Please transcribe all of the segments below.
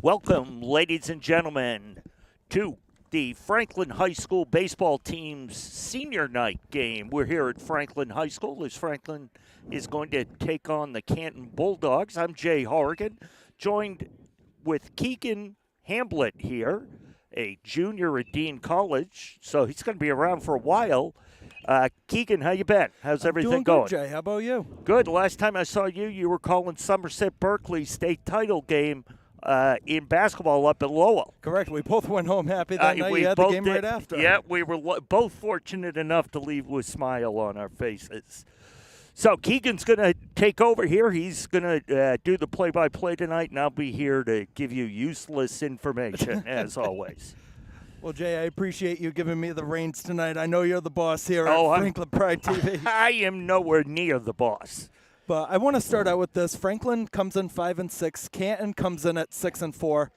Welcome, ladies and gentlemen, to the Franklin High School baseball team's senior night game. We're here at Franklin High School as Franklin is going to take on the Canton Bulldogs. I'm Jay Horrigan, joined with Keegan Hamblett here, a junior at Dean College, so he's going to be around for a while. Keegan, how you been? How's everything going? Doing good, Jay. How about you? Good. Last time I saw you, you were calling Somerset Berkeley state title game in basketball up at Lowell. Correct. We both went home happy that night. You had the game right after. Yeah, we were both fortunate enough to leave with a smile on our faces. So Keegan's going to take over here. He's going to do the play-by-play tonight, and I'll be here to give you useless information, as always. Well, Jay, I appreciate you giving me the reins tonight. I know you're the boss here at Franklin Pride TV. I am nowhere near the boss. But I want to start out with this. Franklin comes in 5-6. Canton comes in at 6-4.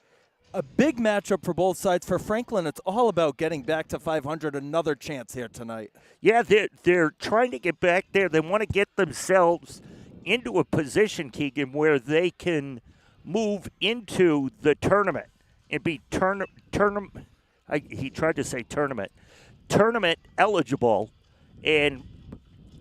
A big matchup for both sides. For Franklin, it's all about getting back to 500. Another chance here tonight. Yeah, they're trying to get back there. They want to get themselves into a position, Keegan, where they can move into the tournament and be tournament eligible, and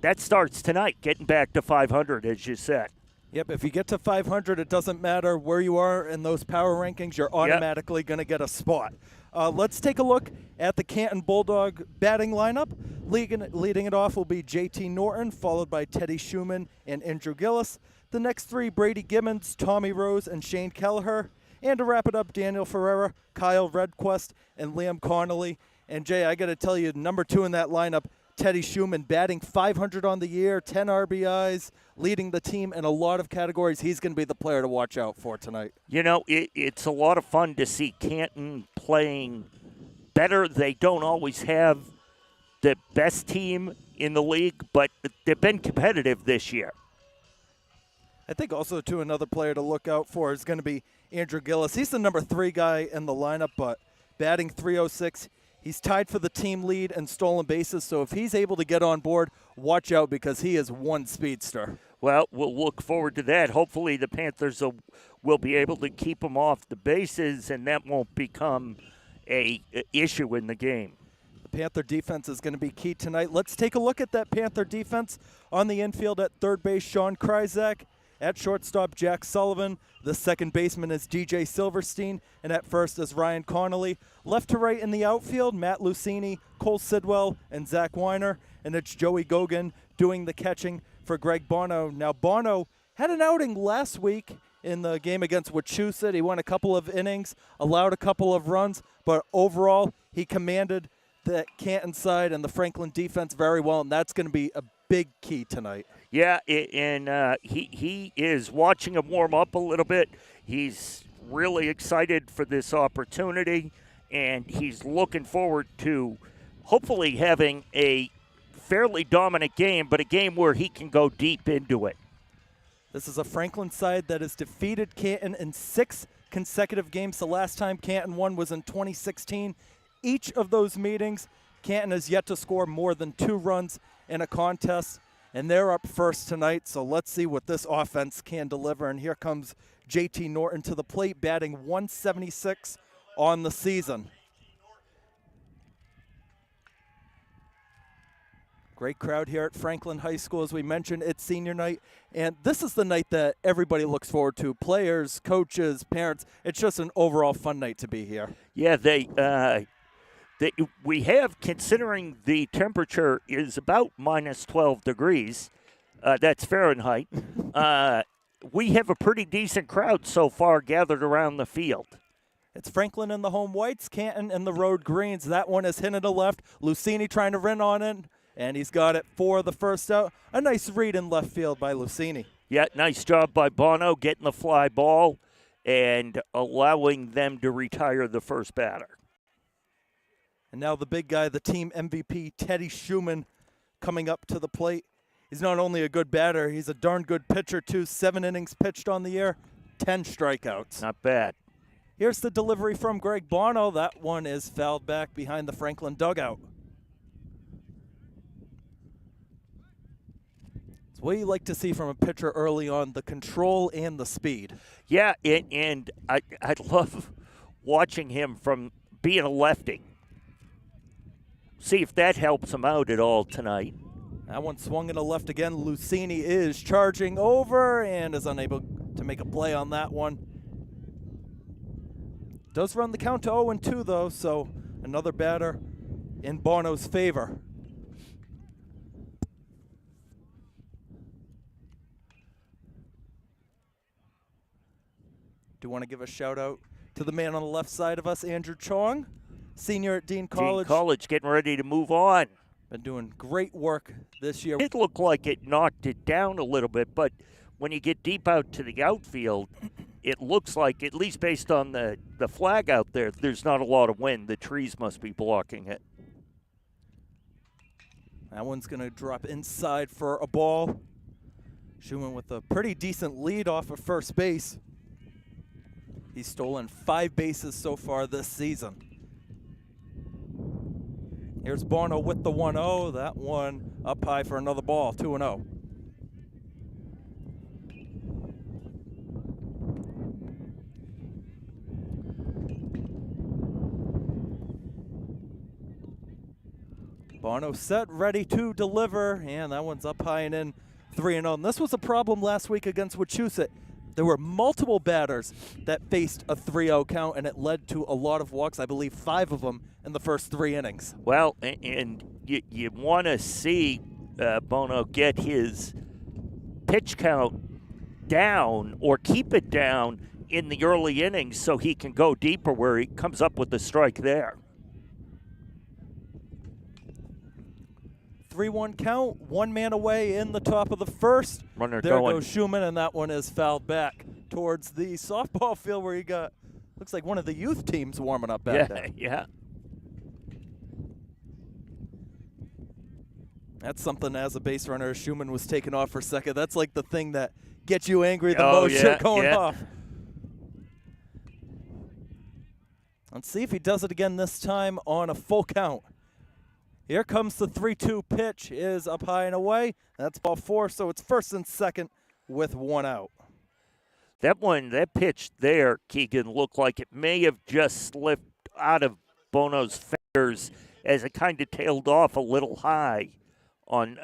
that starts tonight, getting back to 500, as you said. Yep, if you get to 500, it doesn't matter where you are in those power rankings. You're automatically going to get a spot. Let's take a look at the Canton Bulldog batting lineup. Leading it off will be JT Norton, followed by Teddy Schumann and Andrew Gillis. The next three, Brady Gibbons, Tommy Rose, and Shane Kelleher. And to wrap it up, Daniel Ferreira, Kyle Redquest, and Liam Connolly. And, Jay, I got to tell you, number two in that lineup, Teddy Schumann, batting 500 on the year, 10 RBIs, leading the team in a lot of categories. He's going to be the player to watch out for tonight. You know, it's a lot of fun to see Canton playing better. They don't always have the best team in the league, but they've been competitive this year. I think also, too, another player to look out for is going to be Andrew Gillis. He's the number 3 guy in the lineup, but batting 306. He's tied for the team lead in stolen bases, so if he's able to get on board, watch out because he is one speedster. Well, we'll look forward to that. Hopefully the Panthers will be able to keep him off the bases, and that won't become a issue in the game. The Panther defense is going to be key tonight. Let's take a look at that Panther defense. On the infield at third base, Sean Kryzak. At shortstop, Jack Sullivan. The second baseman is DJ Silverstein. And at first is Ryan Connolly. Left to right in the outfield, Matt Lucini, Cole Sidwell, and Zach Weiner. And it's Joey Gogan doing the catching for Greg Bono. Now, Bono had an outing last week in the game against Wachusett. He won a couple of innings, allowed a couple of runs, but overall he commanded the Canton side and the Franklin defense very well, and that's going to be a big key tonight. Yeah, and he is watching him warm up a little bit. He's really excited for this opportunity, and he's looking forward to hopefully having a fairly dominant game, but a game where he can go deep into it. This is a Franklin side that has defeated Canton in 6 consecutive games. The last time Canton won was in 2016. Each of those meetings, Canton has yet to score more than 2 runs in a contest, and they're up first tonight, so let's see what this offense can deliver. And here comes JT Norton to the plate, batting 176 on the season. Great crowd here at Franklin High School. As we mentioned, it's senior night, and this is the night that everybody looks forward to. Players, coaches, parents. It's just an overall fun night to be here. Yeah, we have, considering the temperature is about minus 12 degrees, that's Fahrenheit, we have a pretty decent crowd so far gathered around the field. It's Franklin in the home whites, Canton in the road greens. That one is hitting to left. Lucini trying to run on it, and he's got it for the first out. A nice read in left field by Lucini. Yeah, nice job by Bono getting the fly ball and allowing them to retire the first batter. And now the big guy, the team MVP, Teddy Schumann, coming up to the plate. He's not only a good batter, he's a darn good pitcher, too. 7 innings pitched on the year, 10 strikeouts. Not bad. Here's the delivery from Greg Bono. That one is fouled back behind the Franklin dugout. It's what you like to see from a pitcher early on, the control and the speed. Yeah, and I love watching him from being a lefty. See if that helps him out at all tonight. That one swung in a left again. Lucini is charging over and is unable to make a play on that one. Does run the count to 0-2 though, so another batter in Bono's favor. Do want to give a shout out to the man on the left side of us, Andrew Chong, senior at Dean College. Dean College getting ready to move on. Been doing great work this year. It looked like it knocked it down a little bit, but when you get deep out to the outfield, it looks like, at least based on the flag out there, there's not a lot of wind. The trees must be blocking it. That one's going to drop inside for a ball. Schumann with a pretty decent lead off of first base. He's stolen 5 bases so far this season. Here's Bono with the 1-0. That one up high for another ball, 2-0. Bono set, ready to deliver, and that one's up high and in, 3-0. And this was a problem last week against Wachusett. There were multiple batters that faced a 3-0 count, and it led to a lot of walks, I believe 5 of them in the first 3 innings. Well, and you want to see Bono get his pitch count down or keep it down in the early innings so he can go deeper where he comes up with the strike there. 3-1 count, 1 man away in the top of the first. Runner there going. Goes Schumann, and that one is fouled back towards the softball field where he got, looks like one of the youth teams warming up back there. Yeah. That's something as a base runner, Schumann was taken off for second. That's like the thing that gets you angry the most, going off. Let's see if he does it again this time on a full count. Here comes the 3-2 pitch, is up high and away. That's ball 4, so it's first and second with 1 out. That pitch there, Keegan, looked like it may have just slipped out of Bono's fingers as it kind of tailed off a little high on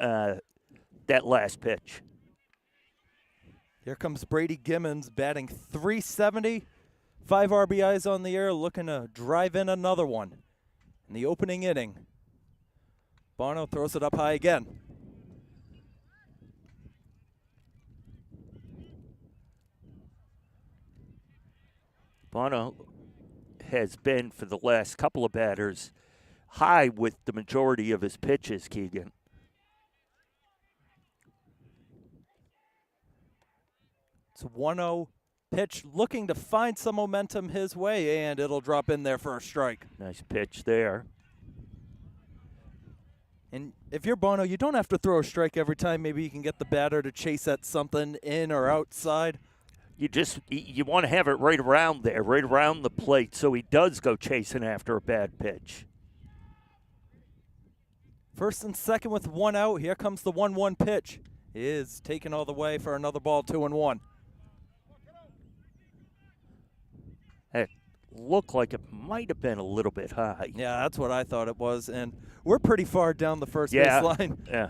that last pitch. Here comes Brady Gimmons batting .370, 5 RBIs on the air, looking to drive in another one in the opening inning. Bono throws it up high again. Bono has been, for the last couple of batters, high with the majority of his pitches, Keegan. It's a 1-0 pitch, looking to find some momentum his way, and it'll drop in there for a strike. Nice pitch there. And if you're Bono, you don't have to throw a strike every time. Maybe you can get the batter to chase at something in or outside. You want to have it right around there, right around the plate, so he does go chasing after a bad pitch. First and second with 1 out. Here comes the 1-1 pitch. Is taken all the way for another ball, 2-1. It looked like it might have been a little bit high. Yeah, that's what I thought it was. And we're pretty far down the first base line. Yeah.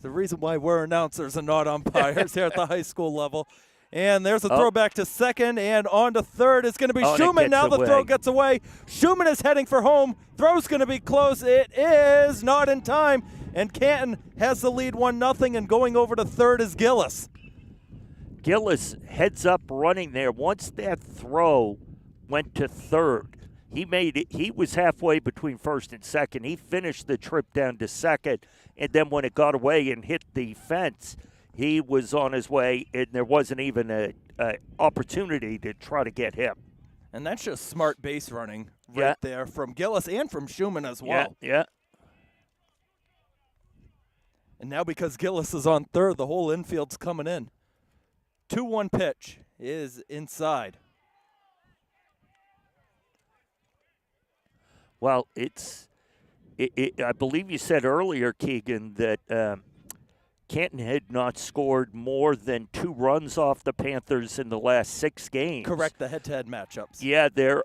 The reason why we're announcers and not umpires here at the high school level. And there's a throw back to second, and on to third is going to be Schumann. Now the throw gets away. Schumann is heading for home. Throw's going to be close. It is not in time, and Canton has the lead 1-0, and going over to third is Gillis. Gillis heads up running there. Once that throw went to third, he made it. He was halfway between first and second. He finished the trip down to second, and then when it got away and hit the fence, he was on his way, and there wasn't even an opportunity to try to get him. And that's just smart base running right there from Gillis and from Schumann as well. Yeah. And now because Gillis is on third, the whole infield's coming in. 2-1 pitch is inside. Well, I believe you said earlier, Keegan, that Canton had not scored more than 2 runs off the Panthers in the last 6 games. Correct, the head-to-head matchups. Yeah, they're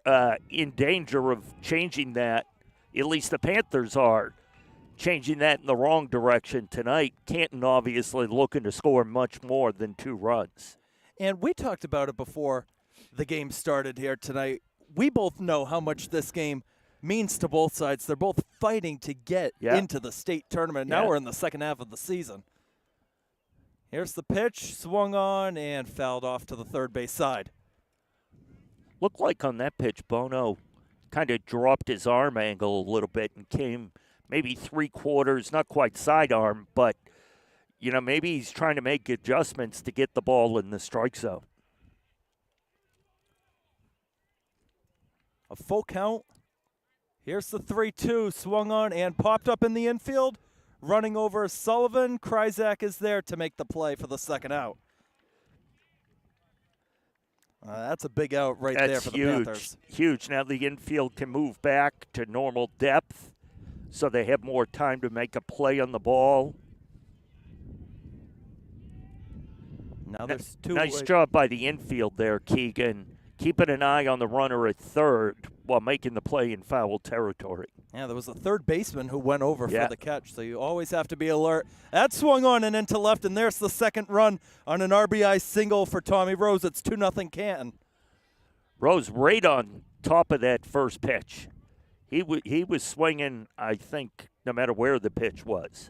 in danger of changing that. At least the Panthers are changing that in the wrong direction tonight. Canton obviously looking to score much more than 2 runs. And we talked about it before the game started here tonight. We both know how much this game means to both sides. They're both fighting to get into the state tournament. Now we're in the second half of the season. Here's the pitch, swung on and fouled off to the third base side. Looked like on that pitch, Bono kind of dropped his arm angle a little bit and came maybe 3/4, not quite sidearm, but, you know, maybe he's trying to make adjustments to get the ball in the strike zone. A full count. Here's the 3-2, swung on and popped up in the infield. Running over Sullivan. Kryzak is there to make the play for the second out. That's a big out right there for the Panthers. Huge. Now the infield can move back to normal depth, so they have more time to make a play on the ball. Now there's 2. Nice job by the infield there, Keegan. Keeping an eye on the runner at third while making the play in foul territory. Yeah, there was a third baseman who went over for the catch, so you always have to be alert. That swung on and into left, and there's the second run on an RBI single for Tommy Rose. It's 2-0 Canton. Rose right on top of that first pitch. He was swinging, I think, no matter where the pitch was.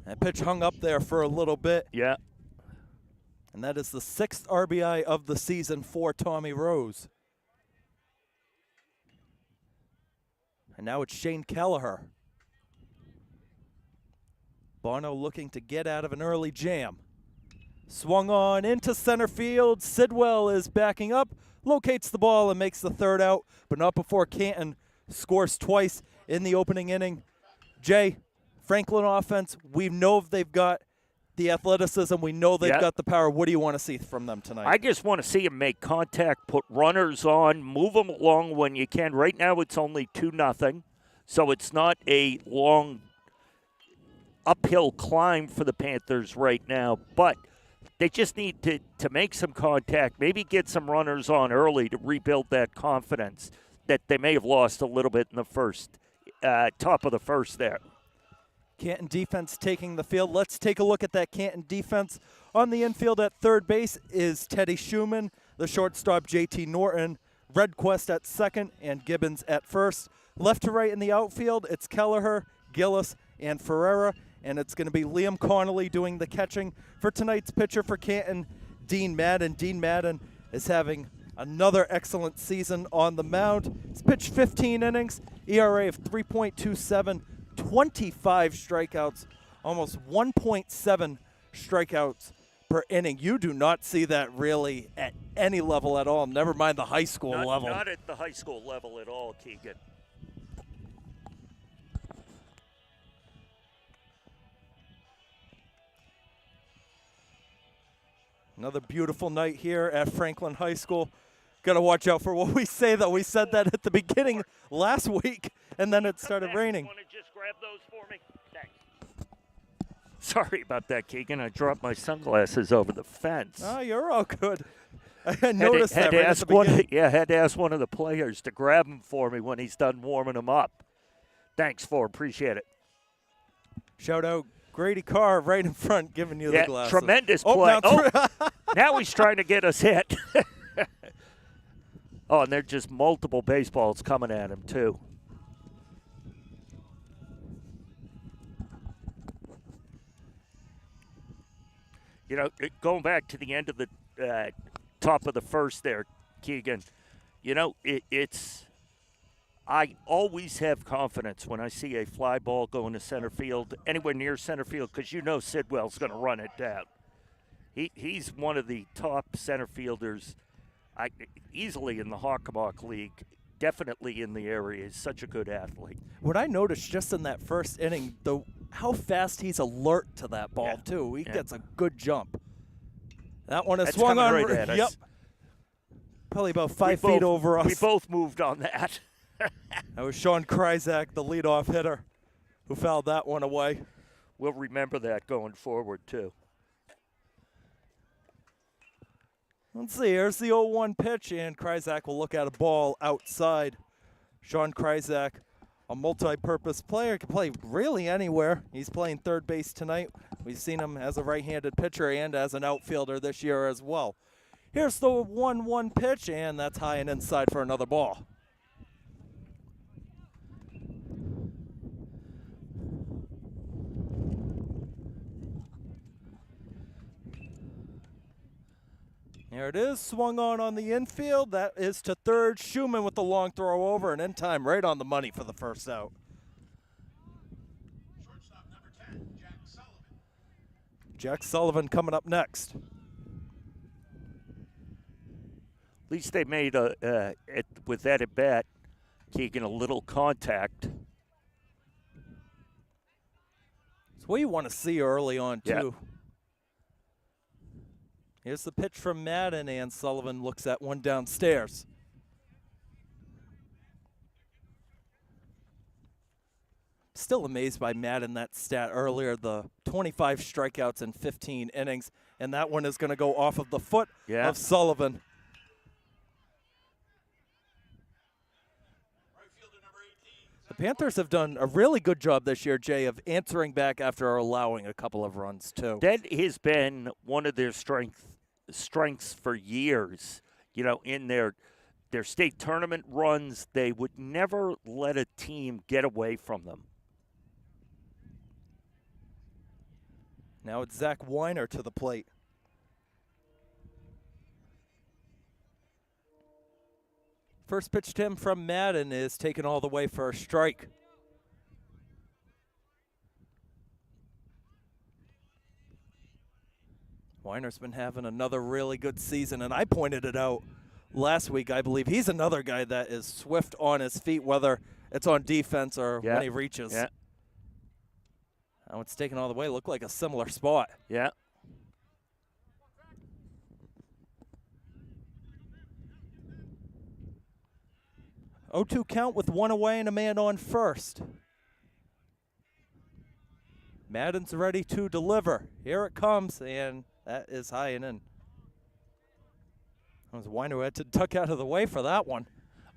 That pitch hung up there for a little bit. Yeah. And that is the 6th RBI of the season for Tommy Rose. And now it's Shane Kelleher. Bono looking to get out of an early jam. Swung on into center field. Sidwell is backing up, locates the ball and makes the third out, but not before Canton scores twice in the opening inning. Jay, Franklin offense, we know they've got the athleticism. We know they've got the power. What do you want to see from them tonight? I just want to see them make contact, put runners on, move them along when you can. Right now it's only 2-0, so it's not a long uphill climb for the Panthers right now, but they just need to make some contact, maybe get some runners on early to rebuild that confidence that they may have lost a little bit in the first, top of the first there. Canton defense taking the field. Let's take a look at that Canton defense. On the infield at third base is Teddy Schumann, the shortstop JT Norton, Redquest at second, and Gibbons at first. Left to right in the outfield, it's Kelleher, Gillis, and Ferreira, and it's going to be Liam Connolly doing the catching. For tonight's pitcher for Canton, Dean Madden. Dean Madden is having another excellent season on the mound. He's pitched 15 innings, ERA of 3.27, 25 strikeouts, almost 1.7 strikeouts per inning. You do not see that really at any level at all, never mind the high school level. Not at the high school level at all, Keegan. Another beautiful night here at Franklin High School. Got to watch out for what we say, though. We said that at the beginning last week, and then it started raining. Want to just grab those for me? Thanks. Sorry about that, Keegan. I dropped my sunglasses over the fence. Oh, you're all good. I noticed that right at the beginning. Had to ask one of the players to grab them for me when he's done warming them up. Thanks, appreciate it. Shout out Grady Carr right in front giving you the glasses. Tremendous play. Now he's trying to get us hit. Oh, and there's just multiple baseballs coming at him, too. You know, going back to the end of the top of the first there, Keegan, you know, I always have confidence when I see a fly ball going to center field, anywhere near center field, because you know Sidwell's going to run it down. He's one of the top center fielders easily in the Hockomock League, definitely in the area. He's such a good athlete. What I noticed just in that first inning, how fast he's alert to that ball, too. He gets a good jump. That one is swung on. Right at us. Yep. Probably about 5 feet over us. We both moved on that. That was Sean Kryzak, the leadoff hitter, who fouled that one away. We'll remember that going forward, too. Let's see. Here's the 0-1 pitch, and Kryzak will look at a ball outside. Sean Kryzak, a multi-purpose player, can play really anywhere. He's playing third base tonight. We've seen him as a right-handed pitcher and as an outfielder this year as well. Here's the 1-1 pitch, and that's high and inside for another ball. There it is, swung on the infield. That is to third. Schumann with the long throw over, and in time, right on the money for the first out. Shortstop number 10, Jack Sullivan. Jack Sullivan coming up next. At least they made, with that at bat, Keegan, a little contact. It's what you want to see early on, too. Yeah. Here's the pitch from Madden, and Sullivan looks at one downstairs. Still amazed by Madden, that stat earlier, the 25 strikeouts in 15 innings, and that one is going to go off of the foot of Sullivan. Right fielder number 18. The Panthers have done a really good job this year, Jay, of answering back after allowing a couple of runs, too. That has been one of their strengths for years. You know, in their state tournament runs, they would never let a team get away from them. Now it's Zach Weiner to the plate. First pitch to him from Madden is taken all the way for a strike. Weiner's been having another really good season, and I pointed it out last week. I believe he's another guy that is swift on his feet, whether it's on defense or when he reaches. Yeah. Now it's taken all the way. Looked like a similar spot. Yeah. Oh, 2 count with one away and a man on first. Madden's ready to deliver. Here it comes, and that is high and in. That was Weiner who had to duck out of the way for that one.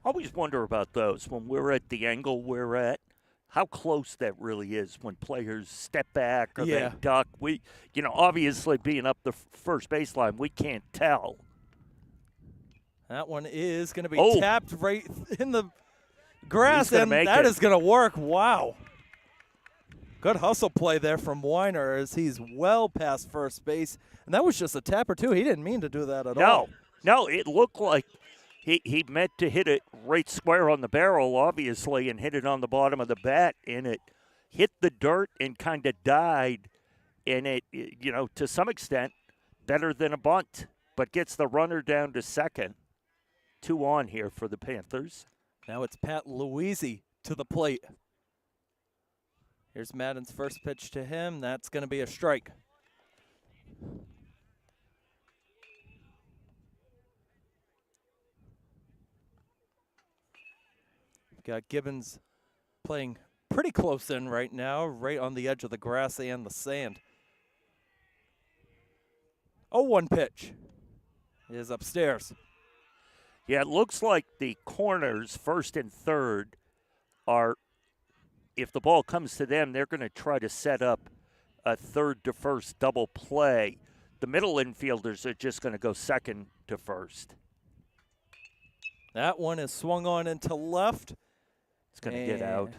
Always wonder about those when we're at the angle we're at. How close that really is when players step back or they duck. We, obviously being up the first baseline, we can't tell. That one is going to be tapped right in the grass, and that is going to work. Wow. Good hustle play there from Weiner as he's well past first base. And that was just a tapper, too. He didn't mean to do that at all. No, it looked like he meant to hit it right square on the barrel, obviously, and hit it on the bottom of the bat, and it hit the dirt and kind of died. And it, to some extent, better than a bunt, but gets the runner down to second. 2 on here for the Panthers. Now it's Pat Louisi to the plate. Here's Madden's first pitch to him. That's going to be a strike. Got Gibbons playing pretty close in right now, right on the edge of the grass and the sand. 0-1 pitch is upstairs. Yeah, it looks like the corners, first and third, are, if the ball comes to them, they're going to try to set up a third to first double play. The middle infielders are just going to go second to first. That one is swung on into left. It's going to get out.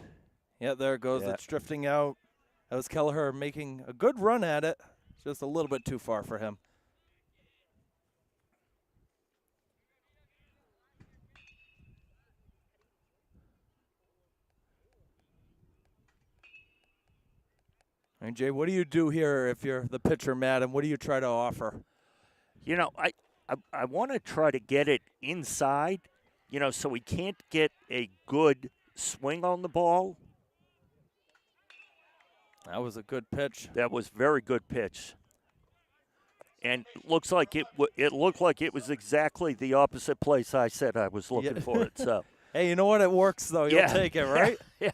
Yeah, there it goes. Yeah. It's drifting out. That was Kelleher making a good run at it. Just a little bit too far for him. And Jay, what do you do here if you're the pitcher, Madden? What do you try to offer? I want to try to get it inside, so we can't get a good swing on the ball. That was a good pitch. That was very good pitch. And looks like it looked like it was exactly the opposite place I said I was looking for it. So hey, you know what? It works though. You'll take it, right? Yeah.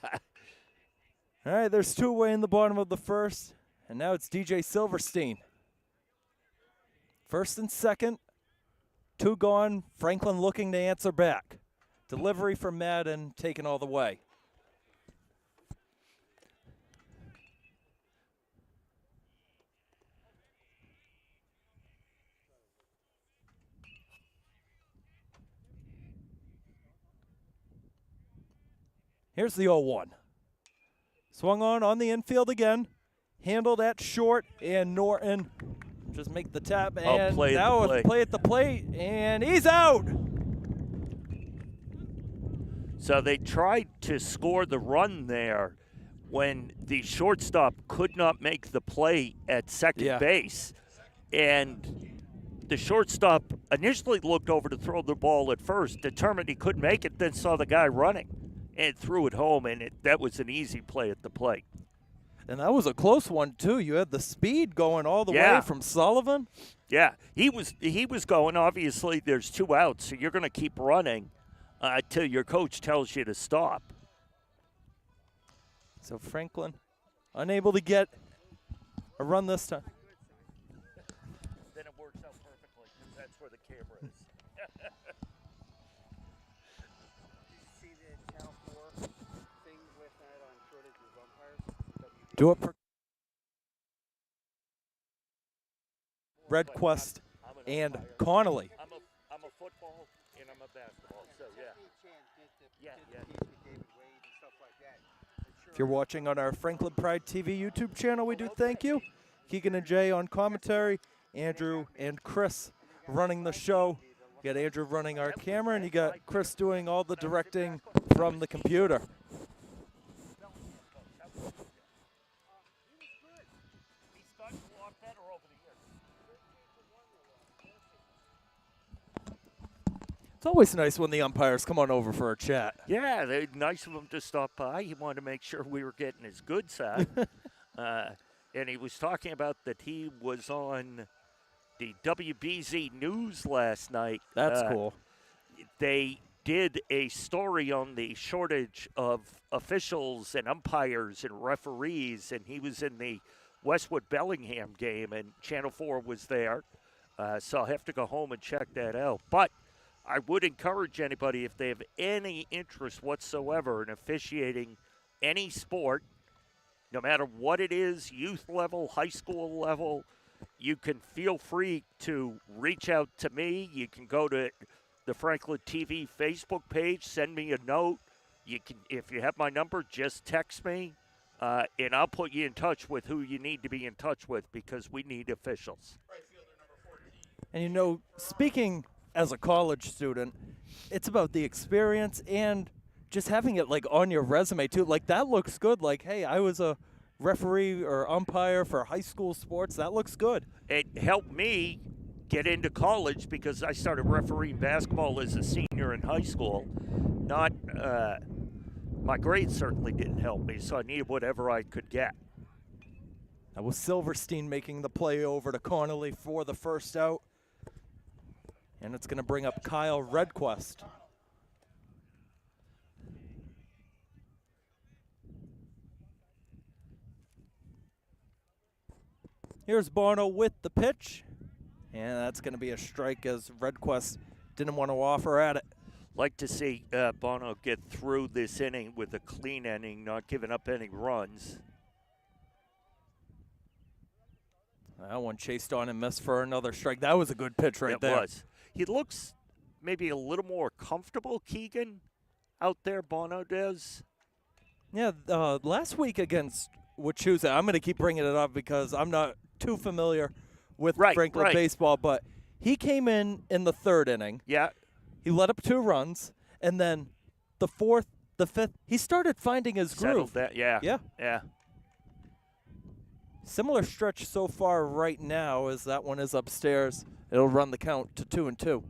All right, there's 2 away in the bottom of the first. And now it's DJ Silverstein. First and second, 2 gone. Franklin looking to answer back. Delivery from Madden, taken all the way. Here's the 0-1. Swung on the infield again. Handled at short, and Norton just make the tap. And now a play at the plate, and he's out. So they tried to score the run there when the shortstop could not make the play at second base. And the shortstop initially looked over to throw the ball at first, determined he couldn't make it, then saw the guy running and threw it home, and that was an easy play at the plate. And that was a close one, too. You had the speed going all the way from Sullivan. Yeah, he was going. Obviously, there's 2 outs, so you're going to keep running till your coach tells you to stop. So Franklin unable to get a run this time. Then it works out perfectly because that's where the camera is. See the Channel 4 thing with that on shortage of umpires? Do it. Redquest and Connolly. I'm a football and I'm a basketball, so yeah. If you're watching on our Franklin Pride TV YouTube channel, we do thank you. Keegan and Jay on commentary, Andrew and Chris running the show. You got Andrew running our camera, and you got Chris doing all the directing from the computer. It's always nice when the umpires come on over for a chat. Yeah, they're nice of them to stop by. He wanted to make sure we were getting his good side. And he was talking about that he was on the WBZ News last night. That's cool. They did a story on the shortage of officials and umpires and referees, and he was in the Westwood Bellingham game, and Channel 4 was there. So I'll have to go home and check that out. But I would encourage anybody, if they have any interest whatsoever in officiating any sport, no matter what it is, youth level, high school level, you can feel free to reach out to me. You can go to the Franklin TV Facebook page, send me a note. You can, if you have my number, just text me, and I'll put you in touch with who you need to be in touch with, because we need officials. And you know, speaking as a college student, it's about the experience and just having it like on your resume too. Like that looks good. Like, hey, I was a referee or umpire for high school sports. That looks good. It helped me get into college because I started refereeing basketball as a senior in high school. Not my grades certainly didn't help me, so I needed whatever I could get. That was Silverstein making the play over to Connolly for the first out. And it's going to bring up Kyle Redquest. Here's Bono with the pitch. And that's going to be a strike as Redquest didn't want to offer at it. Like to see Bono get through this inning with a clean inning, not giving up any runs. That one chased on and missed for another strike. That was a good pitch right there. It was. He looks maybe a little more comfortable, Keegan, out there, Bono does. Yeah, last week against Wachusett, I'm going to keep bringing it up because I'm not too familiar with Franklin baseball, but he came in the third inning. Yeah. He let up 2 runs, and then the fourth, the fifth, he started finding his groove. That, yeah. Yeah. Similar stretch so far right now as that one is upstairs. It'll run the count to 2-2.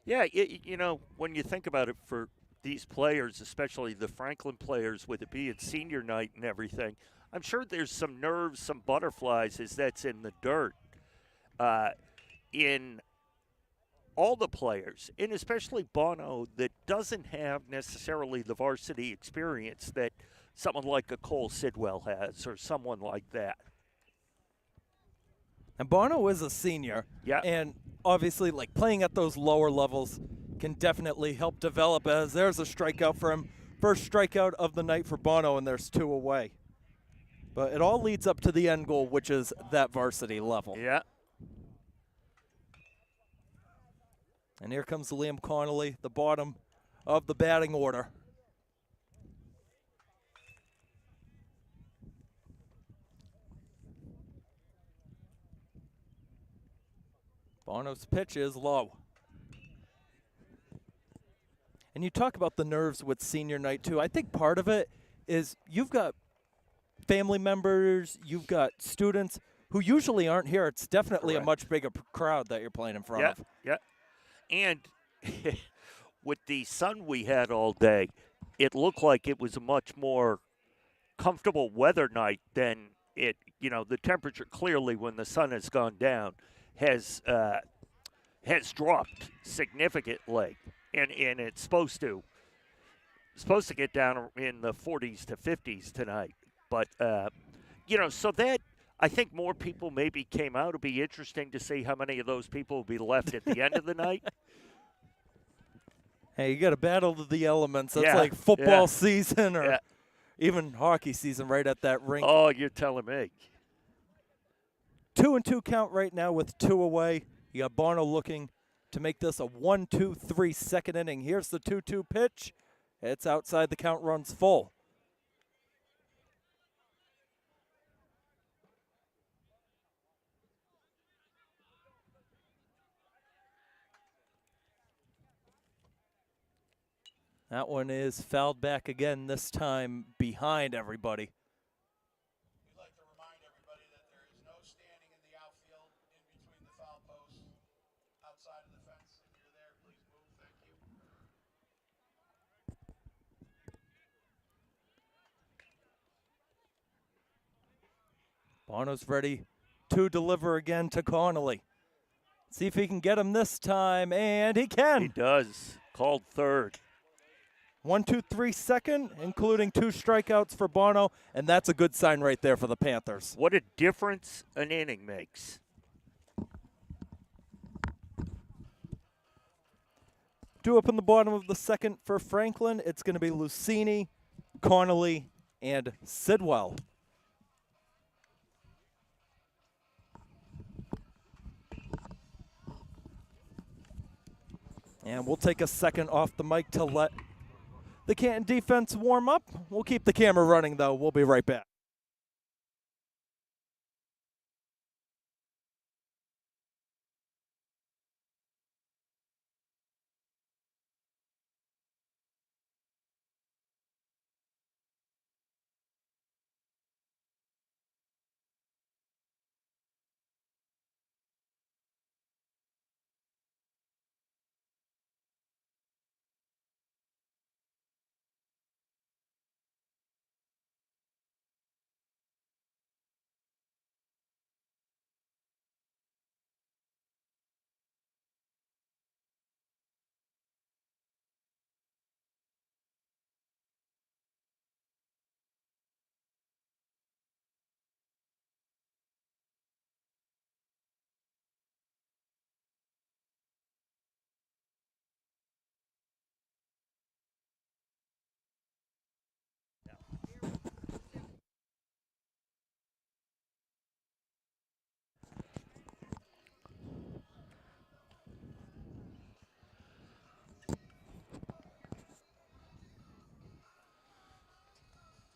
Yeah, you know, when you think about it, for these players, especially the Franklin players, with it being senior night and everything, I'm sure there's some nerves, some butterflies as that's in the dirt. In all the players, and especially Bono, that doesn't have necessarily the varsity experience that someone like a Cole Sidwell has, or someone like that. And Bono is a senior. Yeah. And obviously, like, playing at those lower levels can definitely help develop, as there's a strikeout for him. First strikeout of the night for Bono, and there's 2 away. But it all leads up to the end goal, which is that varsity level. Yeah. And here comes Liam Connolly, the bottom of the batting order. Bono's pitch is low. And you talk about the nerves with senior night, too. I think part of it is you've got family members, you've got students who usually aren't here. It's definitely a much bigger crowd that you're playing in front of. Yeah. And with the sun we had all day, it looked like it was a much more comfortable weather night than it, the temperature clearly when the sun has gone down has dropped significantly, and it's supposed to get down in the 40s to 50s tonight. But so that I think more people maybe came out. It'll be interesting to see how many of those people will be left at the end of the night. Hey, you got to battle the elements. That's Yeah, like football yeah. season or Yeah. even hockey season right at that rink. Oh, you're telling me. 2-2 count right now with 2 away. You got Bono looking to make this a 1-2-3 second inning. Here's the 2-2 pitch. It's outside. The count runs full. That one is fouled back again, this time behind everybody. We'd like to remind everybody that there is no standing in the outfield in between the foul posts outside of the fence. If you're there, please move. Thank you. Bono's ready to deliver again to Connolly. See if he can get him this time, and he can. He does. Called third. 1-2-3 second, including 2 strikeouts for Bono, and that's a good sign right there for the Panthers. What a difference an inning makes. Due up in the bottom of the second for Franklin, it's going to be Lucini, Connolly, and Sidwell. And we'll take a second off the mic to let the Canton defense warm up. We'll keep the camera running, though. We'll be right back.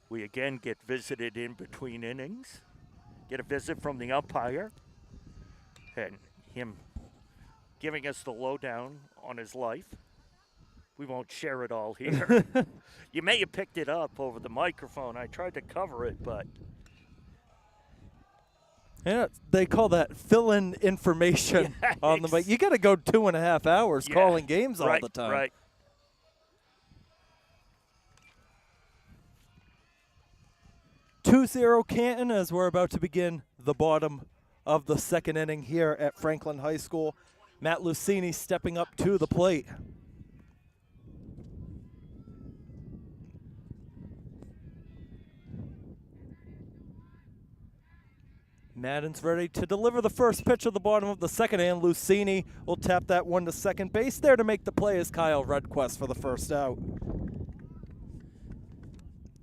We again get visited in between innings. Get a visit from the umpire. And him giving us the lowdown on his life. We won't share it all here. You may have picked it up over the microphone. I tried to cover it, but Yeah, they call that fill-in information on the mic. You got to go 2.5 hours calling games all the time. Right. 2-0 Canton as we're about to begin the bottom of the second inning here at Franklin High School. Matt Lucini stepping up to the plate. Madden's ready to deliver the first pitch of the bottom of the second, and Lucini will tap that one to second base. There to make the play is Kyle Redquest for the first out.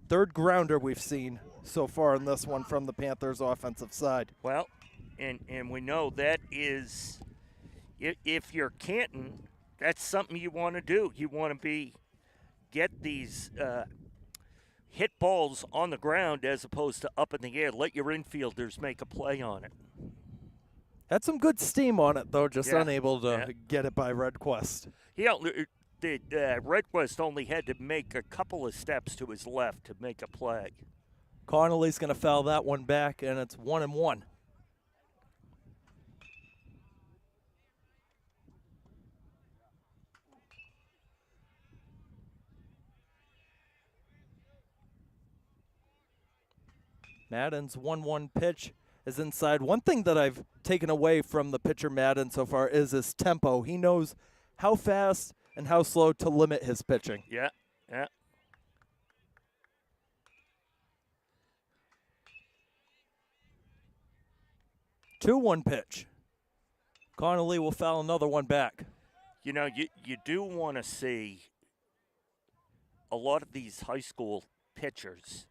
Third grounder we've seen so far in this one from the Panthers' offensive side. Well, and we know that is, if you're Canton, that's something you want to do. You want to get these hit balls on the ground as opposed to up in the air. Let your infielders make a play on it. Had some good steam on it, though, just Yeah. unable to Yeah. get it by Redquest. Redquest only had to make a couple of steps to his left to make a play. Connolly's going to foul that one back, and it's 1-1. Madden's 1-1 pitch is inside. One thing that I've taken away from the pitcher Madden so far is his tempo. He knows how fast and how slow to limit his pitching. Yeah, yeah. 2-1 pitch. Connolly will foul another one back. You know, you do want to see a lot of these high school pitchers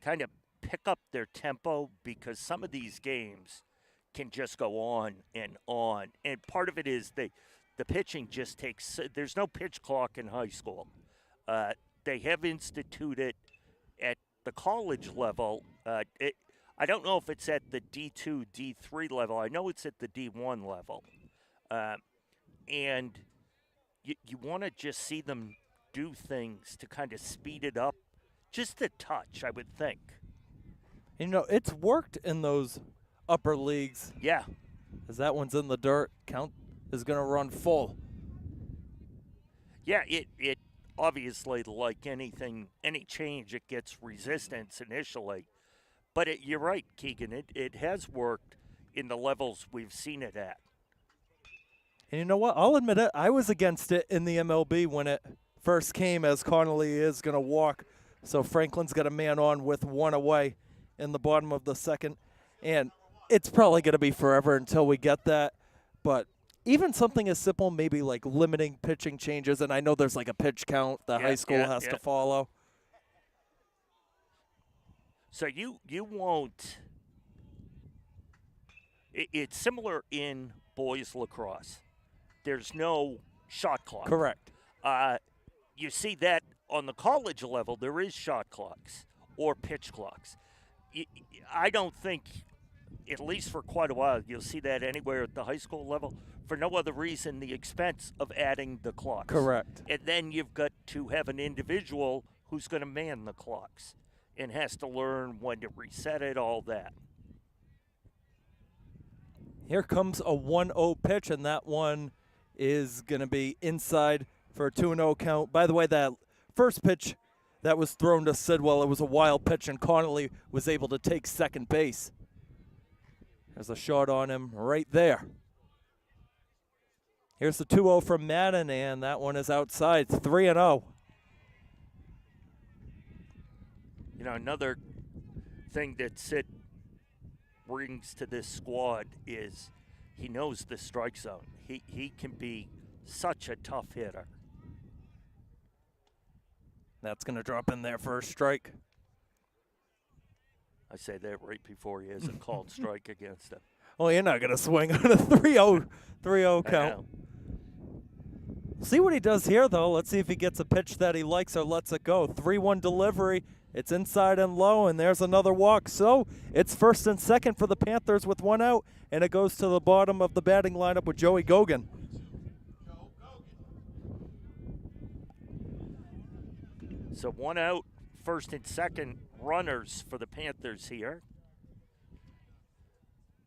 kind of pick up their tempo, because some of these games can just go on. And part of it is the pitching just takes – there's no pitch clock in high school. They have instituted at the college level I don't know if it's at the D2, D3 level. I know it's at the D1 level. And you want to just see them do things to kind of speed it up just a touch, I would think. You know, it's worked in those upper leagues. Yeah. As that one's in the dirt, count is going to run full. Yeah, it obviously, like anything, any change, it gets resistance initially. But you're right, Keegan. It has worked in the levels we've seen it at. And you know what? I'll admit it. I was against it in the MLB when it first came, as Connolly is going to walk. So Franklin's got a man on with one away in the bottom of the second. And it's probably going to be forever until we get that. But even something as simple, maybe like limiting pitching changes, and I know there's like a pitch count the high school has to follow. So you won't – it's similar in boys lacrosse. There's no shot clock. Correct. You see that on the college level, there is shot clocks or pitch clocks. I don't think, at least for quite a while, you'll see that anywhere at the high school level for no other reason the expense of adding the clocks. Correct. And then you've got to have an individual who's going to man the clocks and has to learn when to reset it, all that. Here comes a 1-0 pitch, and that one is going to be inside for a 2-0 count. By the way, that first pitch that was thrown to Sidwell, it was a wild pitch, and Connolly was able to take second base. There's a shot on him right there. Here's the 2-0 from Madden, and that one is outside. 3-0. You know, another thing that Sid brings to this squad is he knows the strike zone. He can be such a tough hitter. That's going to drop in there for a strike. I say that right before he has a called strike against him. Oh, you're not going to swing on a 3-0 count. See what he does here, though. Let's see if he gets a pitch that he likes or lets it go. 3-1 delivery. It's inside and low, and there's another walk. So it's first and second for the Panthers with one out, and it goes to the bottom of the batting lineup with Joey Gogan. So one out, first and second runners for the Panthers here.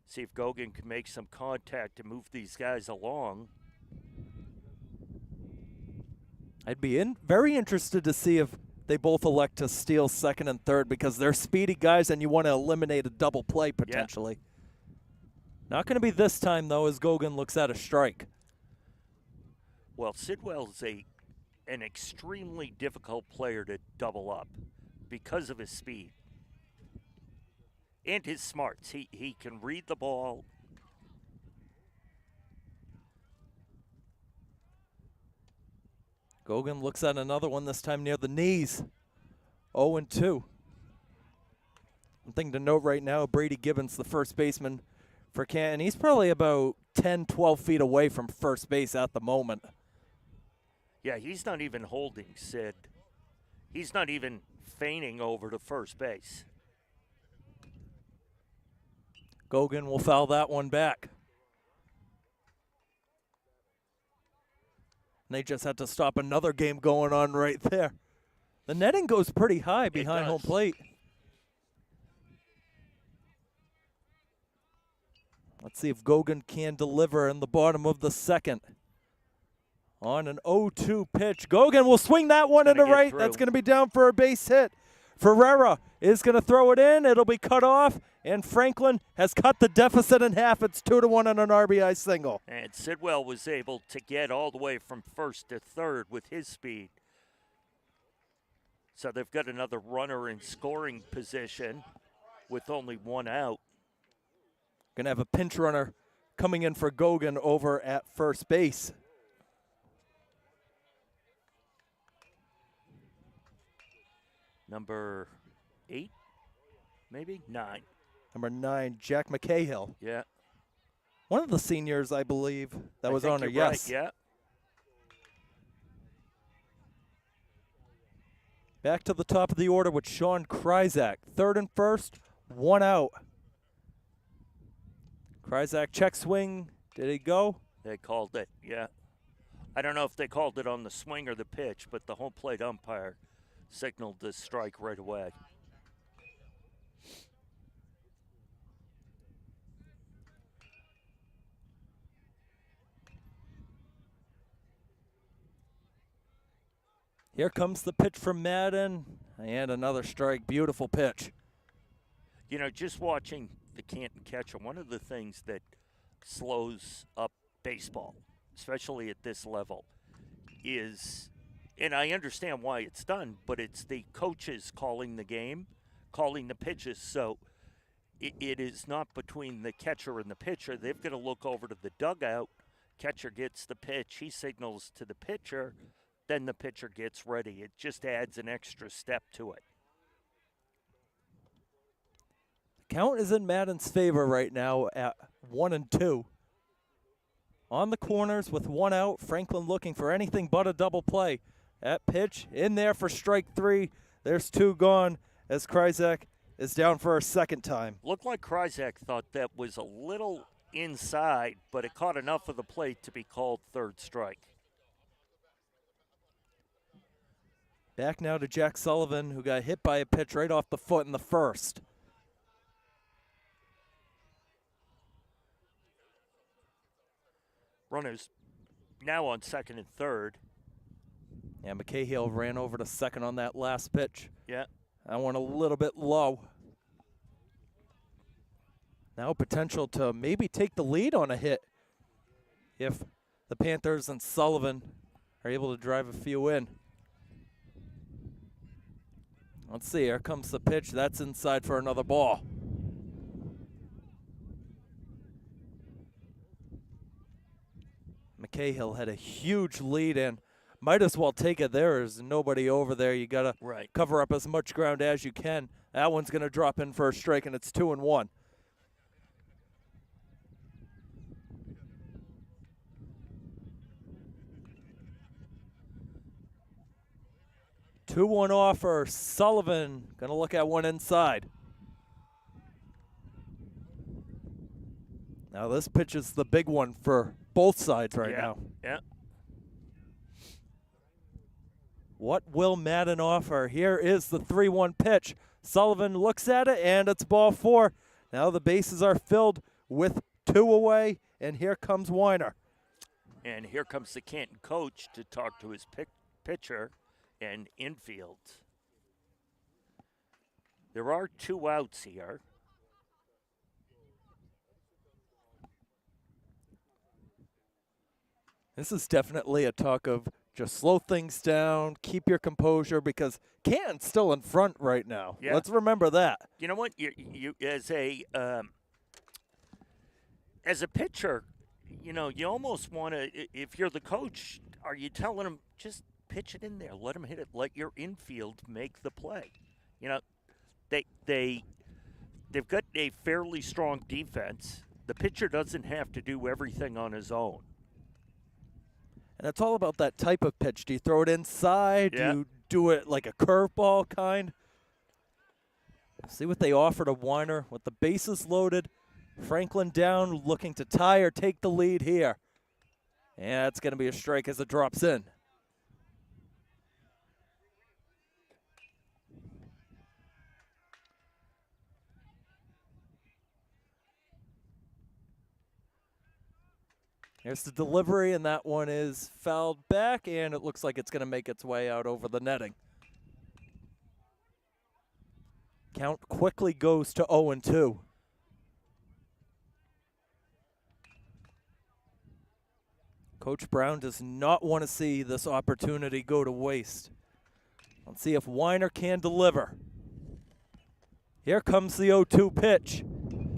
See if Gogan can make some contact to move these guys along. I'd be very interested to see if they both elect to steal second and third, because they're speedy guys and you want to eliminate a double play potentially. Yeah. Not going to be this time, though, as Gogan looks at a strike. Well, Sidwell's an extremely difficult player to double up because of his speed. and his smarts. He can read the ball. Gogan looks at another one, this time near the knees. 0-2. One thing to note right now, Brady Gibbons, the first baseman for Canton, he's probably about 10, 12 feet away from first base at the moment. Yeah, he's not even holding, Sid. He's not even feigning over to first base. Gogan will foul that one back. And they just had to stop another game going on right there. The netting goes pretty high behind home plate. Let's see if Gogan can deliver in the bottom of the second. On an 0-2 pitch. Gogan will swing that one into right. Through. That's going to be down for a base hit. Ferreira is going to throw it in. It'll be cut off. And Franklin has cut the deficit in half. It's 2-1 on an RBI single. And Sidwell was able to get all the way from first to third with his speed. So they've got another runner in scoring position with only one out. Going to have a pinch runner coming in for Gogan over at first base. Number 8, maybe 9. Number 9, Jack McCahill. Yeah. One of the seniors, I believe, that was I think on there. you're Yes. Right, yeah. Back to the top of the order with Sean Kryzak. Third and first, one out. Kryzak check swing. Did he go? They called it, yeah. I don't know if they called it on the swing or the pitch, but the home plate umpire signaled the strike right away. Here comes the pitch from Madden, and another strike. Beautiful pitch. You know, just watching the Canton catcher, one of the things that slows up baseball, especially at this level, is, and I understand why it's done, but it's the coaches calling the game, calling the pitches. So it is not between the catcher and the pitcher. They've got to look over to the dugout. Catcher gets the pitch. He signals to the pitcher. Then the pitcher gets ready. It just adds an extra step to it. Count is in Madden's favor right now at 1-2. On the corners with one out, Franklin looking for anything but a double play. That pitch in there for strike 3. There's 2 gone as Kryzak is down for a second time. Looked like Kryzak thought that was a little inside, but it caught enough of the plate to be called third strike. Back now to Jack Sullivan, who got hit by a pitch right off the foot in the first. Runners now on second and third. Yeah, McCahill ran over to second on that last pitch. Yeah. That one a little bit low. Now potential to maybe take the lead on a hit if the Panthers and Sullivan are able to drive a few in. Let's see, here comes the pitch. That's inside for another ball. McCahill had a huge lead and might as well take it. There is nobody over there. You got to cover up as much ground as you can. That one's going to drop in for a strike, and it's 2-1. Two-one offer. Sullivan going to look at one inside. Now this pitch is the big one for both sides right now. Yeah. What will Madden offer? Here is the 3-1 pitch. Sullivan looks at it, and it's ball 4. Now the bases are filled with 2 away, and here comes Weiner. And here comes the Canton coach to talk to his pitcher and infield. There are 2 outs here. This is definitely a talk of Just slow things down, keep your composure, because Canton's still in front right now. Yeah. Let's remember that. You know what? You as a pitcher, you know, you almost want to. If you're the coach, are you telling them just pitch it in there, let them hit it, let your infield make the play? You know, they've got a fairly strong defense. The pitcher doesn't have to do everything on his own. And it's all about that type of pitch. Do you throw it inside? Yeah. Do you do it like a curveball kind? See what they offer to Weiner with the bases loaded. Franklin down, looking to tie or take the lead here. Yeah, it's going to be a strike as it drops in. Here's the delivery, and that one is fouled back, and it looks like it's going to make its way out over the netting. Count quickly goes to 0-2. Coach Brown does not want to see this opportunity go to waste. Let's see if Weiner can deliver. Here comes the 0-2 pitch.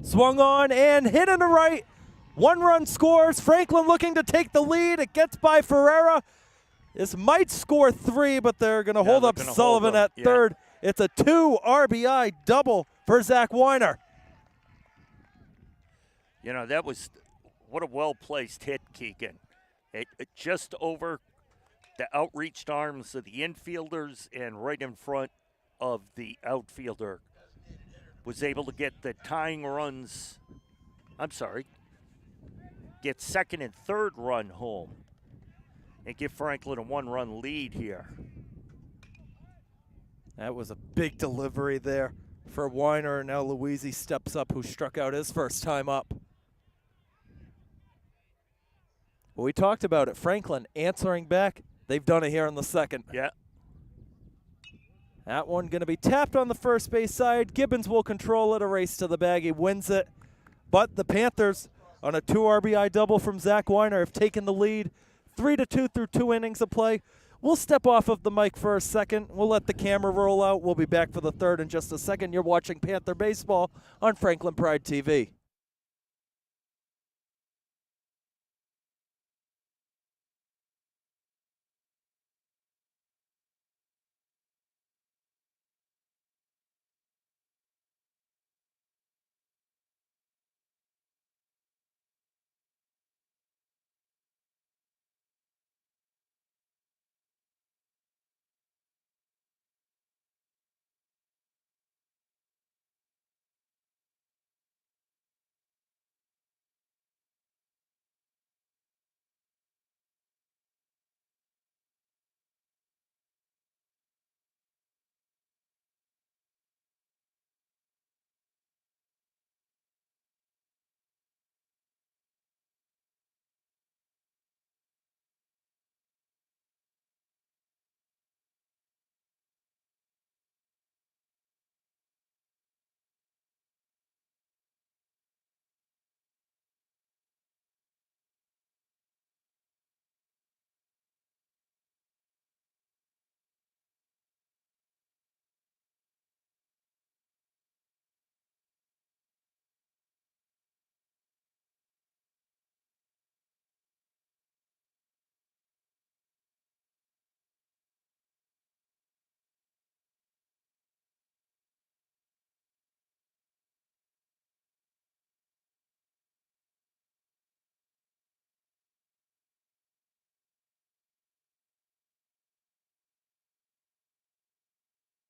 Swung on and hit in the right. 1 run scores. Franklin looking to take the lead. It gets by Ferreira. This might score 3, but they're going to hold up Sullivan at third. It's a 2 RBI double for Zach Weiner. You know, that was what a well-placed hit, Keegan. It just over the outreached arms of the infielders and right in front of the outfielder. Was able to get the tying runs. I'm sorry. Get second and third run home and give Franklin a 1-run lead here. That was a big delivery there for Weiner. Now Louisi steps up, who struck out his first time up. Well, we talked about it. Franklin answering back. They've done it here in the second. Yeah. That one going to be tapped on the first base side. Gibbons will control it. A race to the bag. He wins it. But the Panthers, on a 2 RBI double from Zach Weiner, have taken the lead 3-2 through 2 innings of play. We'll step off of the mic for a second. We'll let the camera roll out. We'll be back for the third in just a second. You're watching Panther Baseball on Franklin Pride TV.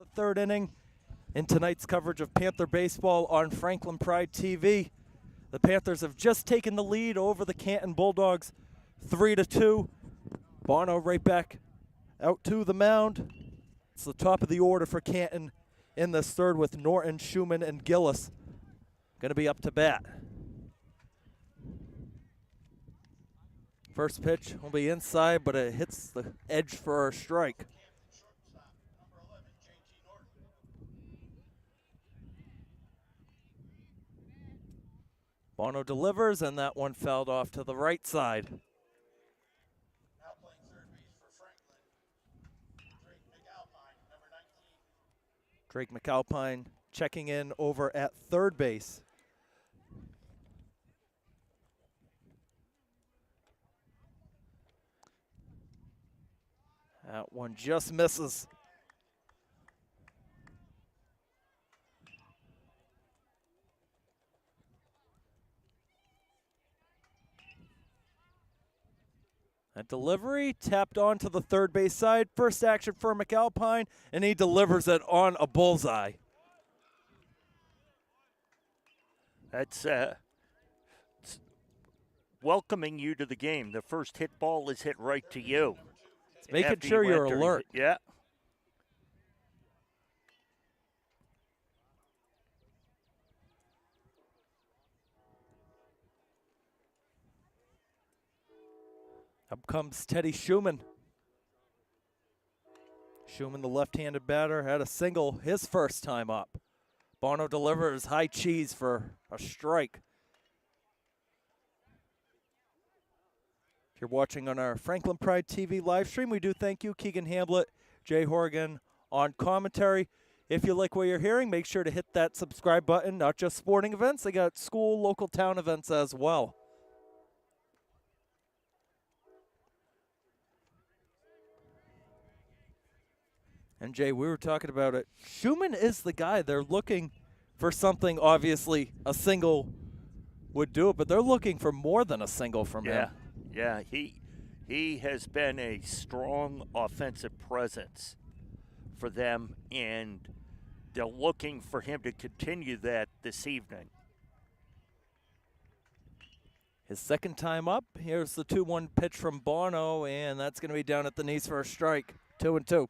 The third inning in tonight's coverage of Panther Baseball on Franklin Pride TV. The Panthers have just taken the lead over the Canton Bulldogs 3-2. Bono right back out to the mound. It's the top of the order for Canton in this third, with Norton, Schumann, and Gillis going to be up to bat. First pitch will be inside, but it hits the edge for a strike. Bono delivers, and that one fouled off to the right side. Now playing third base for Franklin, Drake McAlpine checking in over at third base. That one just misses. That delivery tapped onto the third base side. First action for McAlpine, and he delivers it on a bullseye. That's welcoming you to the game. The first hit ball is hit right to you. It's making sure you're enter. alert. Yeah. Up comes Teddy Schumann. Schumann, the left-handed batter, had a single his first time up. Bono delivers high cheese for a strike. If you're watching on our Franklin Pride TV live stream, we do thank you, Keegan Hamblett, Jay Horgan on commentary. If you like what you're hearing, make sure to hit that subscribe button. Not just sporting events, they got school, local town events as well. And Jay, we were talking about it. Schumann is the guy. They're looking for something. Obviously, a single would do it, but they're looking for more than a single from him. Yeah, he has been a strong offensive presence for them, and they're looking for him to continue that this evening. His second time up. Here's the 2-1 pitch from Bono, and that's going to be down at the knees for a strike. 2-2.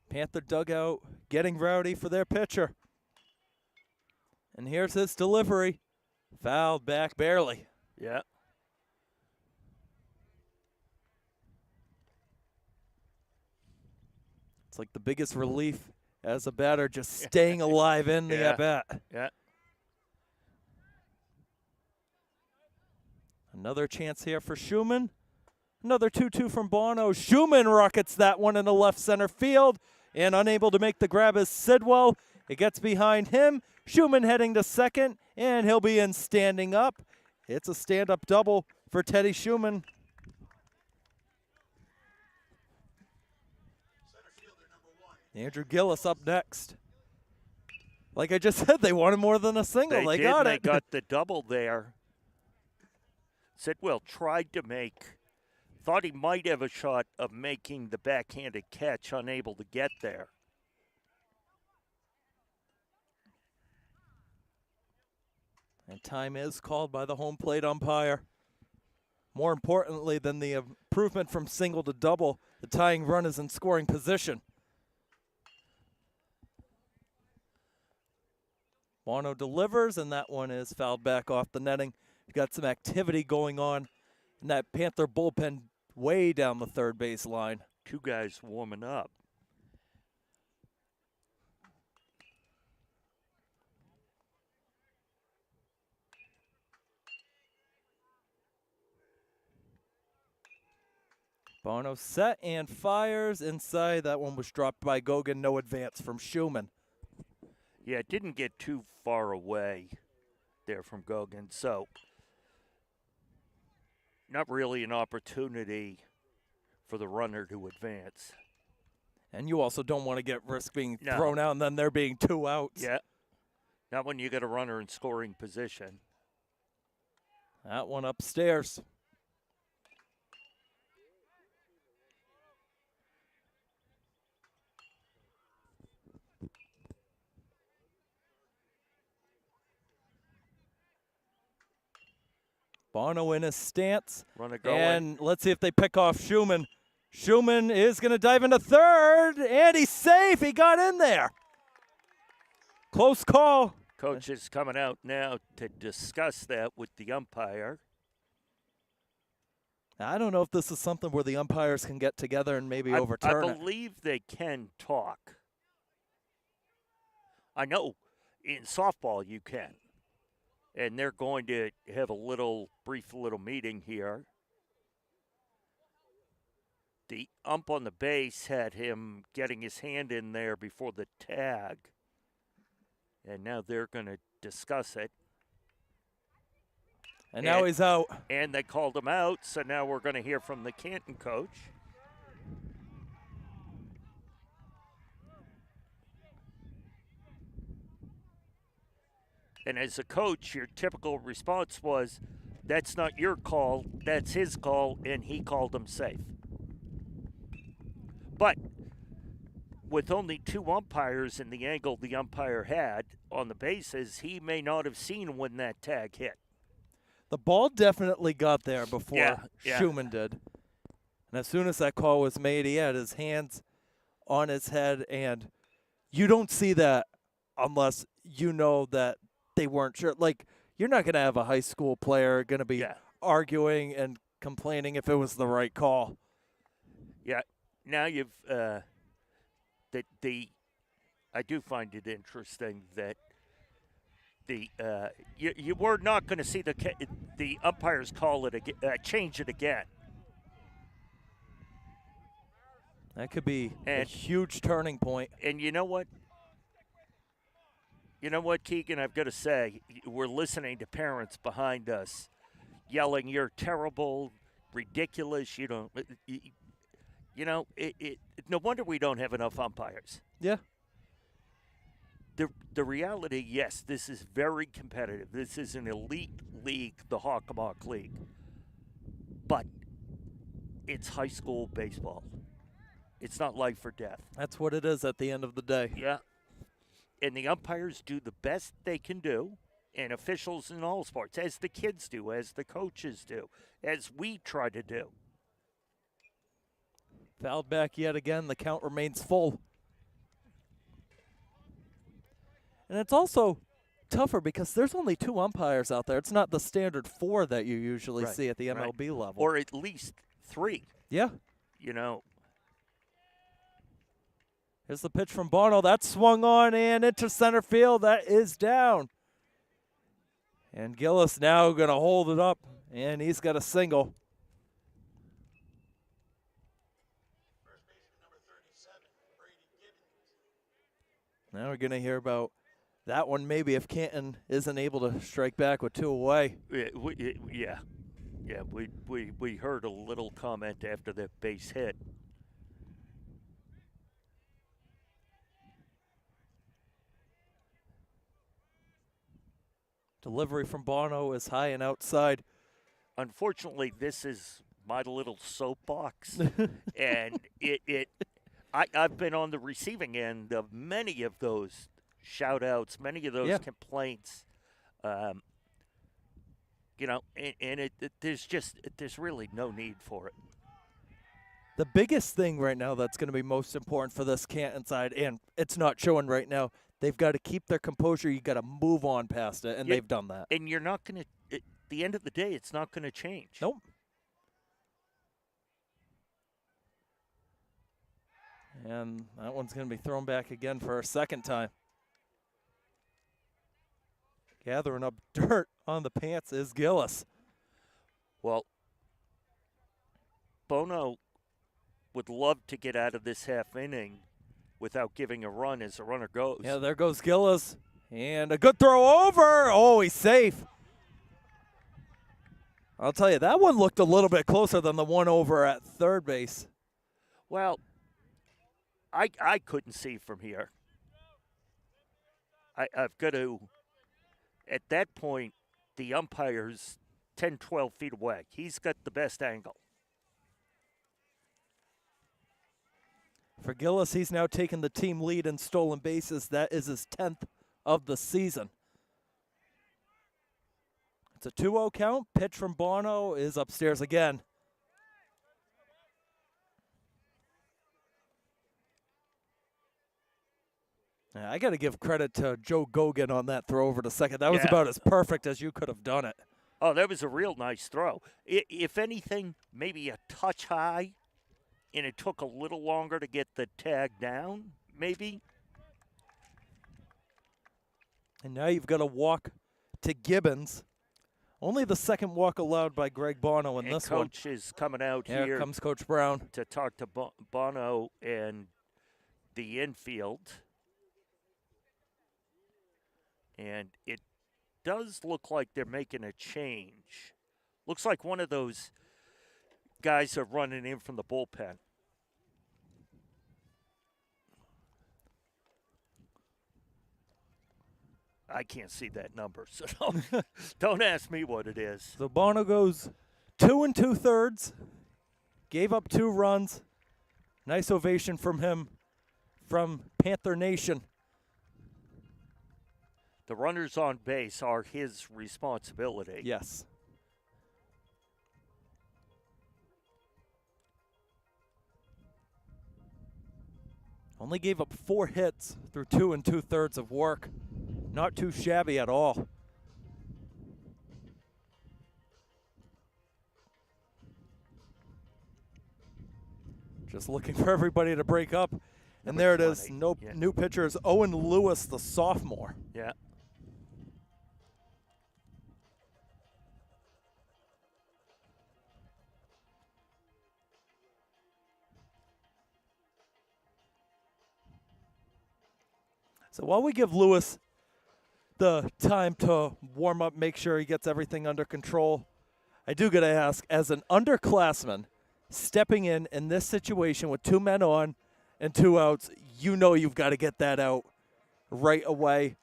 Panther dugout getting rowdy for their pitcher. And here's his delivery. Fouled back barely. Yeah. It's like the biggest relief as a batter, just staying alive in the at-bat. Yeah. Another chance here for Schumann. Another 2-2 from Bono. Schumann rockets that one in the left center field. And unable to make the grab is Sidwell. It gets behind him. Schumann heading to second, and he'll be in standing up. It's a stand-up double for Teddy Schumann. Andrew Gillis up next. Like I just said, they wanted more than a single. They got it. They got the double there. Sidwell tried to thought he might have a shot of making the backhanded catch, unable to get there. And time is called by the home plate umpire. More importantly than the improvement from single to double, the tying run is in scoring position. Bono delivers, and that one is fouled back off the netting. You've got some activity going on in that Panther bullpen way down the third base line. Two guys warming up. Bono set and fires inside. That one was dropped by Gogan. No advance from Schumann. Yeah, it didn't get too far away there from Gogan, so not really an opportunity for the runner to advance. And you also don't want to get risk being thrown out and then there being two outs. Yeah, not when you get a runner in scoring position. That one upstairs. Bono in his stance. Runner going. And let's see if they pick off Schumann. Schumann is going to dive into third, and he's safe. He got in there. Close call. Coach is coming out now to discuss that with the umpire. I don't know if this is something where the umpires can get together and maybe overturn it. I believe they can talk. I know in softball you can. And they're going to have a brief little meeting here. The ump on the base had him getting his hand in there before the tag. And now they're going to discuss it. And now he's out. And they called him out, so now we're going to hear from the Canton coach. And as a coach, your typical response was, that's not your call, that's his call, and he called him safe. But with only 2 umpires in the angle the umpire had on the bases, he may not have seen when that tag hit. The ball definitely got there before Yeah. Schumann did. And as soon as that call was made, he had his hands on his head, and you don't see that unless you know that they weren't sure. Like, you're not going to have a high school player going to be arguing and complaining if it was the right call. Yeah. Now you've I do find it interesting that you were not going to see the umpires call it again, change it again. That could be a huge turning point. And you know what? You know what, Keegan? I've got to say, we're listening to parents behind us yelling, "You're terrible, ridiculous." You don't. No wonder we don't have enough umpires. Yeah. The reality, yes, this is very competitive. This is an elite league, the Hockomock League. But it's high school baseball. It's not life or death. That's what it is at the end of the day. Yeah. And the umpires do the best they can do, and officials in all sports, as the kids do, as the coaches do, as we try to do. Fouled back yet again. The count remains full. And it's also tougher because there's only 2 umpires out there. It's not the standard 4 that you usually see at the MLB level. Or at least 3. Yeah. Here's the pitch from Bono. That's swung on and into center field. That is down. And Gillis now going to hold it up, and he's got a single. First baseman number 37, Brady Gibbons. Now we're going to hear about that one maybe if Canton isn't able to strike back with 2 away. Yeah. We heard a little comment after the base hit. Delivery from Bono is high and outside. Unfortunately, this is my little soapbox, and I've been on the receiving end of many of those shout-outs, many of those complaints. There's really no need for it. The biggest thing right now that's going to be most important for this Canton side, and it's not showing right now, they've got to keep their composure. You got to move on past it, and they've done that. And you're not going to, at the end of the day, it's not going to change. Nope. And that one's going to be thrown back again for a second time. Gathering up dirt on the pants is Gillis. Well, Bono would love to get out of this half inning without giving a run as the runner goes. Yeah, there goes Gillis. And a good throw over. Oh, he's safe. I'll tell you, that one looked a little bit closer than the one over at third base. Well, I couldn't see from here. I've got to, at that point, the umpire's 10, 12 feet away. He's got the best angle. For Gillis, he's now taken the team lead in stolen bases. That is his 10th of the season. It's a 2-0 count. Pitch from Bono is upstairs again. I got to give credit to Joe Gogan on that throw over to second. That was about as perfect as you could have done it. Oh, that was a real nice throw. If anything, maybe a touch high, and it took a little longer to get the tag down, maybe. And now you've got to walk to Gibbons. Only the second walk allowed by Greg Bono in And this one. Coach is coming out Here here comes Coach Brown. to talk to Bono and the infield. And it does look like they're making a change. Looks like one of those guys are running in from the bullpen. I can't see that number, so don't ask me what it is. So Bono goes 2 2/3. Gave up 2 runs. Nice ovation from him, from Panther Nation. The runners on base are his responsibility. Yes. Only gave up 4 hits through 2 2/3 of work. Not too shabby at all. Just looking for everybody to break up. And Number there it is. 20, No yeah. new pitchers. Owen Lewis, the sophomore. Yeah. So while we give Lewis the time to warm up, make sure he gets everything under control, I do got to ask, as an underclassman stepping in this situation with 2 men on and 2 outs, you know you've got to get that out right away.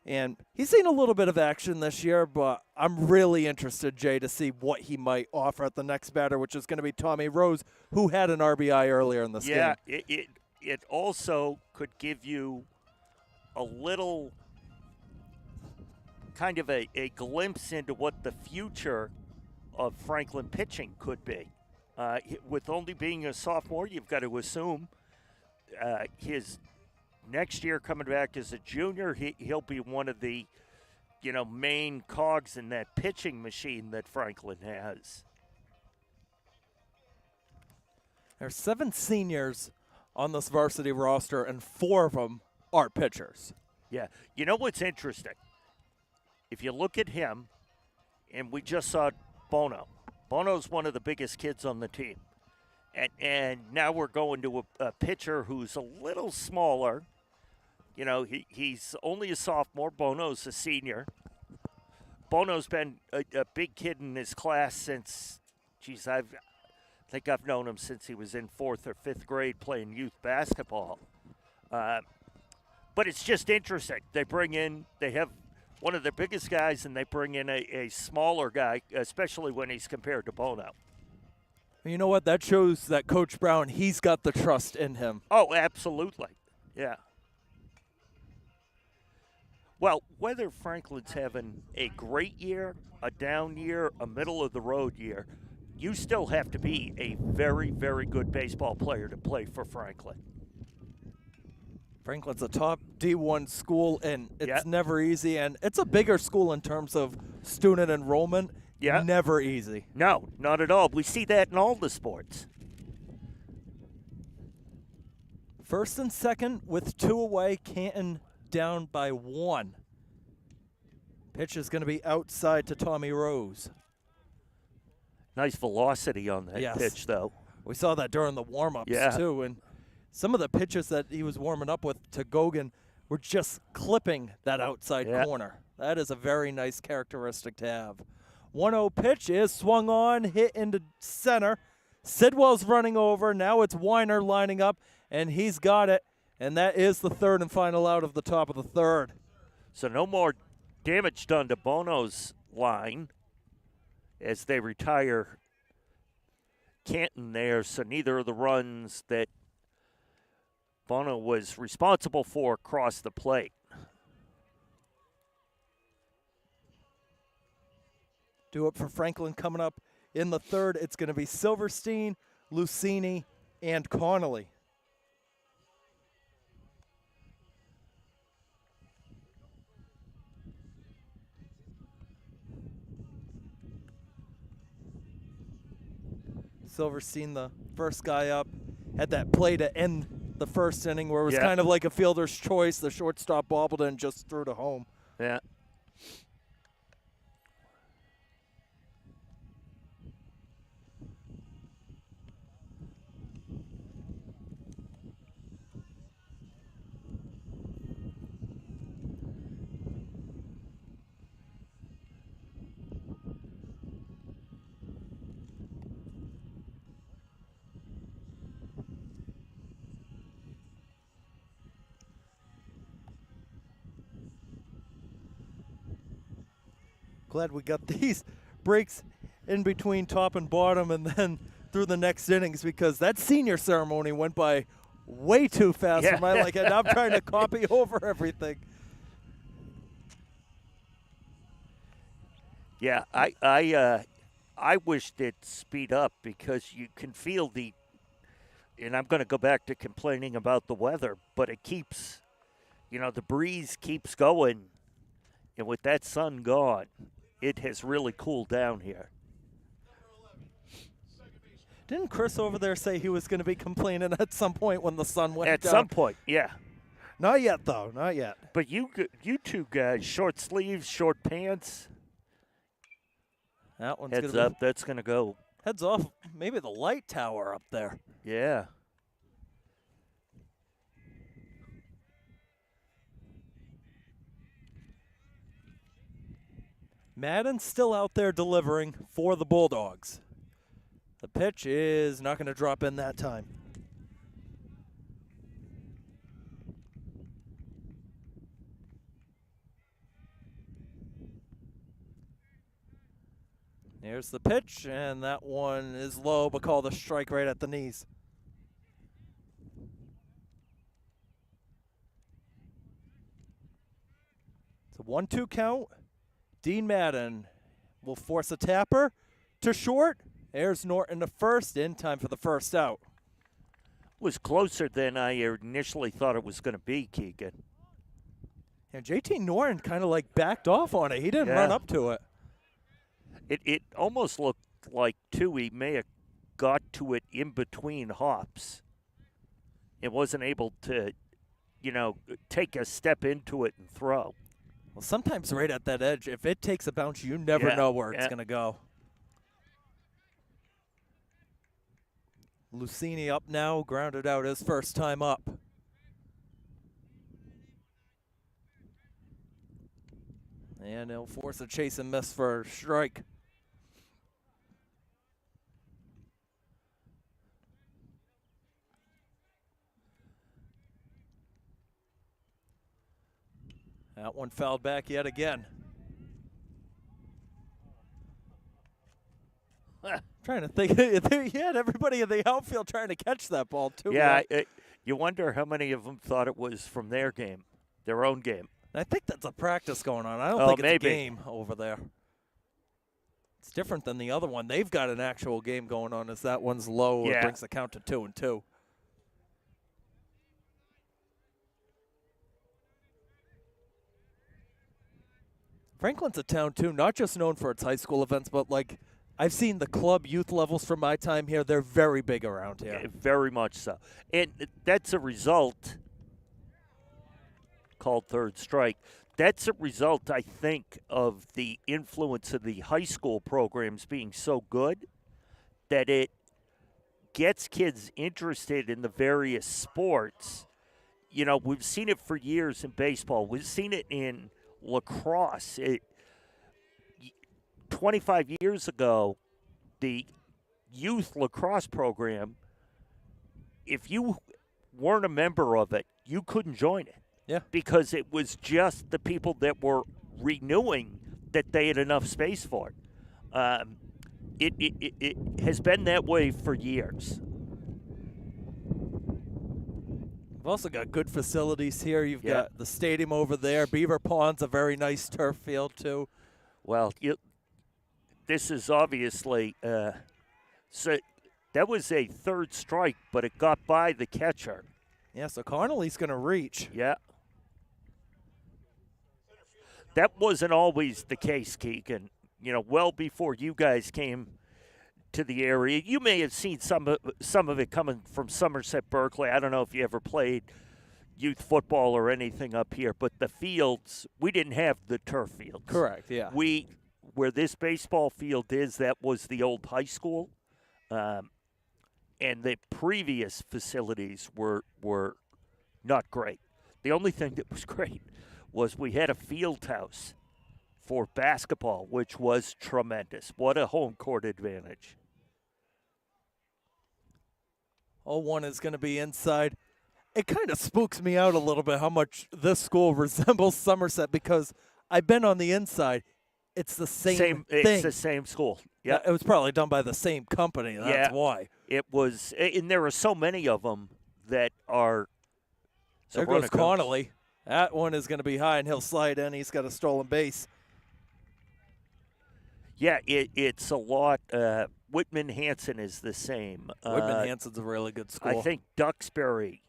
And he's seen a little bit of action this year, but I'm really interested, Jay, to see what he might offer at the next batter, which is going to be Tommy Rose, who had an RBI earlier in this game. Yeah, it also could give you a little kind of a glimpse into what the future of Franklin pitching could be. With only being a sophomore, you've got to assume his next year coming back as a junior, he'll be one of the, main cogs in that pitching machine that Franklin has. There's 7 seniors on this varsity roster, and 4 of them are pitchers. Yeah. You know what's interesting? If you look at him, and we just saw Bono. Bono's one of the biggest kids on the team. And now we're going to a pitcher who's a little smaller. He's only a sophomore. Bono's a senior. Bono's been a big kid in his class since, I think I've known him since he was in 4th or 5th grade playing youth basketball. But it's just interesting. They have one of their biggest guys, and they bring in a smaller guy, especially when he's compared to Bono. You know what? That shows that Coach Brown, he's got the trust in him. Oh, absolutely. Yeah. Well, whether Franklin's having a great year, a down year, a middle-of-the-road year, you still have to be a very, very good baseball player to play for Franklin. Franklin's a top D1 school, and it's Yep. never easy. And it's a bigger school in terms of student enrollment. Yeah. Never easy. No, not at all. We see that in all the sports. First and second with 2 away. Canton down by 1. Pitch is going to be outside to Tommy Rose. Nice velocity on that Yes. pitch, though. We saw that during the warm-ups, Yeah. too. And some of the pitches that he was warming up with to Gogan were just clipping that outside Yeah. corner. That is a very nice characteristic to have. 1-0 pitch is swung on, hit into center. Sidwell's running over. Now it's Weiner lining up, and he's got it. And that is the 3rd and final out of the top of the 3rd. So no more damage done to Bono's line as they retire Canton there. So neither of the runs that Bono was responsible for crossed the plate. Do it for Franklin coming up in the 3rd. It's going to be Silverstein, Lucini, and Connolly. Silverstein, the first guy up, had that play to end the first inning where it was Yeah. kind of like a fielder's choice. The shortstop bobbled and just threw to home. Yeah. Glad we got these breaks in between top and bottom and then through the next innings, because that senior ceremony went by way too fast Yeah. for my liking. I'm trying to copy over everything. Yeah, I wished it speed up because you can feel the, and I'm going to go back to complaining about the weather, but it keeps, the breeze keeps going, and with that sun gone, it has really cooled down here. Didn't Chris over there say he was going to be complaining at some point when the sun went At down? some point, yeah. Not yet, though. Not yet. But you two guys, short sleeves, short pants. That one's Heads gonna up, that's going to go. Heads off. Maybe the light tower up there. Yeah. Madden's still out there delivering for the Bulldogs. The pitch is not going to drop in that time. Here's the pitch, and that one is low, but called a strike right at the knees. It's a 1-2 count. Dean Madden will force a tapper to short. Airs Norton to first, in time for the first out. Was closer than I initially thought it was going to be, Keegan. And JT Norton kind of like backed off on it. He didn't Yeah. run up to it. It almost looked like, too, he may have got to it in between hops. It wasn't able to, take a step into it and throw. Well, sometimes right at that edge, if it takes a bounce, you never Yeah, know where it's yeah. going to go. Lucini up now, grounded out his first time up. And he'll force a chase and miss for a strike. That one fouled back yet again. Trying to think, he had everybody in the outfield trying to catch that ball too. Yeah, you wonder how many of them thought it was from their game, their own game. I think that's a practice going on. I don't Oh, think it's maybe. a game over there. It's different than the other one. They've got an actual game going on as that one's low. Yeah. It brings the count to 2-2. Franklin's a town, too, not just known for its high school events, but, like, I've seen the club youth levels from my time here. They're very big around here. Very much so. And that's a result, called third strike. That's a result, I think, of the influence of the high school programs being so good that it gets kids interested in the various sports. We've seen it for years in baseball. We've seen it in lacrosse. 25 years ago, the youth lacrosse program, if you weren't a member of it, you couldn't join it. Yeah. Because it was just the people that were renewing that they had enough space for it. It has been that way for years. We've also got good facilities here. You've Yeah. got the stadium over there. Beaver Pond's a very nice turf field, too. Well, this is obviously so that was a third strike, but it got by the catcher. Yeah, so Connolly's going to reach. Yeah. That wasn't always the case, Keegan. Well before you guys came to the area, you may have seen some of it coming from Somerset, Berkeley. I don't know if you ever played youth football or anything up here, but the fields, we didn't have the turf fields. Correct, yeah. Where this baseball field is, that was the old high school, and the previous facilities were not great. The only thing that was great was we had a field house for basketball, which was tremendous. What a home court advantage. 0-1 is going to be inside. It kind of spooks me out a little bit how much this school resembles Somerset, because I've been on the inside. It's the same thing. It's the same school. Yeah. It was probably done by the same company. That's why. It was, and there are so many of them that are. There goes Connolly. That one is going to be high, and he'll slide in. He's got a stolen base. Yeah, it's a lot. Whitman Hanson is the same. Whitman Hanson's a really good school. I think Duxbury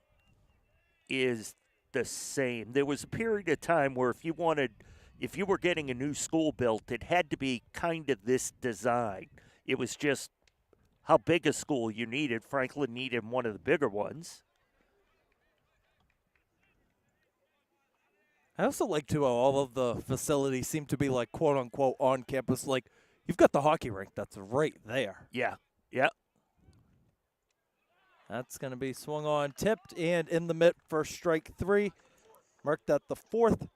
is the same. There was a period of time where if you were getting a new school built, it had to be kind of this design. It was just how big a school you needed. Franklin needed one of the bigger ones. I also like to all of the facilities seem to be like quote unquote on campus. Like you've got the hockey rink that's right there. Yeah. That's going to be swung on, tipped, and in the mitt for strike 3. Marked that the fourth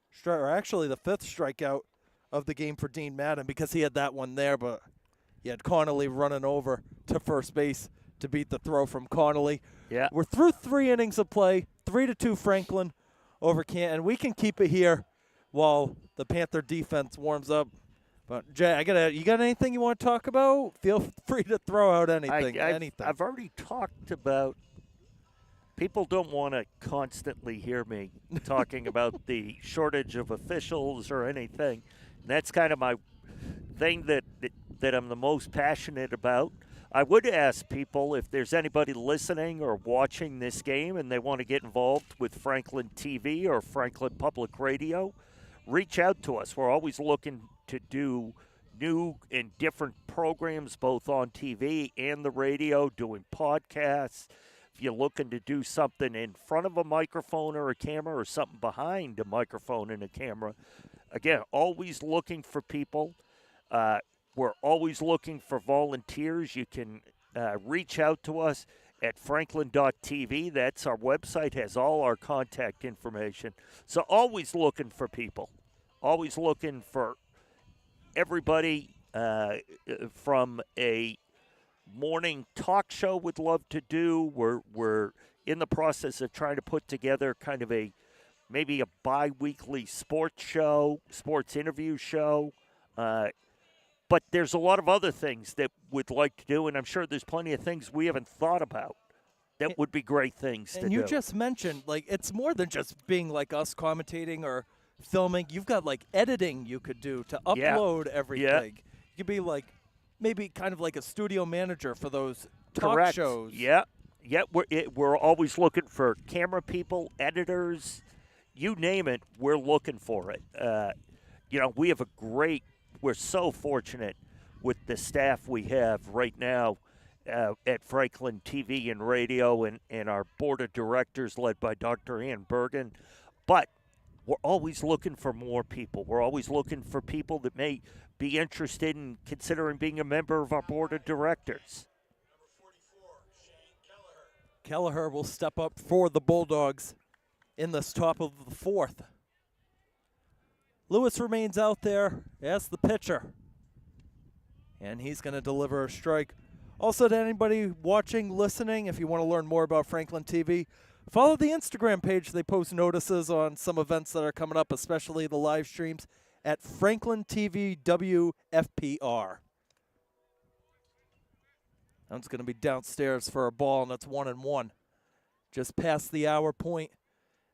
strike, or actually the 5th strikeout of the game for Dean Madden because he had that one there, but he had Connolly running over to first base to beat the throw from Connolly. Yeah. We're through 3 innings of play, 3-2 Franklin over Canton. We can keep it here while the Panther defense warms up. But Jay, you got anything you want to talk about? Feel free to throw out anything. I've already talked about. People don't want to constantly hear me talking about the shortage of officials or anything. And that's kind of my thing that I'm the most passionate about. I would ask people if there's anybody listening or watching this game and they want to get involved with Franklin TV or Franklin Public Radio, reach out to us. We're always looking to do new and different programs both on TV and the radio, doing podcasts. If you're looking to do something in front of a microphone or a camera or something behind a microphone and a camera, again, always looking for people. We're always looking for volunteers. You can reach out to us at franklin.tv. That's our website, has all our contact information. So always looking for people. Always looking for everybody from a morning talk show would love to do. We're in the process of trying to put together kind of maybe a bi-weekly sports interview show. But there's a lot of other things that we'd like to do, and I'm sure there's plenty of things we haven't thought about that would be great things to do. And you just mentioned, like, it's more than just being like us commentating or filming. You've got, like, editing you could do to upload everything. Yeah. You could be, like, maybe kind of like a studio manager for those talk Correct. shows. Yeah. We're always looking for camera people, editors, you name it, we're looking for it. We have we're so fortunate with the staff we have right now at Franklin TV and Radio and our board of directors led by Dr. Ann Bergen. But we're always looking for more people. We're always looking for people that may be interested in considering being a member of our board of directors. Number 44, Shane Kelleher will step up for the Bulldogs in this top of the 4th. Lewis remains out there as the pitcher. And he's going to deliver a strike. Also, to anybody watching, listening, if you want to learn more about Franklin TV, follow the Instagram page. They post notices on some events that are coming up, especially the live streams, at Franklin TV WFPR. That's going to be downstairs for a ball, and that's 1-1. Just past the hour point.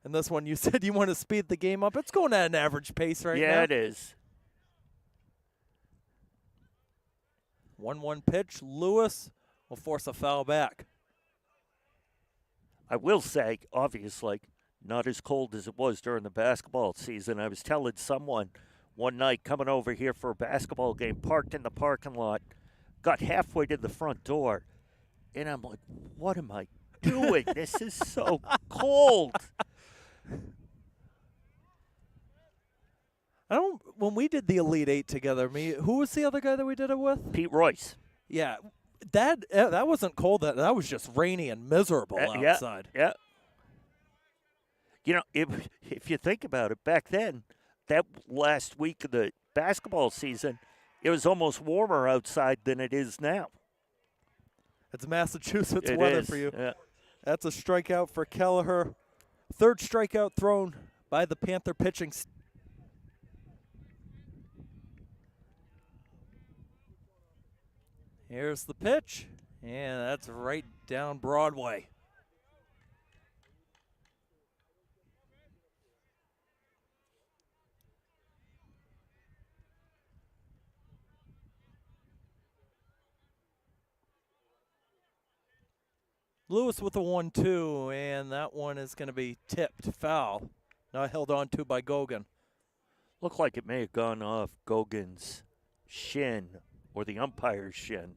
And this one, you said you want to speed the game up. It's going at an average pace right now. Yeah, it is. 1-1 pitch. Lewis will force a foul back. I will say, obviously, not as cold as it was during the basketball season. I was telling someone one night coming over here for a basketball game, parked in the parking lot, got halfway to the front door, and I'm like, what am I doing? This is so cold. When we did the Elite Eight together, who was the other guy that we did it with? Pete Royce. Yeah, that wasn't cold. That was just rainy and miserable outside. Yeah. If you think about it, back then, that last week of the basketball season, it was almost warmer outside than it is now. It's Massachusetts It weather is, for you. yeah. That's a strikeout for Kelleher. Third strikeout thrown by the Panther pitching. Here's the pitch, and that's right down Broadway. Lewis with a 1-2, and that one is going to be tipped foul. Not held on to by Gogan. Looked like it may have gone off Gogan's shin or the umpire's shin.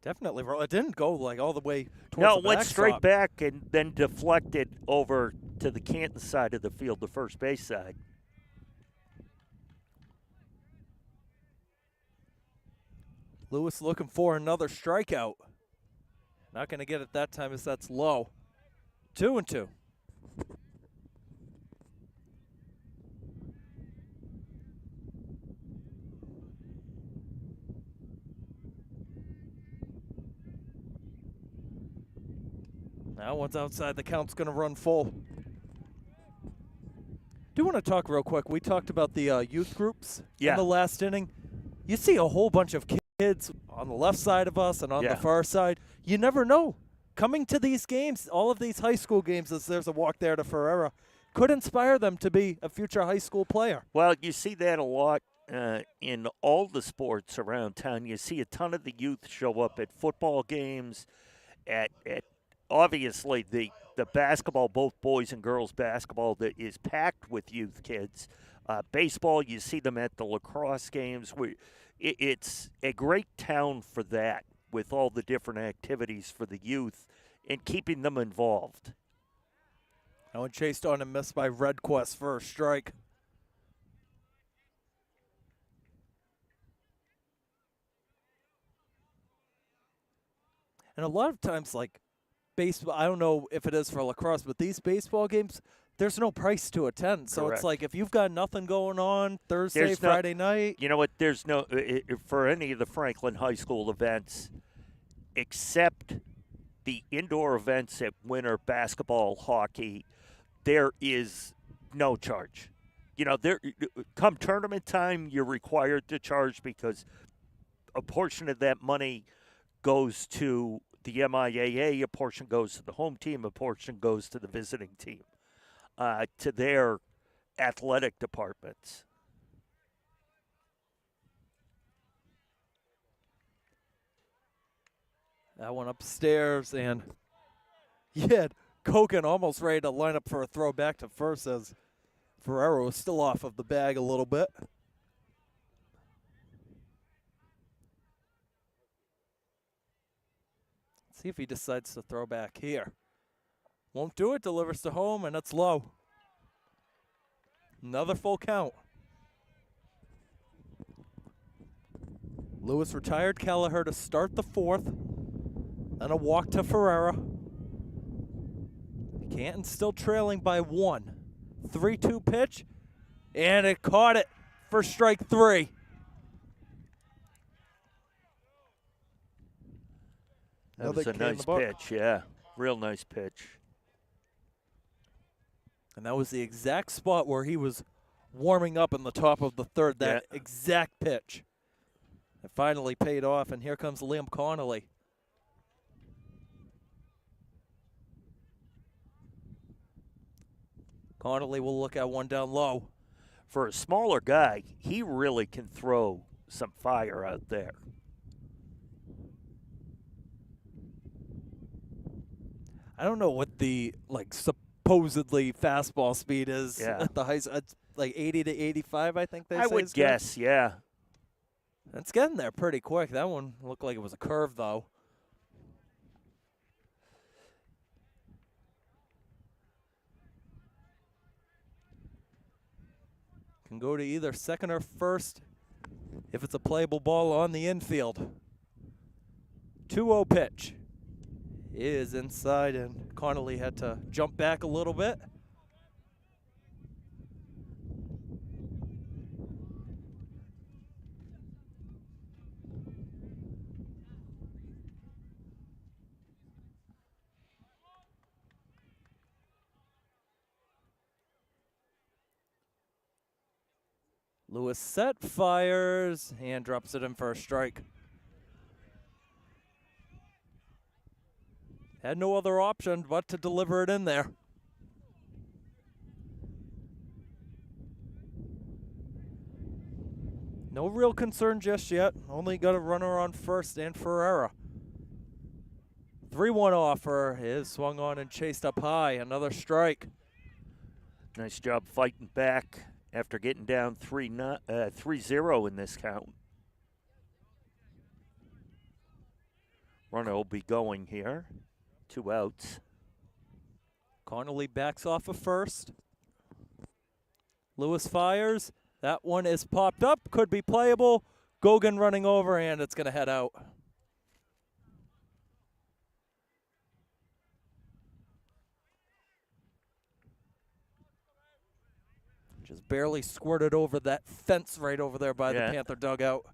Definitely. It didn't go like all the way towards No, the it went straight backstop. back and then deflected over to the Canton side of the field, the first base side. Lewis looking for another strikeout. Not going to get it that time as that's low. 2-2. Now once outside, the count's going to run full. Do want to talk real quick. We talked about the youth groups in the last inning. You see a whole bunch of kids on the left side of us and on the far side. You never know. Coming to these games, all of these high school games, as there's a walk there to Ferreira, could inspire them to be a future high school player. Well, you see that a lot in all the sports around town. You see a ton of the youth show up at football games, at obviously the basketball, both boys and girls basketball, that is packed with youth kids. Baseball, you see them at the lacrosse games. It's a great town for that, with all the different activities for the youth and keeping them involved. That one chased on and missed by Redquest for a strike. And a lot of times, like baseball, I don't know if it is for lacrosse, but these baseball games, there's no price to attend. So Correct. It's like if you've got nothing going on Thursday, Friday night. You know what? There's no, for any of the Franklin High School events, except the indoor events at winter basketball, hockey, there is no charge. You know, come tournament time, you're required to charge because a portion of that money goes to the MIAA, a portion goes to the home team, a portion goes to the visiting team, to their athletic departments. That one upstairs, and Kogan almost ready to line up for a throw back to first as Ferrero was still off of the bag a little bit. Let's see if he decides to throw back here. Won't do it, delivers to home, and it's low. Another full count. Lewis retired Kelleher to start the fourth. And a walk to Ferreira. Canton still trailing by 1. 3-2 pitch. And it caught it for strike 3. That was a nice pitch, yeah. Real nice pitch. And that was the exact spot where he was warming up in the top of the third, that exact pitch. It finally paid off, and here comes Liam Connolly. Connolly will look at one down low. For a smaller guy, he really can throw some fire out there. I don't know what the supposedly fastball speed is at the high. It's like 80 to 85, I think they say. I would guess, yeah. It's getting there pretty quick. That one looked like it was a curve, though. Can go to either second or first if it's a playable ball on the infield. 2-0 pitch. It is inside, and Connolly had to jump back a little bit. Lewis set, fires, and drops it in for a strike. Had no other option but to deliver it in there. No real concern just yet. Only got a runner on first and Ferreira. 3-1 offer is swung on and chased up high. Another strike. Nice job fighting back after getting down 3-0 in this count. Runner will be going here. 2 outs. Connolly backs off of first. Lewis fires. That one is popped up. Could be playable. Gogan running over, and it's going to head out. Just barely squirted over that fence right over there by the Panther dugout.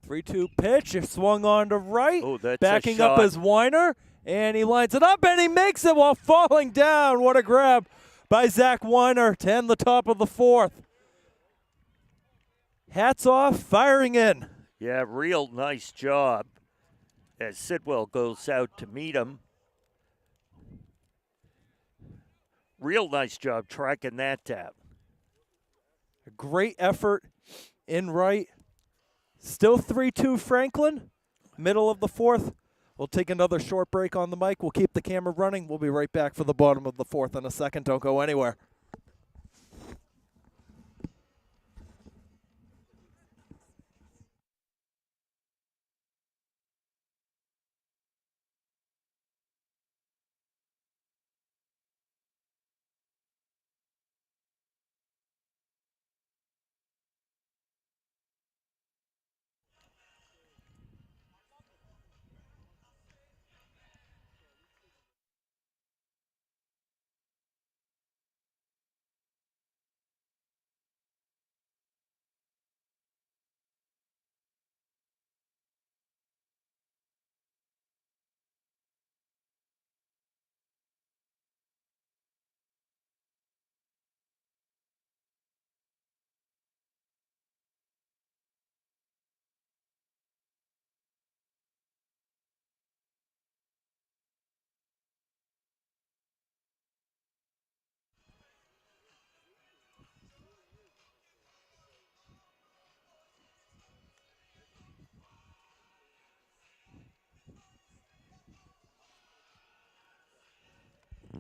Three-two pitch, it swung on to right. Oh, that's backing a shot. up as Weiner, and he lines it up, and he makes it while falling down. What a grab by Zach Weiner to end the top of the 4th. Hats off, firing in. Yeah, real nice job as Sidwell goes out to meet him. Real nice job tracking that down. A great effort in right. Still 3-2 Franklin, middle of the 4th. We'll take another short break on the mic. We'll keep the camera running. We'll be right back for the bottom of the 4th in a second. Don't go anywhere.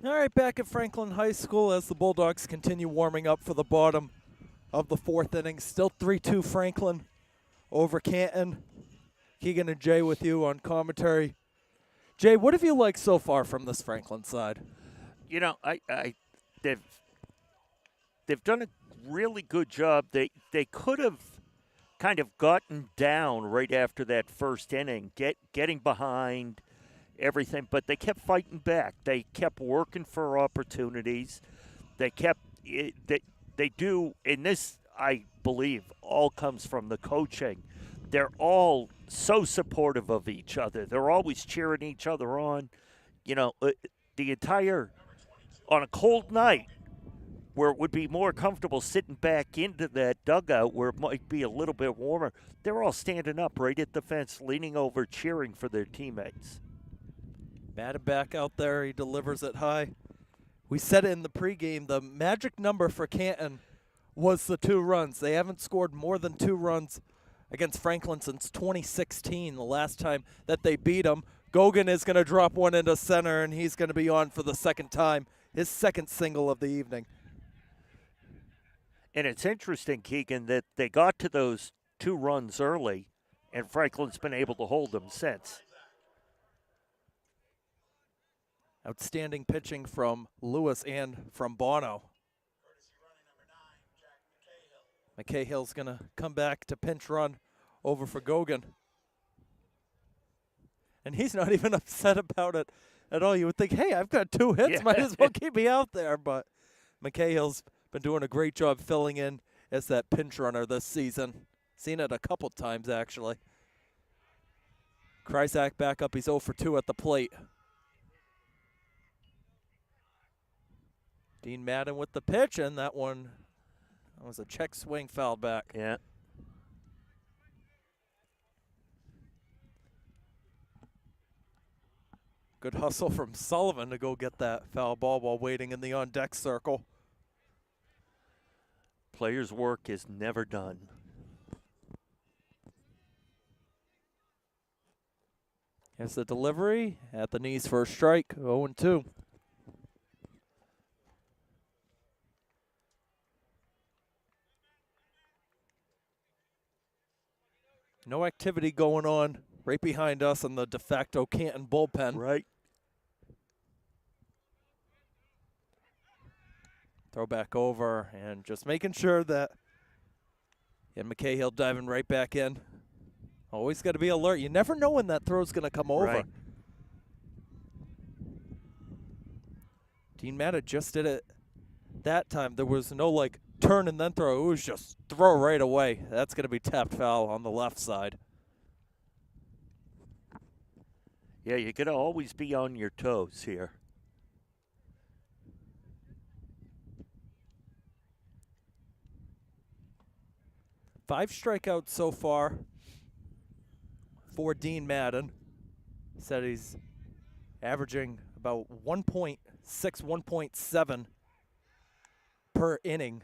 All right, back at Franklin High School as the Bulldogs continue warming up for the bottom of the 4th inning. Still 3-2 Franklin over Canton. Keegan and Jay with you on commentary. Jay, what have you liked so far from this Franklin side? You know, they've done a really good job. They could have kind of gotten down right after that first inning, getting behind everything, but they kept fighting back. They kept working for opportunities. They do, and this, I believe, all comes from the coaching. They're all so supportive of each other. They're always cheering each other on. You know, on a cold night where it would be more comfortable sitting back into that dugout where it might be a little bit warmer, they're all standing up right at the fence, leaning over, cheering for their teammates. Batted back out there, he delivers it high. We said it in the pregame, the magic number for Canton was the 2 runs. They haven't scored more than 2 runs against Franklin since 2016, the last time that they beat them. Gogan is going to drop one into center, and he's going to be on for the second time, his second single of the evening. And it's interesting, Keegan, that they got to those 2 runs early, and Franklin's been able to hold them since. Outstanding pitching from Lewis and from Bono. McCahill's going to come back to pinch run over for Gogan. And he's not even upset about it at all. You would think, hey, I've got 2 hits, might as well keep me out there. But McCahill's been doing a great job filling in as that pinch runner this season. Seen it a couple times, actually. Kryzak back up. He's 0 for 2 at the plate. Dean Madden with the pitch, and that was a check swing foul back. Yeah. Good hustle from Sullivan to go get that foul ball while waiting in the on-deck circle. Players' work is never done. Here's the delivery at the knees for a strike, 0-2. No activity going on right behind us in the de facto Canton bullpen. Right. Throw back over and just making sure that, and McCahill diving right back in. Always got to be alert. You never know when that throw's going to come over. Right. Dean Madden just did it that time. There was no like turn and then throw. It was just throw right away. That's going to be tapped foul on the left side. Yeah, you got to always be on your toes here. Five strikeouts so far for Dean Madden. Said he's averaging about 1.6, 1.7 per inning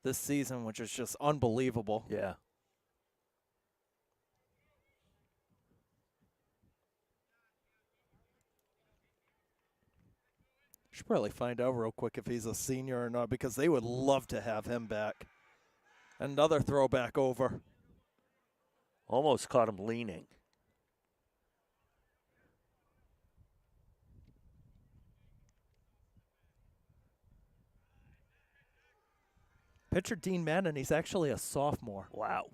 this season, which is just unbelievable. Yeah. Should probably find out real quick if he's a senior or not, because they would love to have him back. Another throwback over. Almost caught him leaning. Pitcher Dean Madden, he's actually a sophomore. Wow.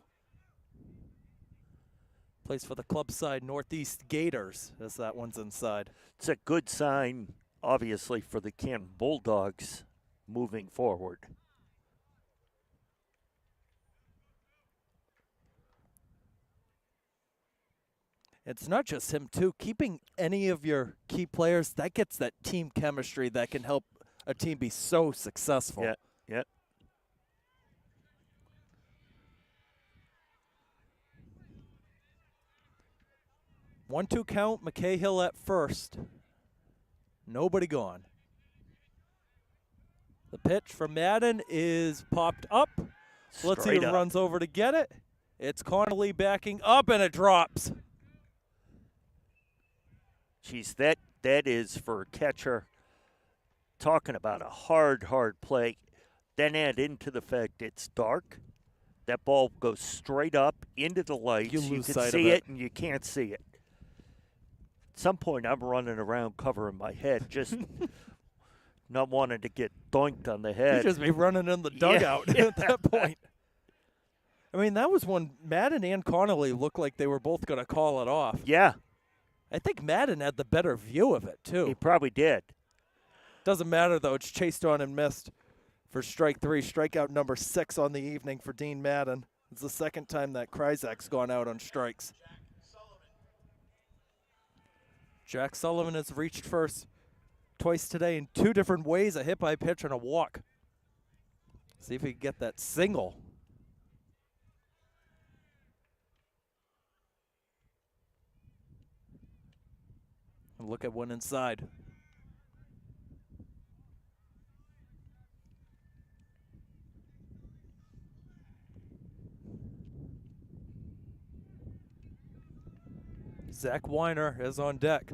Plays for the club side Northeast Gators, as that one's inside. It's a good sign, obviously, for the Canton Bulldogs moving forward. It's not just him, too. Keeping any of your key players, that gets that team chemistry that can help a team be so successful. Yeah, yeah. One-two count, McCahill at first. Nobody gone. The pitch from Madden is popped up. Let's see Straight who up. runs over to get it. It's Connolly backing up, and it drops. Geez, that is for a catcher. Talking about a hard play. Then add into the fact it's dark. That ball goes straight up into the lights. You lose can sight of see it. it and you can't see it. At some point, I'm running around covering my head, just not wanting to get doinked on the You'd head. just be running in the dugout at that point. I mean, that was when Madden and Connolly looked like they were both going to call it off. Yeah, I think Madden had the better view of it, too. he probably did. Doesn't matter, though. It's chased on and missed for strike three. Strikeout number 6 on the evening for Dean Madden. It's the second time that Kryzak's gone out on strikes. Jack Sullivan has reached first twice today in 2 different ways, a hit by pitch and a walk. See if he can get that single. And look at one inside. Zach Weiner is on deck.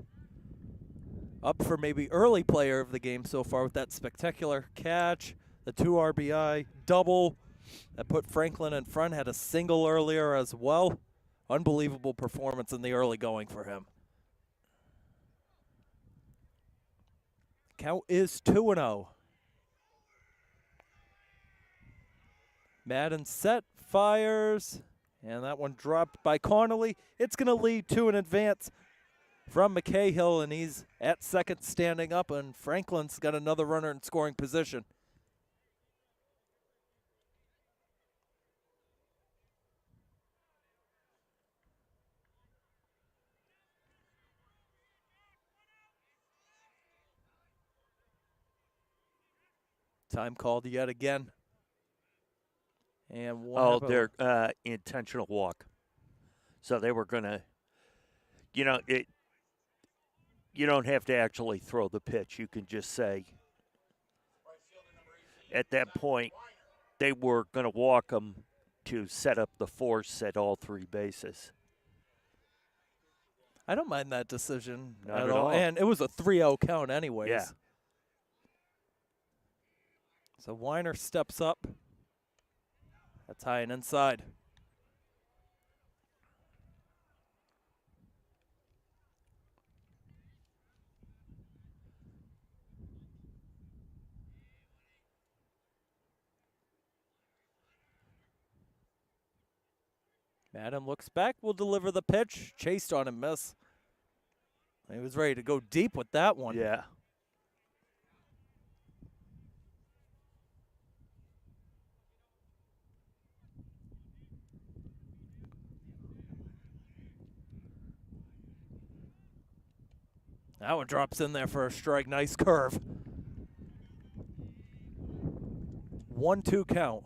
Up for maybe early player of the game so far with that spectacular catch, the 2 RBI double that put Franklin in front, had a single earlier as well. Unbelievable performance in the early going for him. Count is 2-0. Madden set, fires, and that one dropped by Connolly. It's going to lead to an advance from McCahill, and he's at second standing up, and Franklin's got another runner in scoring position. Time called yet again. And one Oh, of they're intentional walk. So they were going to, it. You don't have to actually throw the pitch. You can just say, at that point, they were going to walk them to set up the force at all three bases. I don't mind that decision Not at at all. And it was a 3-0 count anyways. Yeah. So Weiner steps up. That's high and inside. Madden looks back, will deliver the pitch. Chased on and miss. He was ready to go deep with that one. Yeah. That one drops in there for a strike. Nice curve. 1-2 count.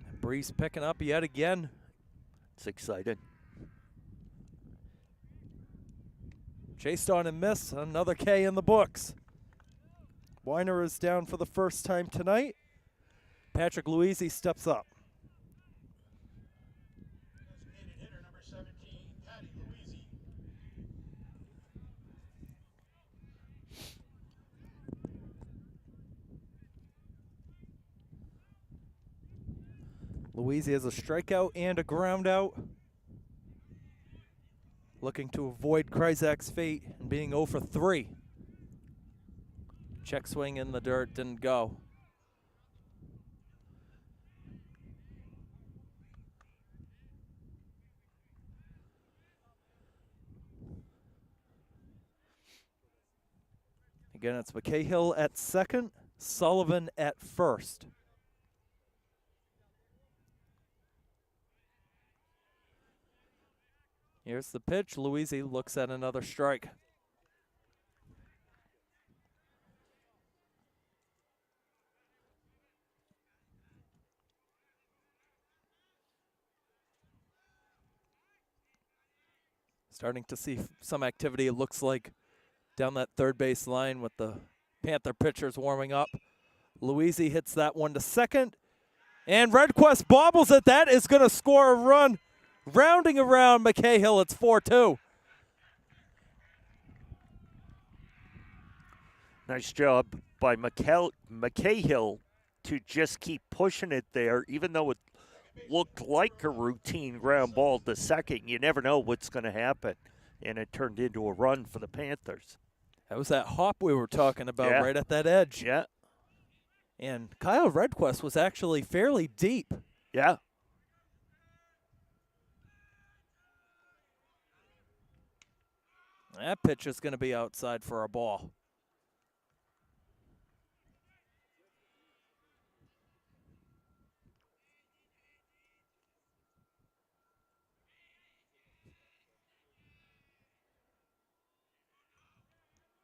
And Breeze picking up yet again. It's exciting. Chased on and missed. Another K in the books. Weiner is down for the first time tonight. Patrick Luisi steps up. Designated hitter number 17, Patty Louisi. Luisi has a strikeout and a ground out. Looking to avoid Kryzak's fate and being 0 for 3. Check swing in the dirt, didn't go. Again, it's McCahill at second, Sullivan at first. Here's the pitch. Luisi looks at another strike. Starting to see some activity, it looks like, down that third base line with the Panther pitchers warming up. Luisi hits that one to second. And Redquest bobbles it. That is going to score a run. Rounding around McCahill, it's 4-2. Nice job by McCahill to just keep pushing it there, even though it looked like a routine ground ball to second. You never know what's going to happen. And it turned into a run for the Panthers. That was that hop we were talking about Yeah. right at that edge. Yeah. And Kyle Redquest was actually fairly deep. Yeah. That pitch is going to be outside for a ball.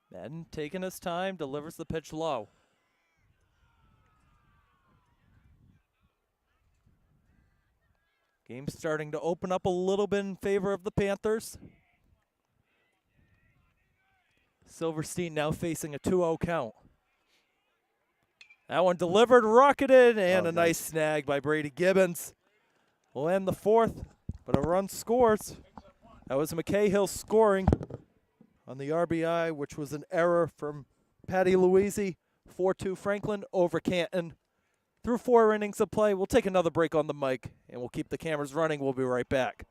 Madden taking his time, delivers the pitch low. Game starting to open up a little bit in favor of the Panthers. Silverstein now facing a 2-0 count. That one delivered, rocketed, and a nice snag by Brady Gibbons. We'll end the fourth, but a run scores. That was McCahill scoring on the RBI, which was an error from Patty Luisi. 4-2 Franklin over Canton. Through 4 innings of play, we'll take another break on the mic, and we'll keep the cameras running. We'll be right back.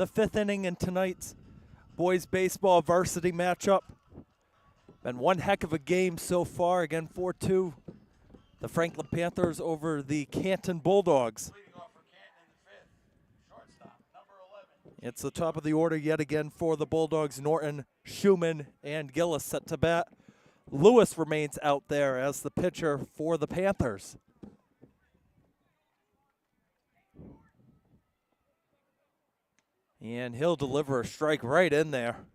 the 5th inning in tonight's boys baseball varsity matchup. Been one heck of a game so far. Again, 4-2. The Franklin Panthers over the Canton Bulldogs. Leading off for Canton in the 5th. Shortstop, number 11. It's the top of the order yet again for the Bulldogs. Norton, Schumann, and Gillis set to bat. Lewis remains out there as the pitcher for the Panthers. And he'll deliver a strike right in there.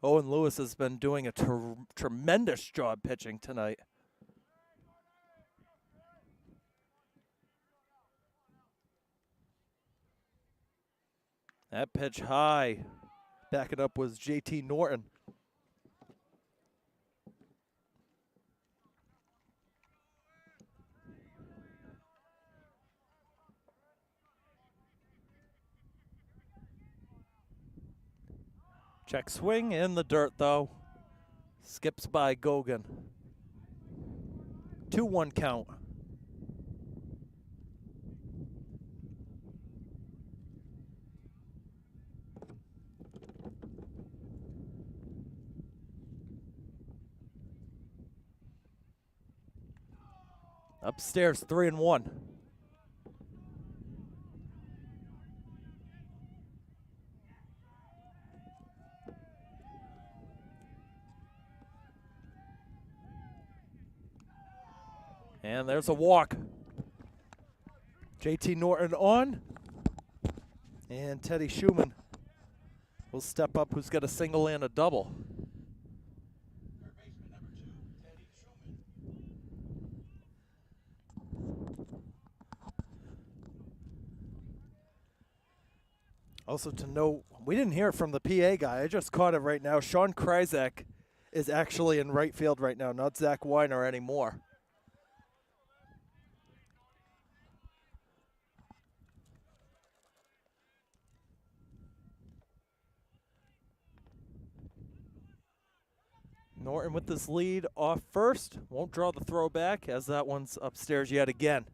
Owen Lewis has been doing a tremendous job pitching tonight. That pitch high. Back it up was JT Norton. Check swing in the dirt, though. Skips by Gogan. 2-1 count. Upstairs, 3-1. And there's a walk. JT Norton on. And Teddy Schumann will step up, who's got a single and a double. Third baseman, number 2, Teddy Schumann. Also to note, we didn't hear it from the PA guy. I just caught it right now. Sean Kryzak is actually in right field right now, not Zach Weiner anymore. Norton with this lead off first. Won't draw the throw back as that one's upstairs yet again.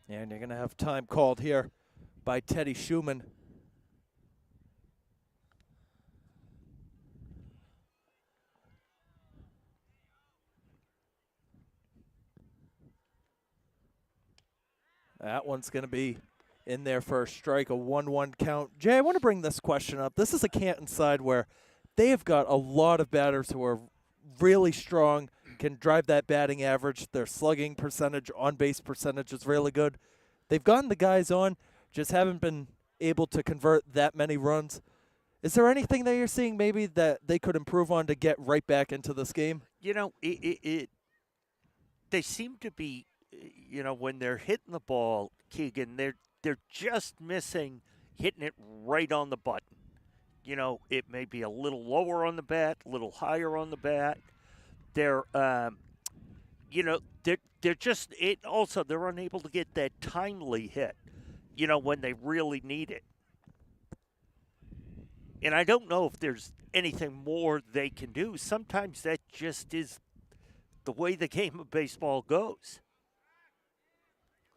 And you're going to have time called here by Teddy Schumann. That one's going to be in there for a strike, a 1-1 count. Jay, I want to bring this question up. This is a Canton side where they have got a lot of batters who are really strong, can drive that batting average. Their slugging percentage, on-base percentage is really good. They've gotten the guys on, just haven't been able to convert that many runs. Is there anything that you're seeing maybe that they could improve on to get right back into this game? You know, they seem to be, you know, when they're hitting the ball, Keegan, they're just missing hitting it right on the button. You know, it may be a little lower on the bat, a little higher on the bat. They're, you know, they're just it. Also, they're unable to get that timely hit, you know, when they really need it. And I don't know if there's anything more they can do. Sometimes that just is the way the game of baseball goes.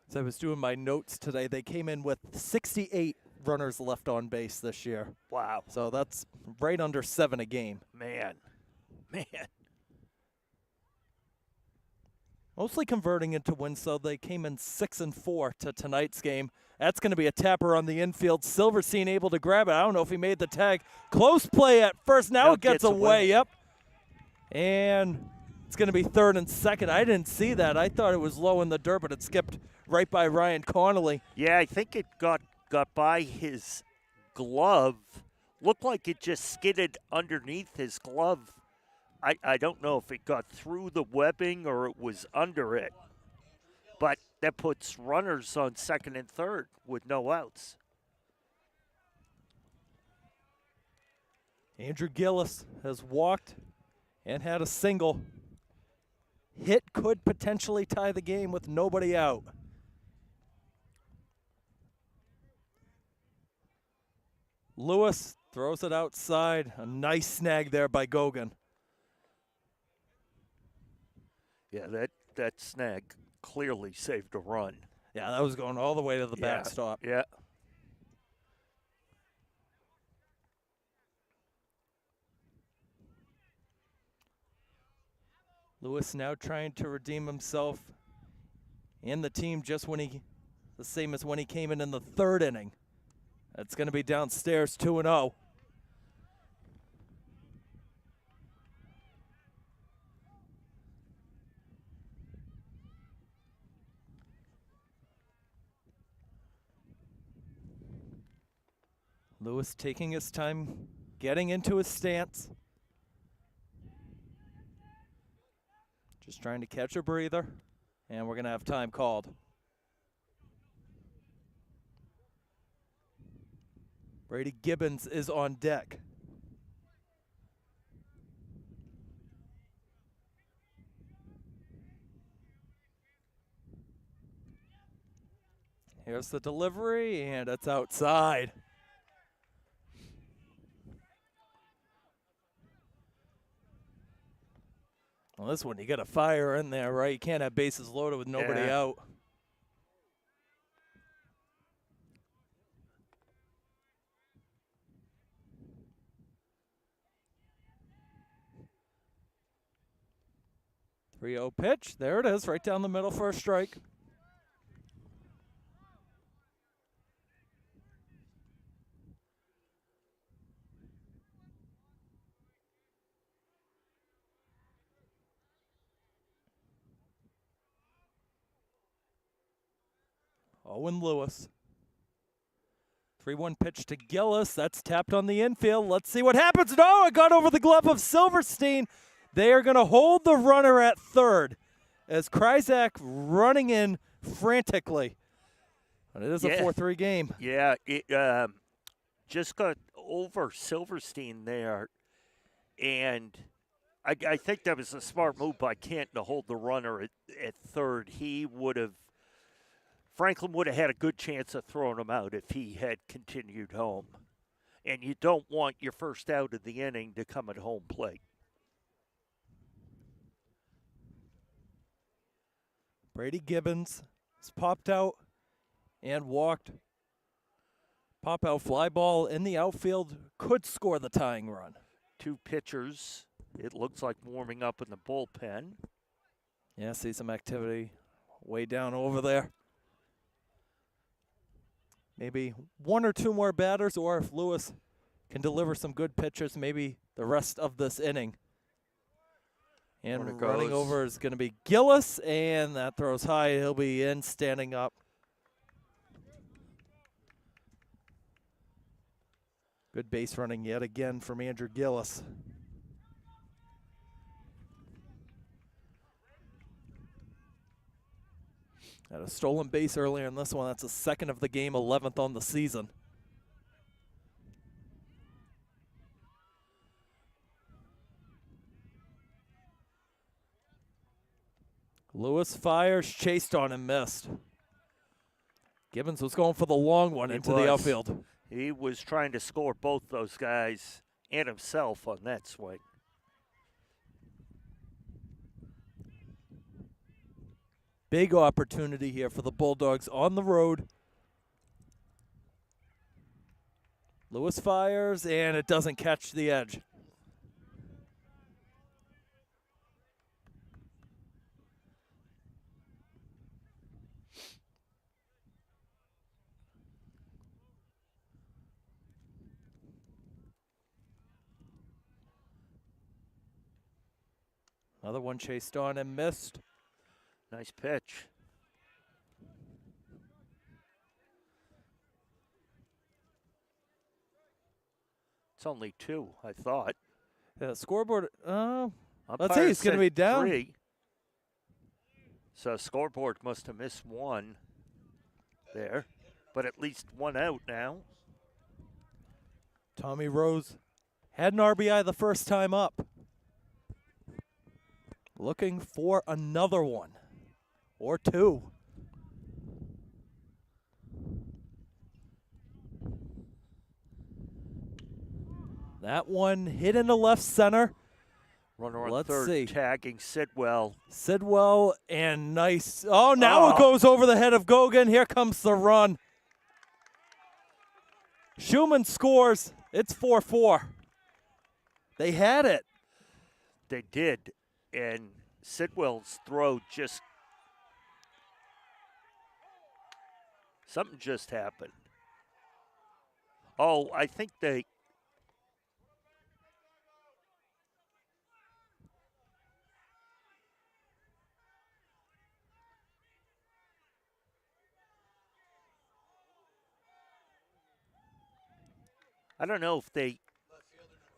As I was doing my notes today, they came in with 68 runners left on base this year. Wow. So that's right under 7 a game. Man. Mostly converting into wins, so they came in 6-4 to tonight's game. That's going to be a tapper on the infield. Silverstein able to grab it. I don't know if he made the tag. Close play at first. Now it gets away. Yep. And it's going to be third and second. I didn't see that. I thought it was low in the dirt, but it skipped right by Ryan Connolly. Yeah, I think it got by his glove. Looked like it just skidded underneath his glove. I don't know if it got through the webbing or it was under it. But that puts runners on second and third with no outs. Andrew Gillis has walked and had a single. Hit could potentially tie the game with nobody out. Lewis throws it outside. A nice snag there by Gogan. Yeah, that snag clearly saved a run. Yeah, that was going all the way to the backstop. Yeah. Lewis now trying to redeem himself and the team just when the same as when he came in the third inning. That's going to be downstairs 2-0. Lewis taking his time, getting into his stance. Just trying to catch a breather, and we're going to have time called. Brady Gibbons is on deck. Here's the delivery, and it's outside. Well, this one, you got to fire in there, right? You can't have bases loaded with nobody out. Three-0 pitch. There it is, right down the middle for a strike. Owen Lewis. 3-1 pitch to Gillis. That's tapped on the infield. Let's see what happens. No, it got over the glove of Silverstein. They are going to hold the runner at third as Kryzak running in frantically. And it is a 4-3 game. Yeah, it just got over Silverstein there. And I think that was a smart move by Canton to hold the runner at third. Franklin would have had a good chance of throwing him out if he had continued home. And you don't want your first out of the inning to come at home plate. Brady Gibbons has popped out and walked. Pop out fly ball in the outfield could score the tying run. Two pitchers, it looks like, warming up in the bullpen. Yeah, see some activity way down over there. Maybe one or two more batters, or if Lewis can deliver some good pitches, maybe the rest of this inning. And running over is going to be Gillis, and that throws high. He'll be in, standing up. Good base running yet again from Andrew Gillis. Had a stolen base earlier in this one. That's the second of the game, 11th on the season. Lewis fires, chased on and missed. Gibbons was going for the long one into the outfield. He was trying to score both those guys and himself on that swing. Big opportunity here for the Bulldogs on the road. Lewis fires, and it doesn't catch the edge. Another one chased on and missed. Nice pitch. It's only two, I thought. Yeah, scoreboard, let's see, it's going to be down. 3. So scoreboard must have missed one there, but at least one out now. Tommy Rose had an RBI the first time up. Looking for another one or two. That one hit into left center. Runner on Let's third, see. tagging Sidwell. Sidwell and nice. Oh, now it Oh. goes over the head of Gogan. Here comes the run. Schumann scores. It's 4-4. They had it. They did, and Sidwell's throw just something just happened. Oh, I think they. I don't know if they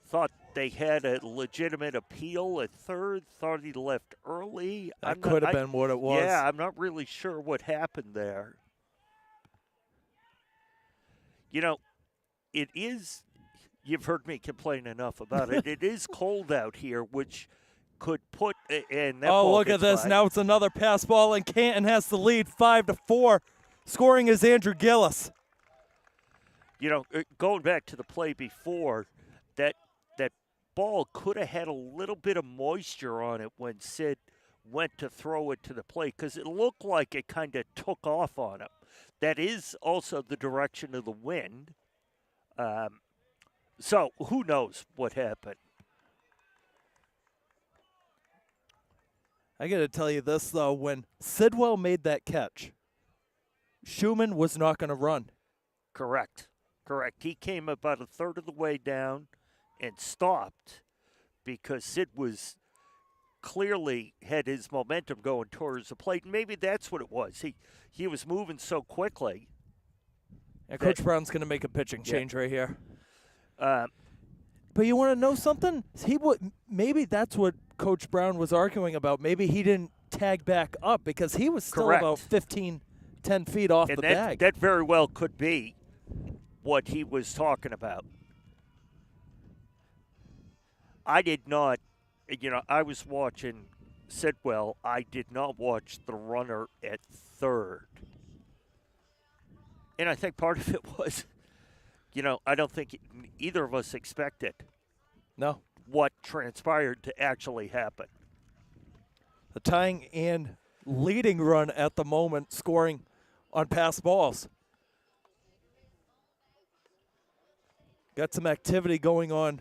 thought they had a legitimate appeal at third, thought he left early. That could have been what it was. Yeah, I'm not really sure what happened there. You know, it is, you've heard me complain enough about it. It is cold out here, which could put, and that Oh, ball look at gets this. by. Now it's another pass ball, and Canton has the lead 5-4. Scoring is Andrew Gillis. You know, going back to the play before, that ball could have had a little bit of moisture on it when Sid went to throw it to the plate because it looked like it kind of took off on him. That is also the direction of the wind. So who knows what happened? I got to tell you this, though. When Sidwell made that catch, Schumann was not going to run. Correct. He came about a third of the way down and stopped because Sid was clearly had his momentum going towards the plate. And maybe that's what it was. He was moving so quickly. And Coach Brown's going to make a pitching change right here. But But you want to know something? Maybe that's what Coach Brown was arguing about. Maybe he didn't tag back up because he was still Correct. about 10 feet off and the that, bag. that very well could be what he was talking about. I did not, I was watching Sidwell. I did not watch the runner at third. And I think part of it was, I don't think either of us expected No. what transpired to actually happen. The tying and leading run at the moment, scoring on pass balls. Got some activity going on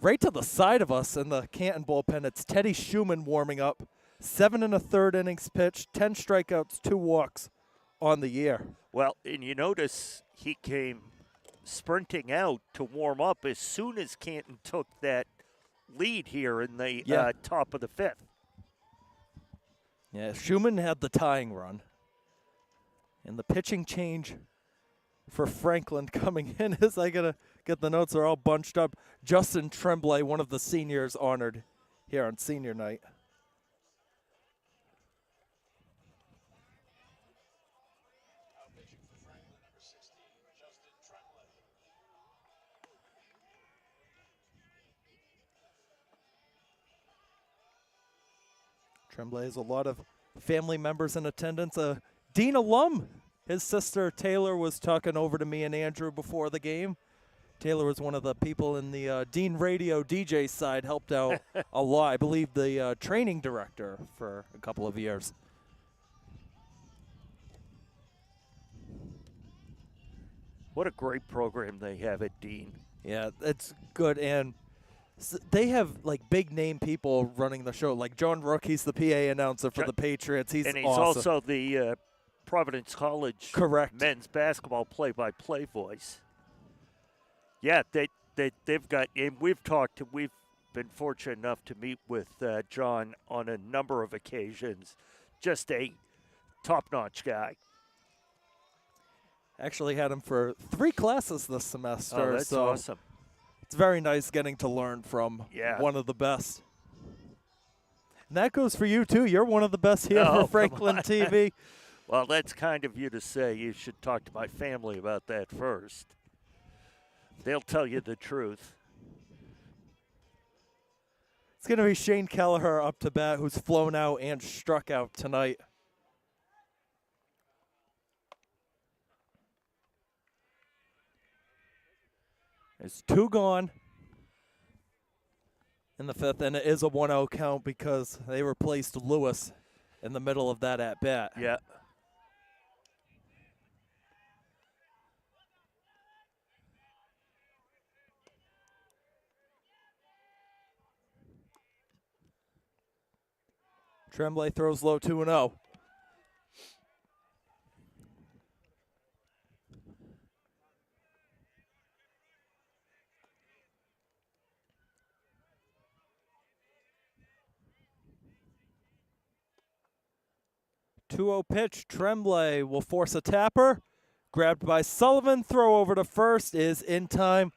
right to the side of us in the Canton bullpen. It's Teddy Schumann warming up. 7 1/3 innings pitched, 10 strikeouts, 2 walks on the year. Well, and you notice he came sprinting out to warm up as soon as Canton took that lead here in the top of the fifth. Yeah, Schumann had the tying run. And the pitching change for Franklin coming in is I got to get the notes. They're all bunched up. Justin Tremblay, one of the seniors honored here on senior night. Out pitching for Franklin, number 16, Justin Tremblay. Tremblay has a lot of family members in attendance. Dean alum, his sister Taylor was talking over to me and Andrew before the game. Taylor was one of the people in the Dean Radio DJ side, helped out a lot. I believe the training director for a couple of years. What a great program they have at Dean. Yeah, it's good. And they have, like, big-name people running the show. Like John Rook, he's the PA announcer for the Patriots. He's and he's awesome. also the Providence College Correct. men's basketball play-by-play voice. Yeah, they've got, and we've been fortunate enough to meet with John on a number of occasions. Just a top-notch guy. Actually had him for 3 classes this semester. Oh, that's so awesome. It's very nice getting to learn from one of the best. And that goes for you, too. You're one of the best here Oh, for Franklin come on. TV. Well, that's kind of you to say. You should talk to my family about that first. They'll tell you the truth. It's going to be Shane Kelleher up to bat, who's flown out and struck out tonight. There's 2 gone. in the fifth, and it is a 1-0 count because they replaced Lewis in the middle of that at bat. Yeah. Tremblay throws low 2-0. Pitch. Tremblay will force a tapper. Grabbed by Sullivan. Throw over to first is in time.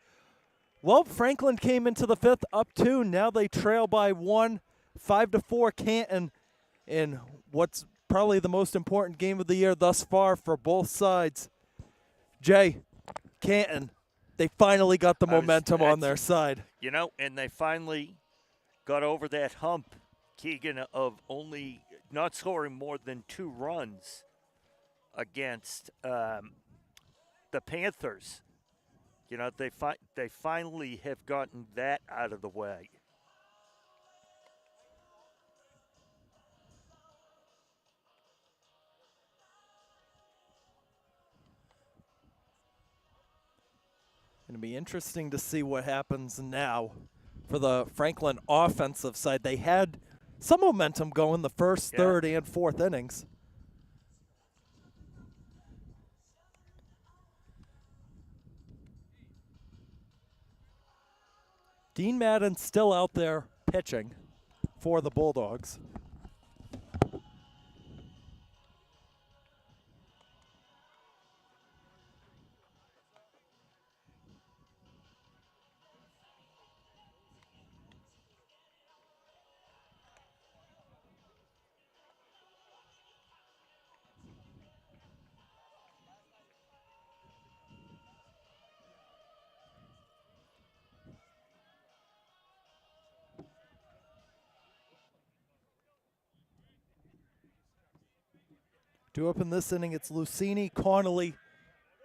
Well, Franklin came into the fifth up 2. Now they trail by 1. 5-4 Canton in what's probably the most important game of the year thus far for both sides. Jay, Canton, they finally got the momentum on their side. You know, and they finally got over that hump, Keegan, of only not scoring more than 2 runs against the Panthers. You know, they finally have gotten that out of the way. Going to be interesting to see what happens now for the Franklin offensive side. They had some momentum going the first, third, and fourth innings. Dean Madden still out there pitching for the Bulldogs. Due up in this inning, it's Lucini, Connolly,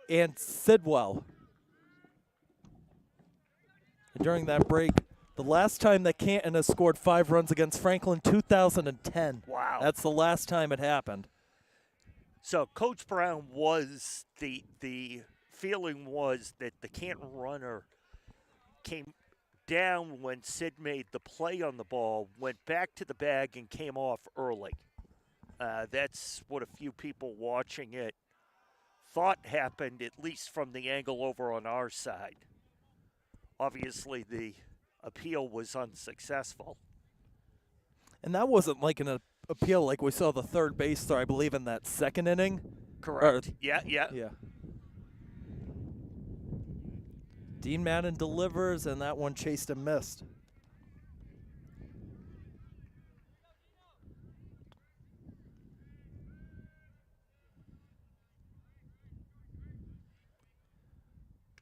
and Sidwell. And during that break, the last time that Canton has scored 5 runs against Franklin, 2010. Wow. That's the last time it happened. So Coach Brown was the feeling was that the Canton runner came down when Sid made the play on the ball, went back to the bag, and came off early. That's what a few people watching it thought happened, at least from the angle over on our side. Obviously, the appeal was unsuccessful. And that wasn't like an appeal like we saw the third base throw, I believe, in that second inning. Correct. Yeah. Dean Madden delivers, and that one chased and missed.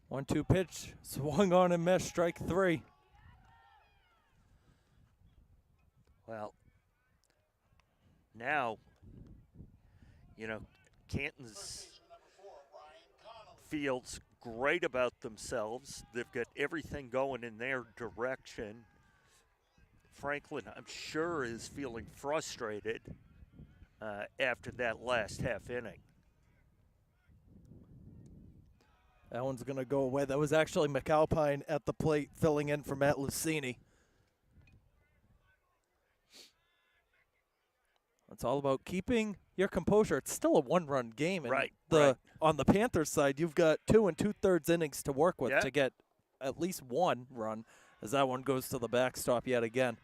One-two pitch, swung on and missed, strike 3. Well, now, you know, Canton's feels great about themselves. They've got everything going in their direction. Franklin, I'm sure, is feeling frustrated after that last half inning. That one's going to go away. That was actually McAlpine at the plate filling in for Matt Lucini. It's all about keeping your composure. It's still a 1-run game. And right. On the Panthers side, you've got 2 2/3 innings to work with to get at least 1 run, as that one goes to the backstop yet again.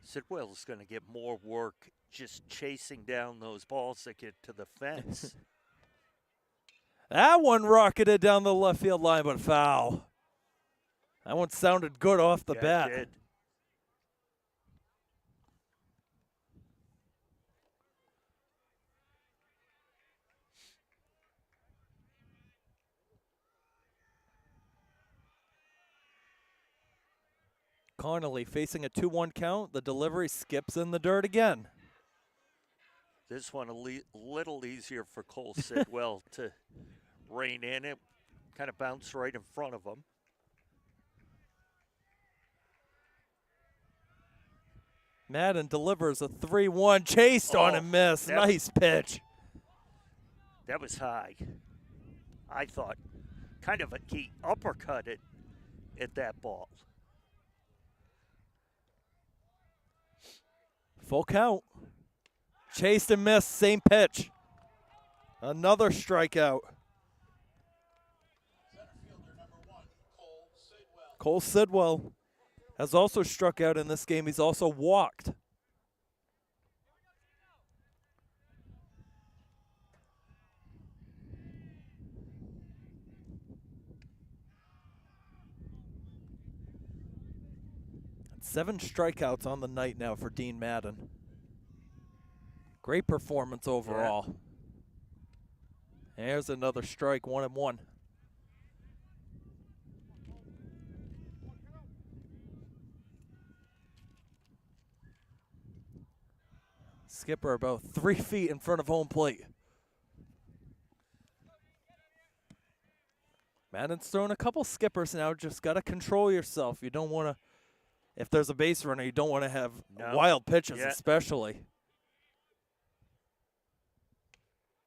Sidwell's going to get more work just chasing down those balls that get to the fence. That one rocketed down the left field line, but foul. That one sounded good off the bat. It did. Connolly facing a 2-1 count. The delivery skips in the dirt again. This one a little easier for Cole Sidwell to rein in. It kind of bounced right in front of him. Madden delivers a 3-1, chased on and missed. that- Nice pitch. That was high. I thought kind of he uppercutted at that ball. Full count. Chased and missed, same pitch. Another strikeout. Center fielder number 1, Cole Sidwell. Cole Sidwell has also struck out in this game. He's also walked. And 7 strikeouts on the night now for Dean Madden. Great performance overall. There's another strike, 1-1. Skipper about 3 feet in front of home plate. Madden's throwing a couple skippers now. Just got to control yourself. You don't want to, if there's a base runner, you don't want to have wild pitches, especially.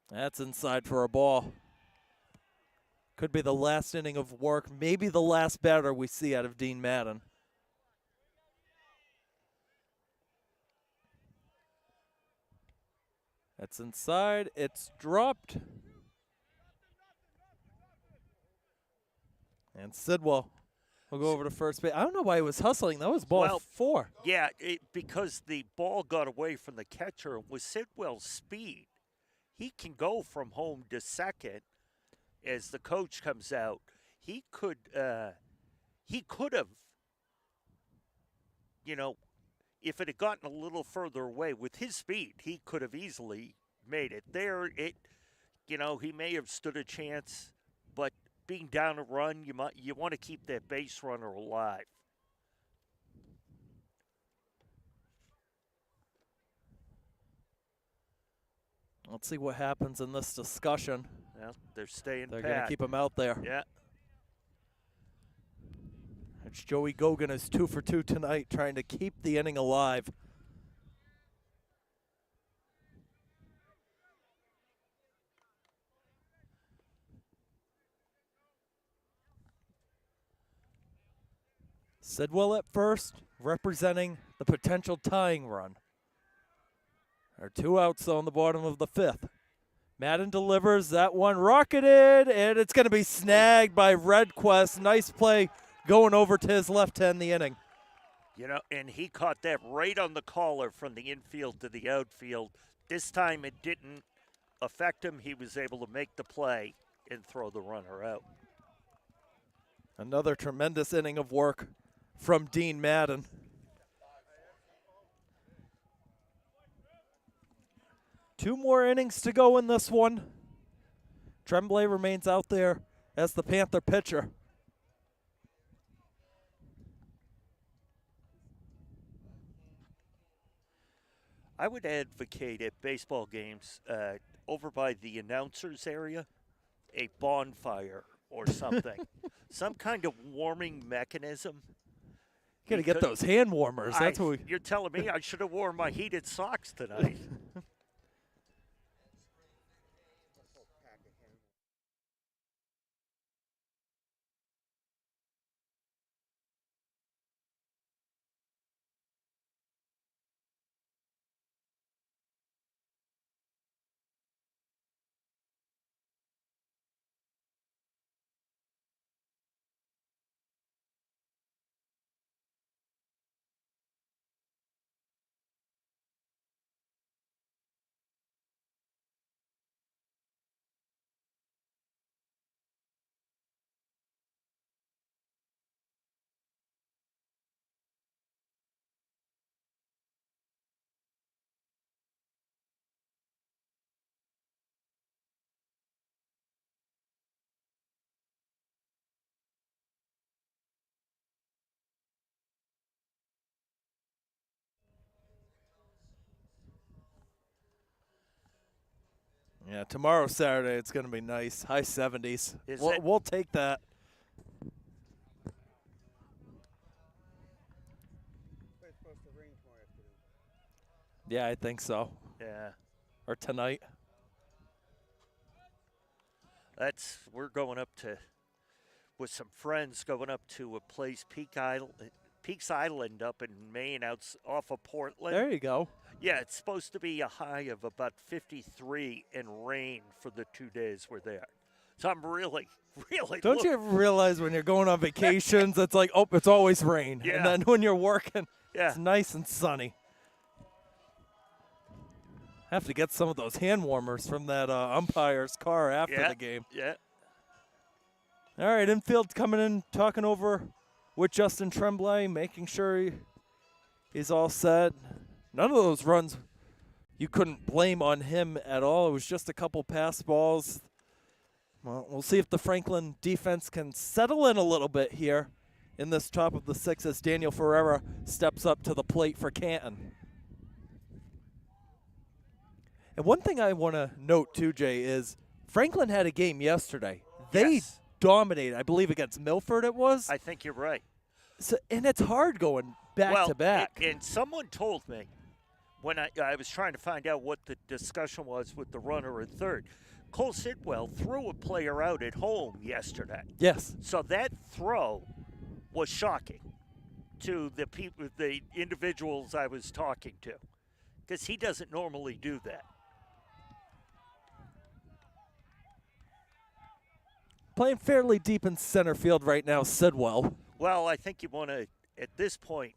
That's inside for a ball. Could be the last inning of work, maybe the last batter we see out of Dean Madden. That's inside. It's dropped. And Sidwell will go over to first base. I don't know why he was hustling. That was ball 4. Yeah, because the ball got away from the catcher. With Sidwell's speed, he can go from home to second as the coach comes out. He could have, if it had gotten a little further away with his speed, he could have easily made it. He may have stood a chance, but being down a run, you want to keep that base runner alive. Let's see what happens in this discussion. Well, they're staying They're pat. going to keep him out there. Yeah. It's Joey Gogan is 2 for 2 tonight, trying to keep the inning alive. Sidwell at first, representing the potential tying run. There are 2 outs on the bottom of the 5th. Madden delivers, that one rocketed, and it's going to be snagged by Redquest. Nice play going over to his left to end the inning. And he caught that right on the collar from the infield to the outfield. This time it didn't affect him. He was able to make the play and throw the runner out. Another tremendous inning of work from Dean Madden. Two more innings to go in this one. Tremblay remains out there as the Panther pitcher. I would advocate at baseball games over by the announcers area, a bonfire or something. Some kind of warming mechanism. You gotta get those hand warmers. That's what You're telling me I should have worn my heated socks tonight. Yeah, tomorrow, Saturday, it's going to be nice. High 70s. Is We'll, it? we'll take that. But it's supposed to rain tomorrow afternoon. Yeah, I think so. Yeah. Or tonight. We're going up to, with some friends, going up to a place, Peaks Island up in Maine, off of Portland. There you go. Yeah, it's supposed to be a high of about 53 and rain for the 2 days we're there. So I'm really, really. Don't you ever realize when you're going on vacations, it's like, oh, it's always rain. Yeah. And then when you're working, Yeah. it's nice and sunny. Have to get some of those hand warmers from that umpire's car after the game. Yeah. All right, infield coming in, talking over with Justin Tremblay, making sure he's all set. None of those runs you couldn't blame on him at all. It was just a couple pass balls. Well, we'll see if the Franklin defense can settle in a little bit here in this top of the sixth as Daniel Ferreira steps up to the plate for Canton. And one thing I want to note, too, Jay, is Franklin had a game yesterday. They dominated, I believe, against Milford it was. I think you're right. So, and it's hard going back to back. And someone told me when I was trying to find out what the discussion was with the runner at third, Cole Sidwell threw a player out at home yesterday. Yes. So that throw was shocking to the people, the individuals I was talking to, because he doesn't normally do that. Playing fairly deep in center field right now, Sidwell. Well, I think you want to, at this point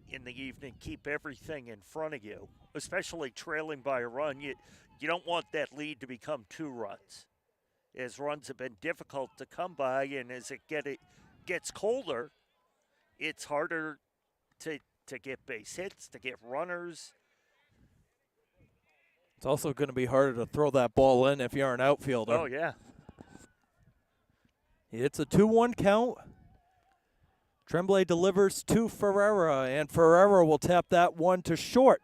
in the evening, keep everything in front of you, especially trailing by a run. You don't want that lead to become 2 runs, as runs have been difficult to come by, and as it gets colder, it's harder to get base hits, to get runners. It's also going to be harder to throw that ball in if you're an outfielder. Oh, yeah. It's a 2-1 count. Tremblay delivers to Ferreira, and Ferreira will tap that one to short.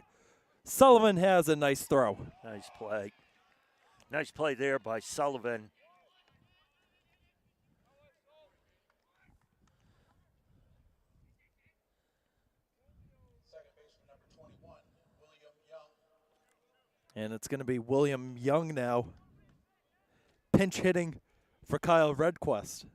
Sullivan has a nice throw. Nice play. Nice play there by Sullivan. Second baseman number 21, William Young. And it's going to be William Young now. Pinch hitting for Kyle Redquest.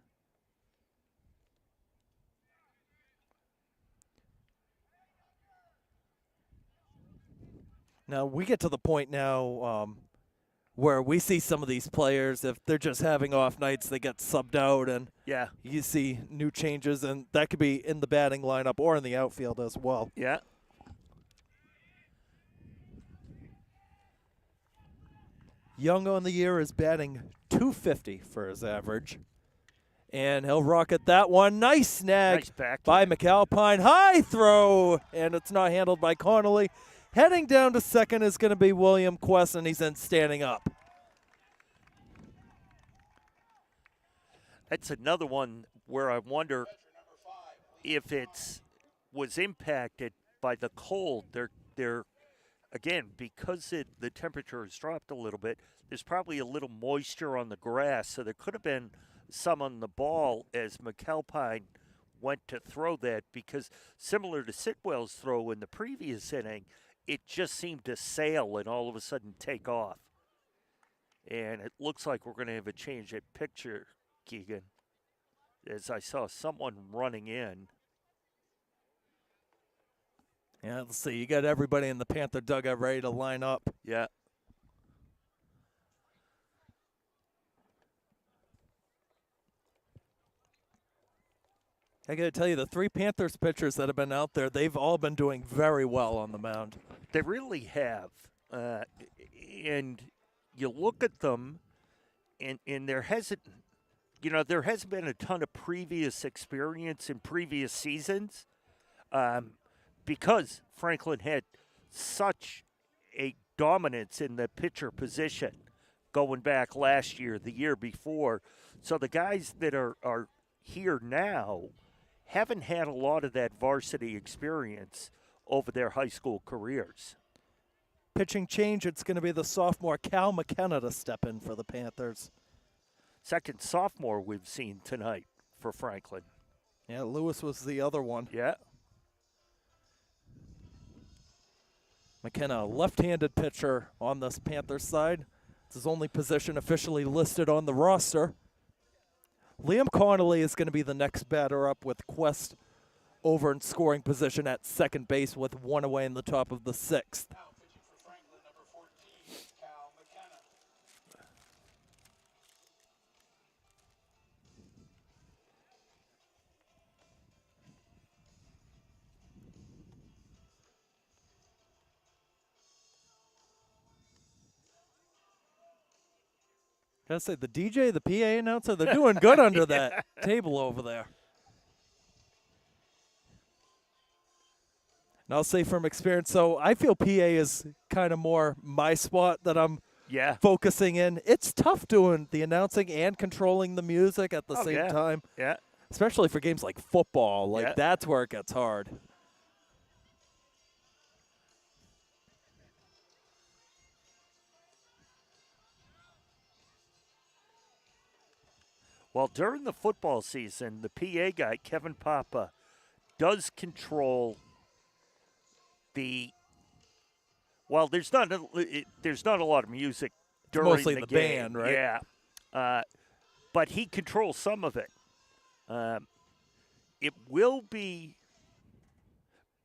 Now we get to the point now where we see some of these players, if they're just having off nights, they get subbed out, and Yeah. you see new changes, and that could be in the batting lineup or in the outfield as well. Yeah. Young on the year is batting .250 for his average. And he'll rocket that one. Nice snag Nice back. by McAlpine. High throw, and it's not handled by Connolly. Heading down to second is going to be William Quest, and he's then standing up. That's another one where I wonder if was impacted by the cold. They're again, because the temperature has dropped a little bit, there's probably a little moisture on the grass, so there could have been some on the ball as McAlpine went to throw that, because similar to Sitwell's throw in the previous inning, it just seemed to sail and all of a sudden take off. And it looks like we're going to have a change at picture, Keegan, as I saw someone running in. Yeah, let's see. You got everybody in the Panther dugout ready to line up. Yeah. I got to tell you, the 3 Panthers pitchers that have been out there, they've all been doing very well on the mound. They really have. And you look at them, and there hasn't been a ton of previous experience in previous seasons, because Franklin had such a dominance in the pitcher position going back last year, the year before. So the guys that are here now haven't had a lot of that varsity experience over their high school careers. pitching change, it's going to be the sophomore Cal McKenna to step in for the Panthers. Second sophomore we've seen tonight for Franklin. Yeah, Lewis was the other one. Yeah. McKenna, a left-handed pitcher on this Panthers side. It's his only position officially listed on the roster. Liam Connolly is going to be the next batter up with Quest over in scoring position at second base with one away in the top of the sixth. Now pitching for Franklin, number 14, Cal McKenna. Gotta say, the DJ, the PA announcer, they're doing good under that table over there. And I'll say from experience, so I feel PA is kind of more my spot that I'm focusing in. It's tough doing the announcing and controlling the music at the same time. Yeah. Especially for games like football. Like, that's where it gets hard. Well, during the football season, the PA guy, Kevin Papa, does control the. Well, there's not a lot of music during mostly the band, game, right? Yeah, but he controls some of it. It will be.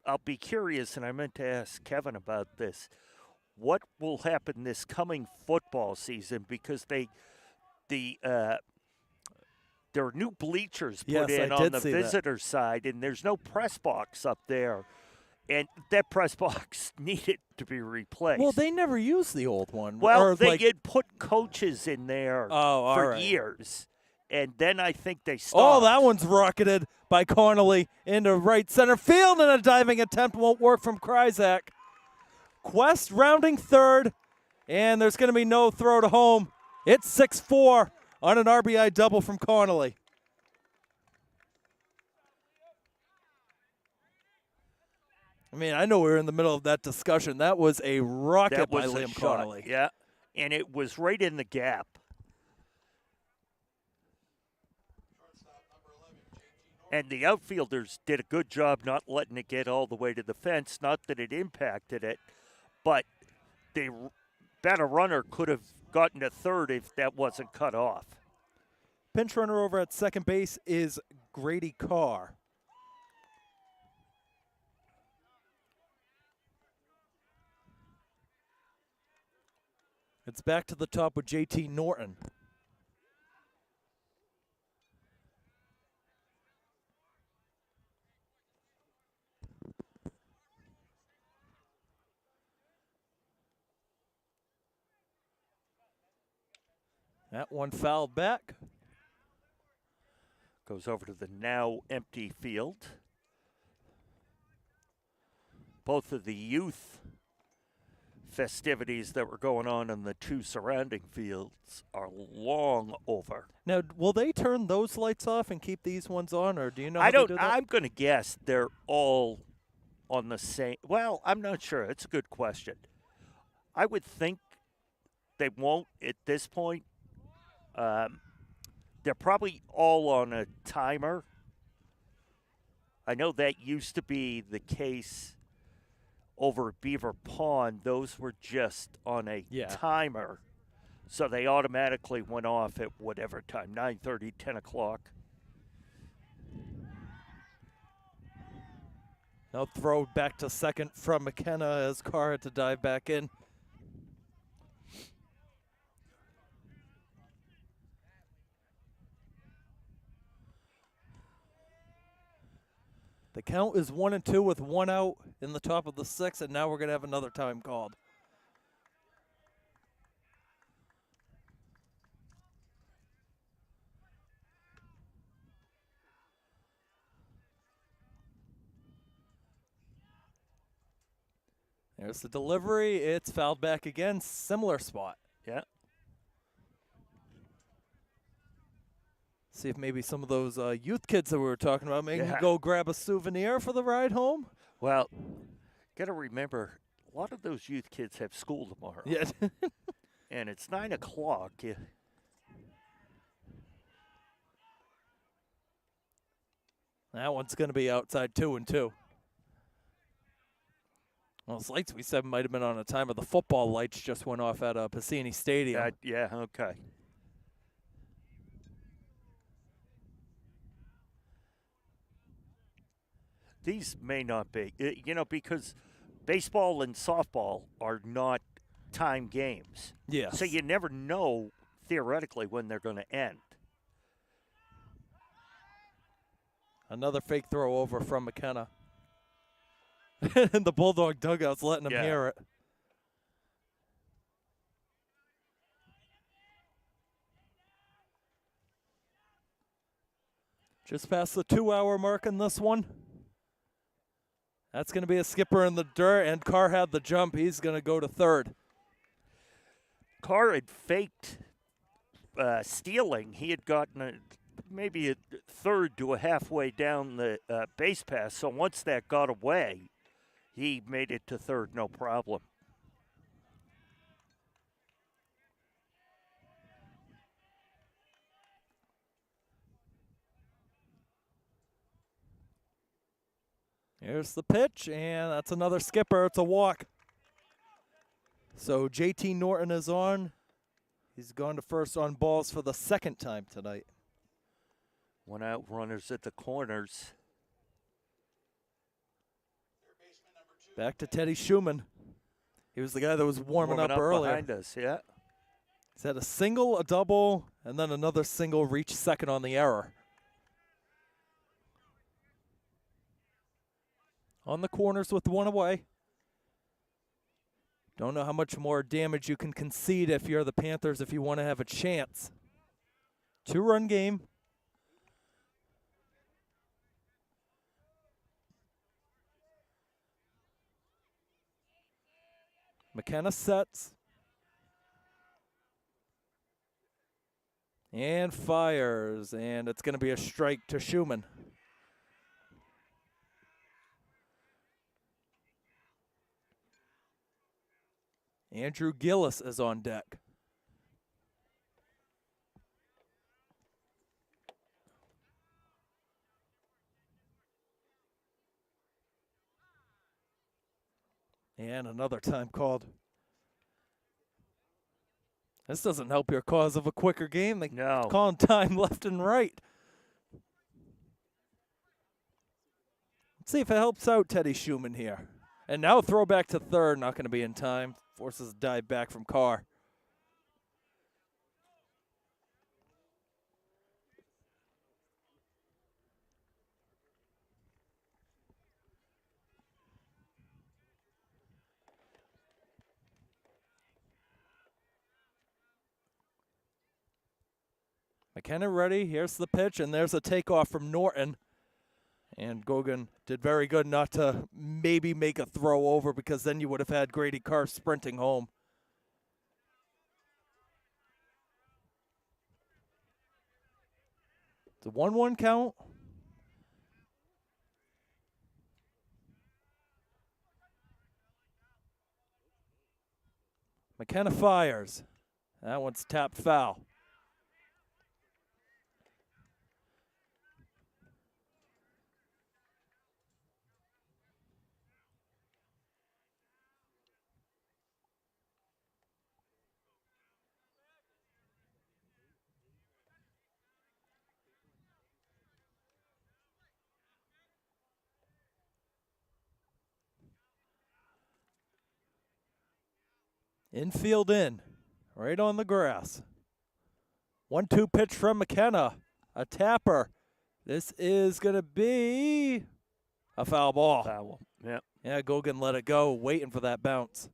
I'll be curious, and I meant to ask Kevin about this. What will happen this coming football season? Because there are new bleachers put in on the visitor side, and there's no press box up there. And that press box needed to be replaced. Well, they never used the old one. Well, they had put coaches in there for years. And then I think they stopped. Oh, that one's rocketed by Connolly into right center field, and a diving attempt won't work from Kryzak. Quest rounding third, and there's going to be no throw to home. It's 6-4 on an RBI double from Connolly. I mean, I know we were in the middle of that discussion. That was a rocket by Liam Connolly. Yeah, and it was right in the gap. And the outfielders did a good job not letting it get all the way to the fence. Not that it impacted it, but the better runner could have gotten to third if that wasn't cut off. Pinch runner over at second base is Grady Carr. It's back to the top with JT Norton. That one fouled back. Goes over to the now empty field. Both of the youth festivities that were going on in the two surrounding fields are long over. Now, will they turn those lights off and keep these ones on, or do you know how I don't. they do that? I'm going to guess they're all on the same. Well, I'm not sure. It's a good question. I would think they won't at this point. They're probably all on a timer. I know that used to be the case over at Beaver Pond. Those were just on a timer. So they automatically went off at whatever time, 9:30, 10 o'clock. Now throw back to second from McKenna as Carr had to dive back in. The count is 1-2 with one out in the top of the sixth, and now we're going to have another time called. There's the delivery. It's fouled back again. Similar spot. Yeah. See if maybe some of those youth kids that we were talking about maybe go grab a souvenir for the ride home. Well, got to remember, A lot of those youth kids have school tomorrow. Yeah. And it's 9 o'clock. That one's going to be outside 2-2. Well, those lights we said might have been on a time of the football lights just went off at Piscini Stadium. Yeah, okay. These may not be, because baseball and softball are not time games. Yes. So you never know, theoretically, when they're going to end. Another fake throw over from McKenna. And the Bulldog dugout's letting him hear it. Just past the 2-hour mark in this one. That's going to be a skipper in the dirt, and Carr had the jump. He's going to go to third. Carr had faked stealing. He had gotten maybe a third to a halfway down the base pass. So once that got away, he made it to third, no problem. Here's the pitch, and that's another skipper. It's a walk. So JT Norton is on. He's gone to first on balls for the second time tonight. 1 out, runners at the corners. Back to Teddy Schumann. He was the guy that was warming up earlier. Behind us, yeah. He's had a single, a double, and then another single reach second on the error. On the corners with one away. Don't know how much more damage you can concede if you're the Panthers if you want to have a chance. 2-run game. McKenna sets. And fires. And it's going to be a strike to Schumann. Andrew Gillis is on deck. And another time called. This doesn't help your cause of a quicker game. They calling time left and right. Let's see if it helps out Teddy Schumann here. And now throw back to third, not going to be in time. Forces a dive back from Carr. McKenna ready. Here's the pitch, and there's a takeoff from Norton. And Gogan did very good not to maybe make a throw over because then you would have had Grady Carr sprinting home. It's a 1-1 count. McKenna fires. That one's tapped foul. Infield in, right on the grass. 1-2 pitch from McKenna. A tapper. This is going to be a foul ball. Foul, yeah. Yeah, Gogan let it go, waiting for that bounce.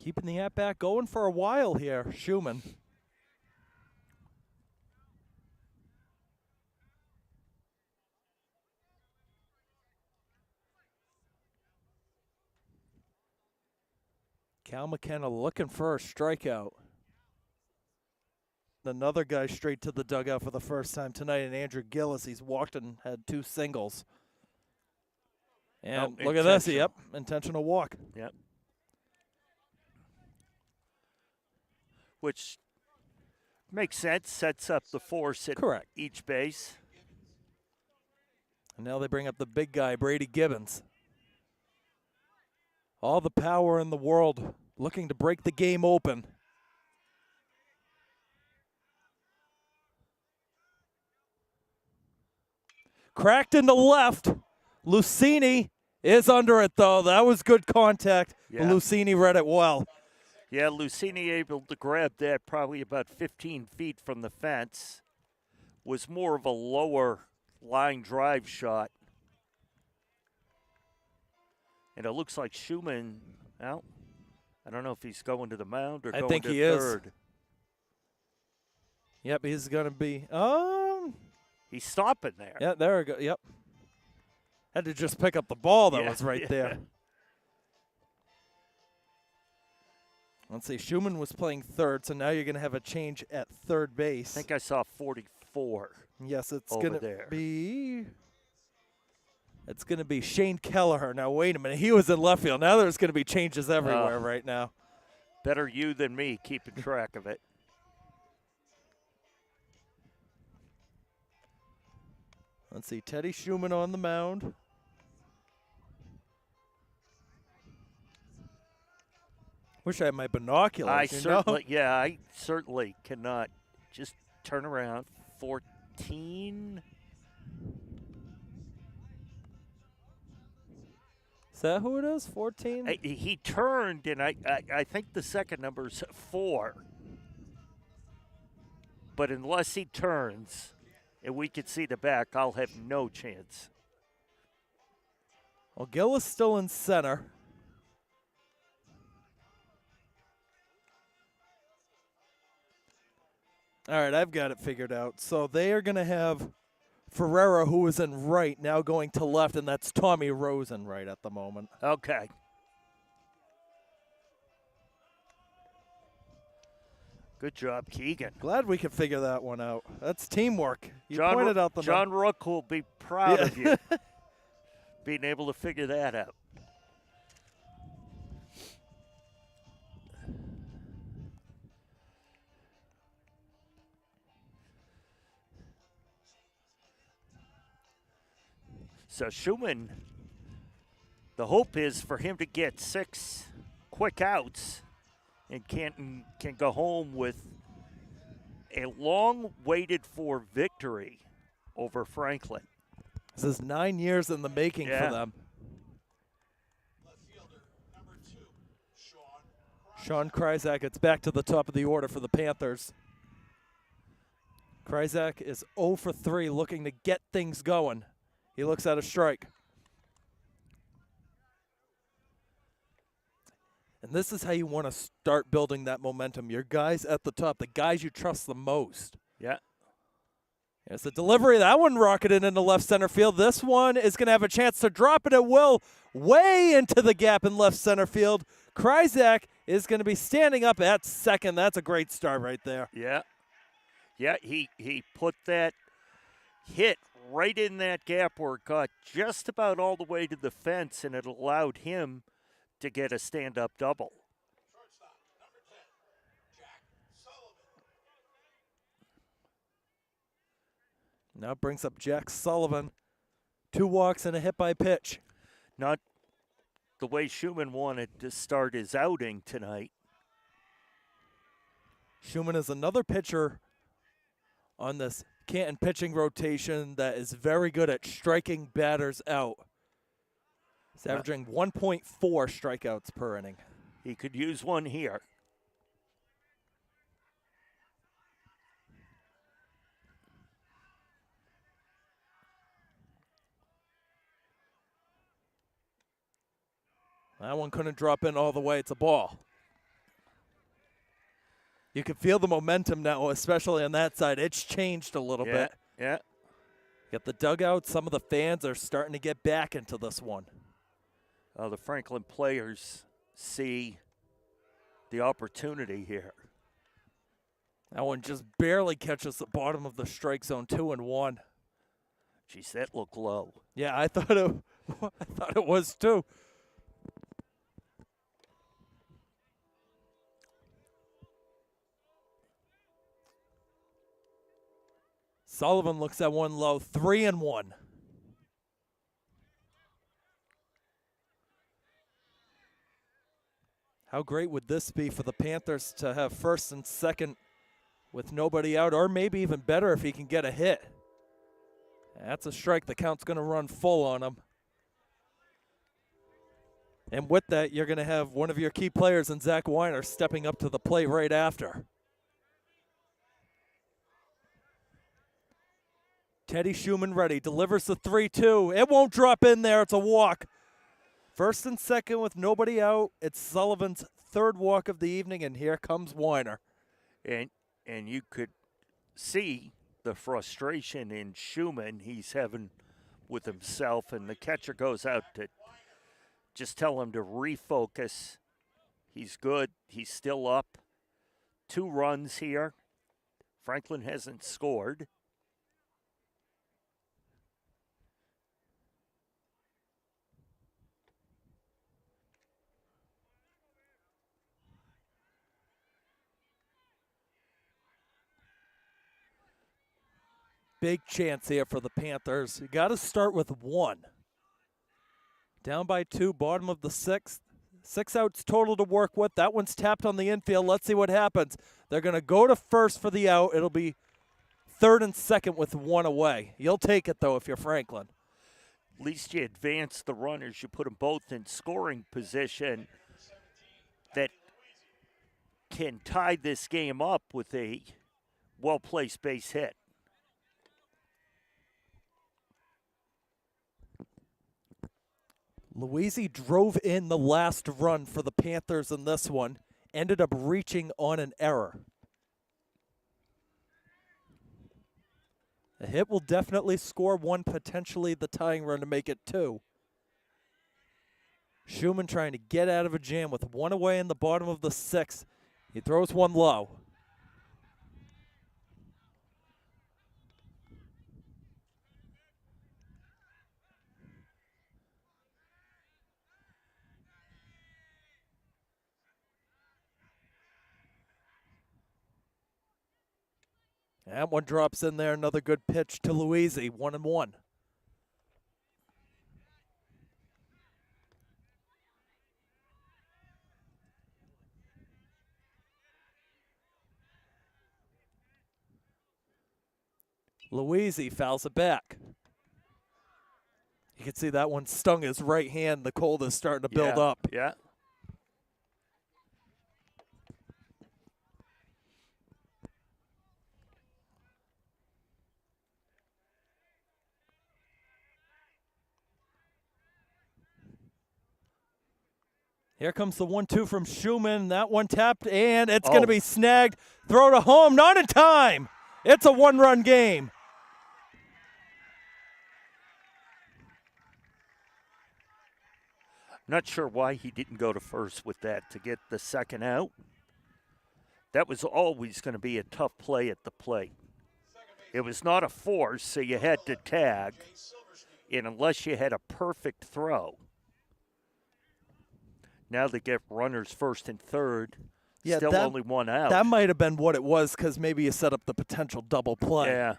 Keeping the at-bat going for a while here, Schumann. Cal McKenna looking for a strikeout. Another guy straight to the dugout for the first time tonight, and Andrew Gillis. He's walked and had 2 singles. And look at this. Yep, intentional walk. Yep. Which makes sense, sets up the force at Correct. each base. And now they bring up the big guy, Brady Gibbons. All the power in the world, looking to break the game open. Cracked into left. Lucini is under it, though. That was good contact. Yeah. Lucini read it well. Yeah, Lucini able to grab that probably about 15 feet from the fence. Was more of a lower line drive shot. And it looks like Schumann, well, I don't know if he's going to the mound or going to third. Is. Yep, he's going to be. He's stopping there. Yeah, there we go. Yep. Had to just pick up the ball that was right there. Let's see. Schumann was playing third, so now you're going to have a change at third base. I think I saw 44. Yes, it's over going to there. be. It's going to be Shane Kelleher. Now, wait a minute. He was in left field. Now there's going to be changes everywhere right now. Better you than me keeping track of it. Let's see. Teddy Schumann on the mound. Wish I had my binoculars. I certainly cannot. Just turn around. 14. Is that who it is? 14? He turned, and I think the second number's 4. But unless he turns, and we can see the back, I'll have no chance. Well, Gill is still in center. All right, I've got it figured out. So they are going to have Ferreira, who is in right, now going to left, and that's Tommy Rosen right at the moment. Okay. Good job, Keegan. Glad we could figure that one out. That's teamwork. You pointed out the John Rook will be proud of you being able to figure that out. So Schumann, the hope is for him to get 6 quick outs, and Canton can go home with a long-waited-for victory over Franklin. This is 9 years in the making for them. Left fielder, number 2, Sean Kryzak gets back to the top of the order for the Panthers. Kryzak is 0 for 3, looking to get things going. He looks at a strike. And this is how you want to start building that momentum. Your guys at the top, the guys you trust the most. Yeah. It's the delivery. That one rocketed into left center field. This one is going to have a chance to drop it. It will way into the gap in left center field. Kryzak is going to be standing up at second. That's a great start right there. Yeah. Yeah, he put that hit right in that gap where it got just about all the way to the fence, and it allowed him to get a stand-up double. shortstop, number 10, Jack Sullivan. Now brings up Jack Sullivan. 2 walks and a hit by pitch. Not the way Schumann wanted to start his outing tonight. Schumann is another pitcher on this Canton pitching rotation that is very good at striking batters out. He's averaging 1.4 strikeouts per inning. He could use one here. That one couldn't drop in all the way. It's a ball. You can feel the momentum now, especially on that side. It's changed a little bit. Yeah. Got the dugout. Some of the fans are starting to get back into this one. The Franklin players see the opportunity here. That one just barely catches the bottom of the strike zone, 2-1. Geez, that looked low. Yeah, I thought it was too. Sullivan looks at one low, 3-1. How great would this be for the Panthers to have first and second with nobody out, or maybe even better if he can get a hit. That's a strike. The count's going to run full on him. And with that, you're going to have one of your key players in Zach Weiner stepping up to the plate right after. Teddy Schumann ready, delivers the 3-2. It won't drop in there. It's a walk. First and second with nobody out. It's Sullivan's third walk of the evening, and here comes Weiner. And you could see the frustration in Schumann he's having with himself, and the catcher goes out to just tell him to refocus. He's good. He's still up. 2 runs here. Franklin hasn't scored. Big chance here for the Panthers. You got to start with 1. Down by 2, bottom of the 6th. 6 outs total to work with. That one's tapped on the infield. Let's see what happens. They're going to go to first for the out. It'll be third and second with 1 away. You'll take it, though, if you're Franklin. At least you advance the runners. You put them both in scoring position that can tie this game up with a well-placed base hit. Louisi drove in the last run for the Panthers in this one. Ended up reaching on an error. A hit will definitely score 1, potentially the tying run to make it 2. Schumann trying to get out of a jam with 1 away in the bottom of the 6th. He throws 1 low. That one drops in there. Another good pitch to Louisi. 1-1. Louisi fouls it back. You can see that one stung his right hand. The cold is starting to build up. Yeah. Here comes the 1-2 from Schumann. That one tapped, and it's going to be snagged. Throw to home, not in time. It's a 1-run game. Not sure why he didn't go to first with that to get the second out. That was always going to be a tough play at the plate. It was not a force, so you had to tag, and unless you had a perfect throw. Now they get runners first and third. Yeah, still only 1 out. That might have been what it was, because maybe you set up the potential double play. Yeah.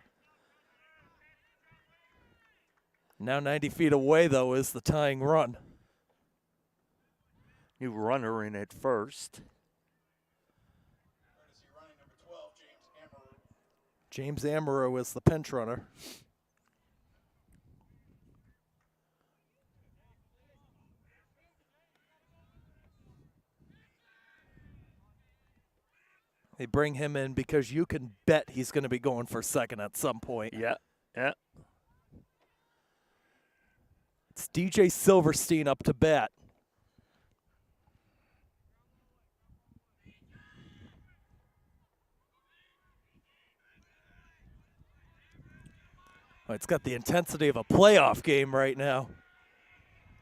Now 90 feet away, though, is the tying run. New runner in at first. James Amaru is the pinch runner. They bring him in because you can bet he's going to be going for second at some point. Yeah, yeah. It's DJ Silverstein up to bat. Oh, it's got the intensity of a playoff game right now.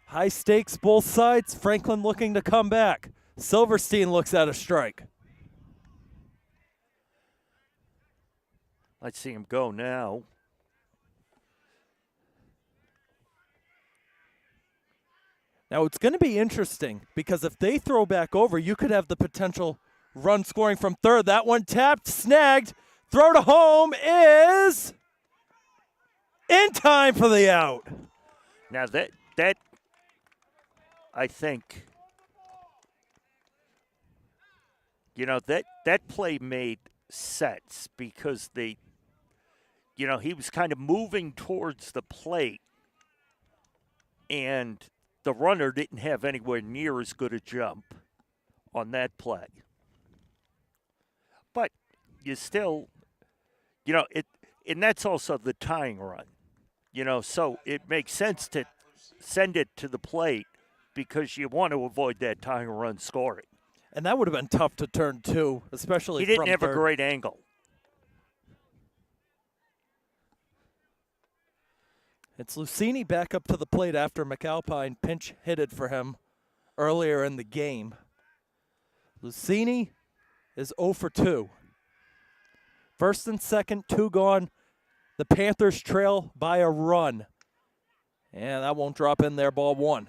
High stakes, both sides. Franklin looking to come back. Silverstein looks at a strike. Let's see him go now. Now, it's going to be interesting because if they throw back over, you could have the potential run scoring from third. That one tapped, snagged, throw to home is in time for the out. Now that I think, that play made sense because he was kind of moving towards the plate, and the runner didn't have anywhere near as good a jump on that play. But you still, and that's also the tying run, so it makes sense to send it to the plate because you want to avoid that tying run scoring. And that would have been tough to turn too, especially He didn't from have third. a great angle. It's Lucini back up to the plate after McAlpine pinch hitted for him earlier in the game. Lucini is 0 for 2. First and second, 2 gone. The Panthers trail by a run. And that won't drop in there, ball 1.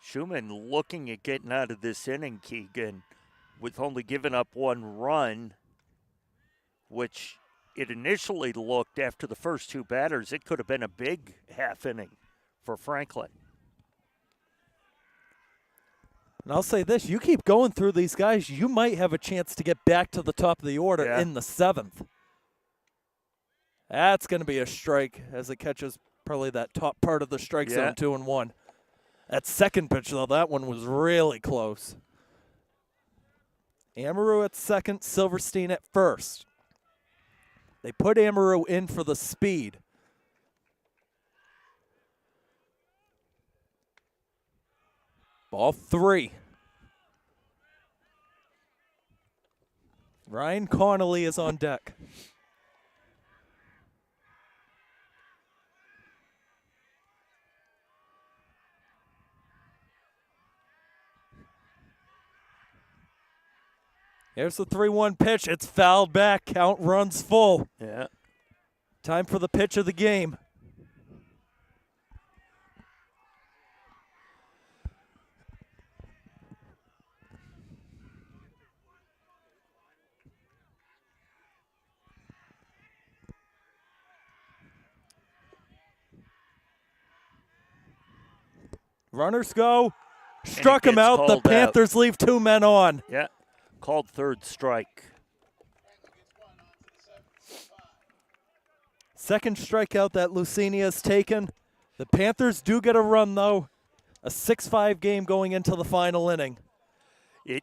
Schumann looking at getting out of this inning, Keegan, with only giving up 1 run, which it initially looked after the first 2 batters, it could have been a big half inning for Franklin. And I'll say this, you keep going through these guys, you might have a chance to get back to the top of the order in the 7th. That's going to be a strike as it catches probably that top part of the strike zone, 2-1. That second pitch, though, that one was really close. Amaru at second, Silverstein at first. They put Amaru in for the speed. Ball 3. Ryan Connolly is on deck. Here's the 3-1 pitch. It's fouled back. Count runs full. Yeah. Time for the pitch of the game. Runners go. Struck him out. The Panthers leave 2 men on. Yeah. Called third strike. Second strikeout that Lucini has taken. The Panthers do get a run, though. A 6-5 game going into the final inning. It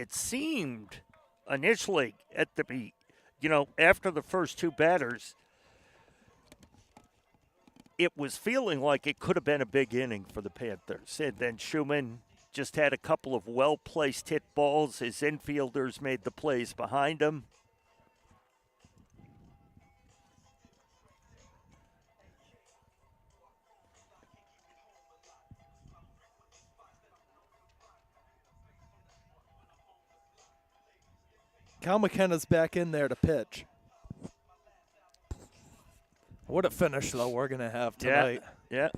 seemed initially after the first 2 batters, it was feeling like it could have been a big inning for the Panthers. And then Schumann just had a couple of well-placed hit balls. His infielders made the plays behind him. Cal McKenna's back in there to pitch. What a finish, though, we're going to have tonight. Yeah.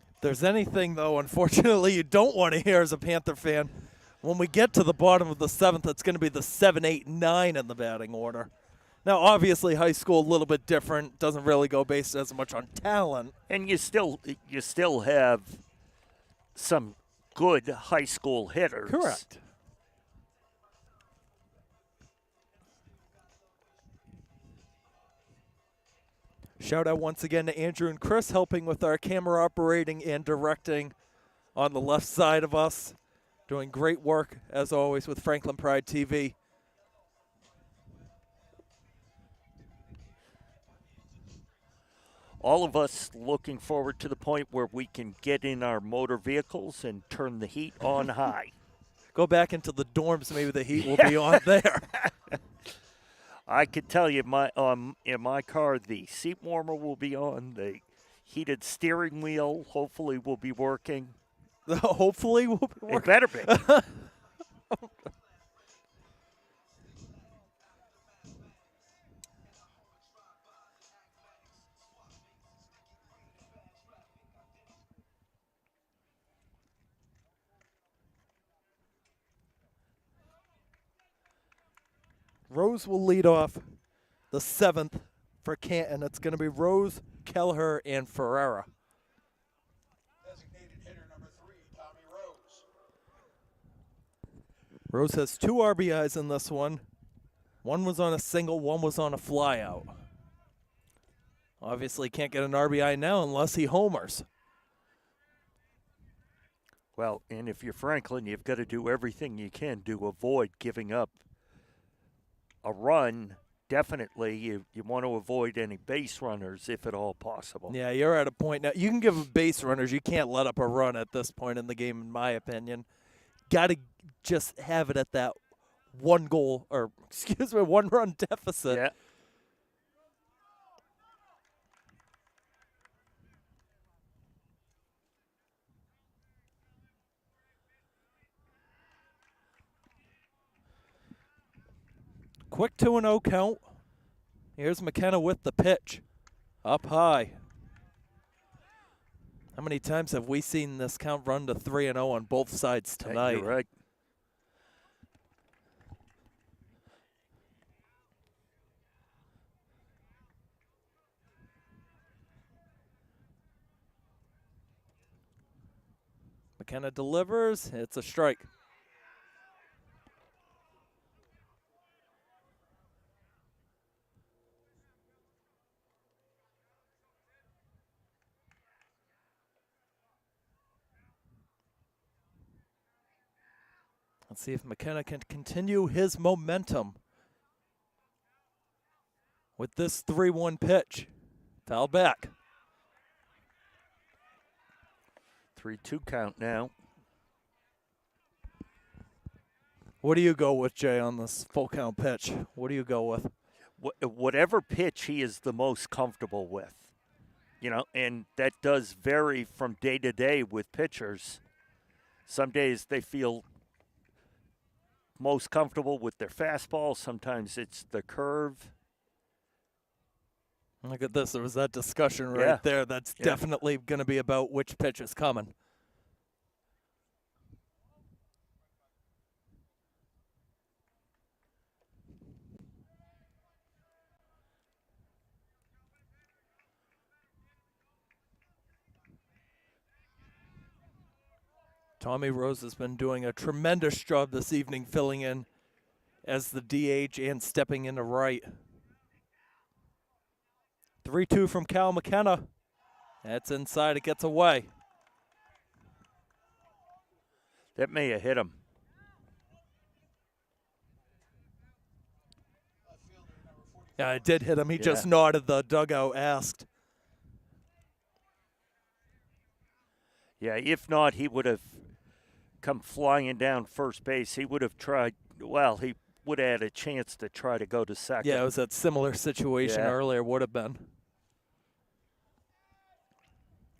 If there's anything, though, unfortunately, you don't want to hear as a Panther fan, when we get to the bottom of the 7th, it's going to be the 7, 8, 9 in the batting order. Now, obviously, high school a little bit different. Doesn't really go based as much on talent. And you still have some good high school hitters. Correct. Shout out once again to Andrew and Chris helping with our camera operating and directing on the left side of us. Doing great work, as always, with Franklin Pride TV. All of us looking forward to the point where we can get in our motor vehicles and turn the heat on high. Go back into the dorms. Maybe the heat will be on there. I could tell you, in my car, the seat warmer will be on. The heated steering wheel hopefully will be working. Hopefully, we'll be It working. better be. Rose will lead off the 7th for Canton. It's going to be Rose, Kelleher, and Ferreira. Designated hitter number 3, Tommy Rose. Rose has 2 RBIs in this one. One was on a single, one was on a flyout. Obviously can't get an RBI now unless he homers. Well, and if you're Franklin, you've got to do everything you can to avoid giving up a run. Definitely, you want to avoid any base runners if at all possible. Yeah, you're at a point now. You can give base runners. You can't let up a run at this point in the game, in my opinion. Got to just have it at that one run deficit. Yeah. Quick 2-0 count. Here's McKenna with the pitch. Up high. How many times have we seen this count run to 3-0 on both sides tonight? You're right. McKenna delivers. It's a strike. Let's see if McKenna can continue his momentum with this 3-1 pitch. Foul back. 3-2 count now. What do you go with, Jay, on this full count pitch? What do you go with? Whatever pitch he is the most comfortable with. And that does vary from day to day with pitchers. Some days they feel most comfortable with their fastball. Sometimes it's the curve. Look at this. There was that discussion right there. That's Yeah. definitely going to be about which pitch is coming. Tommy Rose has been doing a tremendous job this evening filling in as the DH and stepping into right. 3-2 from Cal McKenna. That's inside. It gets away. That may have hit him. Yeah, it did hit him. He just nodded. The dugout asked. Yeah, if not, he would have come flying down first base. He would have tried, he would have had a chance to try to go to second. Yeah, it was that similar situation earlier, would have been.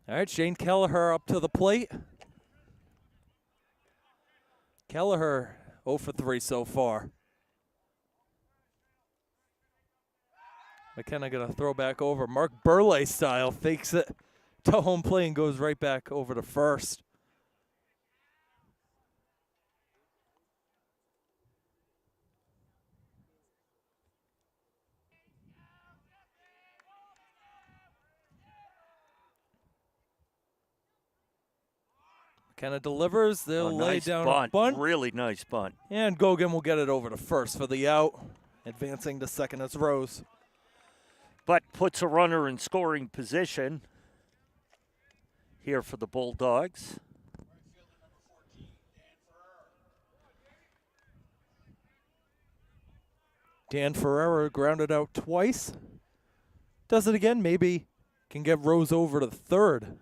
All right, Shane Kelleher up to the plate. Kelleher 0 for 3 so far. McKenna going to throw back over. Mark Burley style, fakes it to home plate and goes right back over to first. McKenna delivers. They'll lay down a bunt. Really nice bunt. And Gogan will get it over to first for the out. Advancing to second as Rose. But puts a runner in scoring position here for the Bulldogs. Dan Ferreira grounded out twice. Does it again. Maybe can get Rose over to third.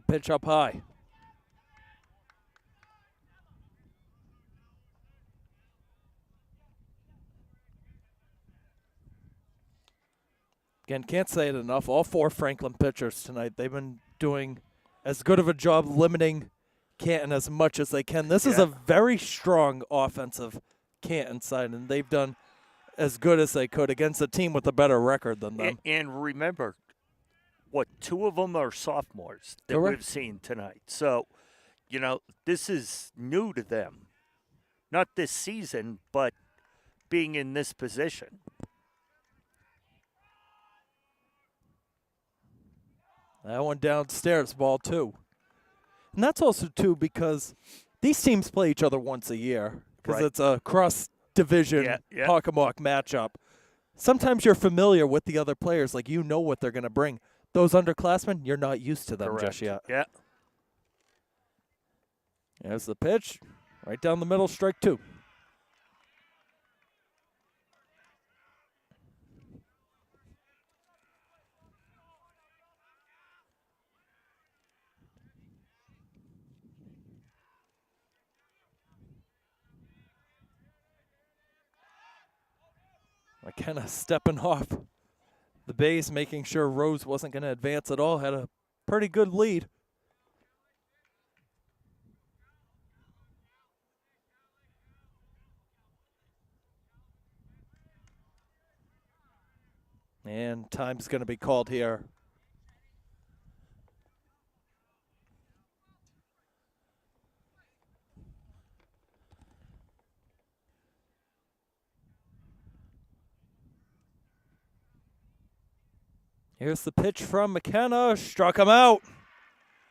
pitch up high. Again, can't say it enough. All 4 Franklin pitchers tonight, they've been doing as good of a job limiting Canton as much as they can. This is a very strong offensive Canton side, and they've done as good as they could against a team with a better record than them. And remember, 2 of them are sophomores that Correct. we've seen tonight. So, this is new to them. Not this season, but being in this position. That one downstairs, ball 2. And that's also, too, because these teams play each other once a year because it's a cross-division Hockomock matchup. Sometimes you're familiar with the other players, like you know what they're going to bring. Those underclassmen, you're not used to them just yet. Yeah. There's the pitch. Right down the middle, strike 2. McKenna stepping off the base, making sure Rose wasn't going to advance at all. Had a pretty good lead. And time's going to be called here. Here's the pitch from McKenna. Struck him out.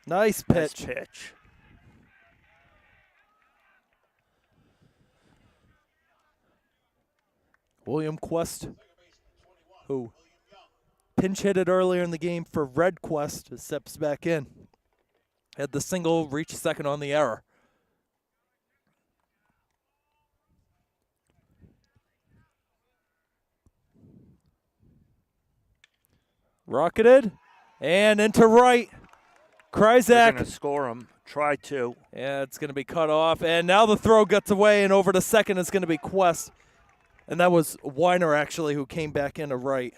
Nice pitch. Nice pitch. William Quest, who pinch hit it earlier in the game for Red Quest, steps back in. Had the single, reached second on the error. Rocketed and into right. They're going Kryzak. to score him. Try to. Yeah, it's going to be cut off. And now the throw gets away, and over to second is going to be Quest. And that was Weiner, actually, who came back into right.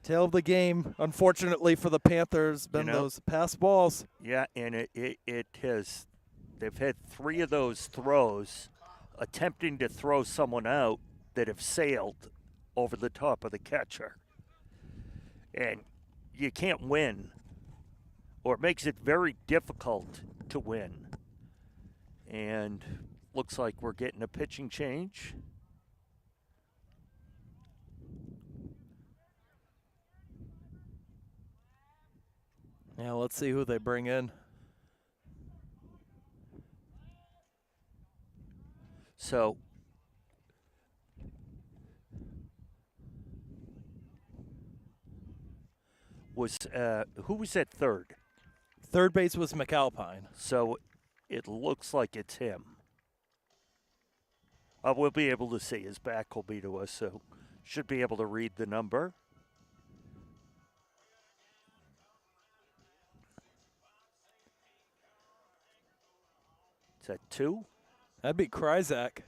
Tail of the game, unfortunately for the Panthers, been those pass balls. Yeah, and it has. They've had 3 of those throws attempting to throw someone out that have sailed over the top of the catcher. And you can't win, or it makes it very difficult to win. And looks like we're getting a pitching change. Yeah, let's see who they bring in. So who was at third? Third base was McAlpine. So it looks like it's him. We'll be able to see. His back will be to us, so should be able to read the number. Is that 2? That'd be Kryzak.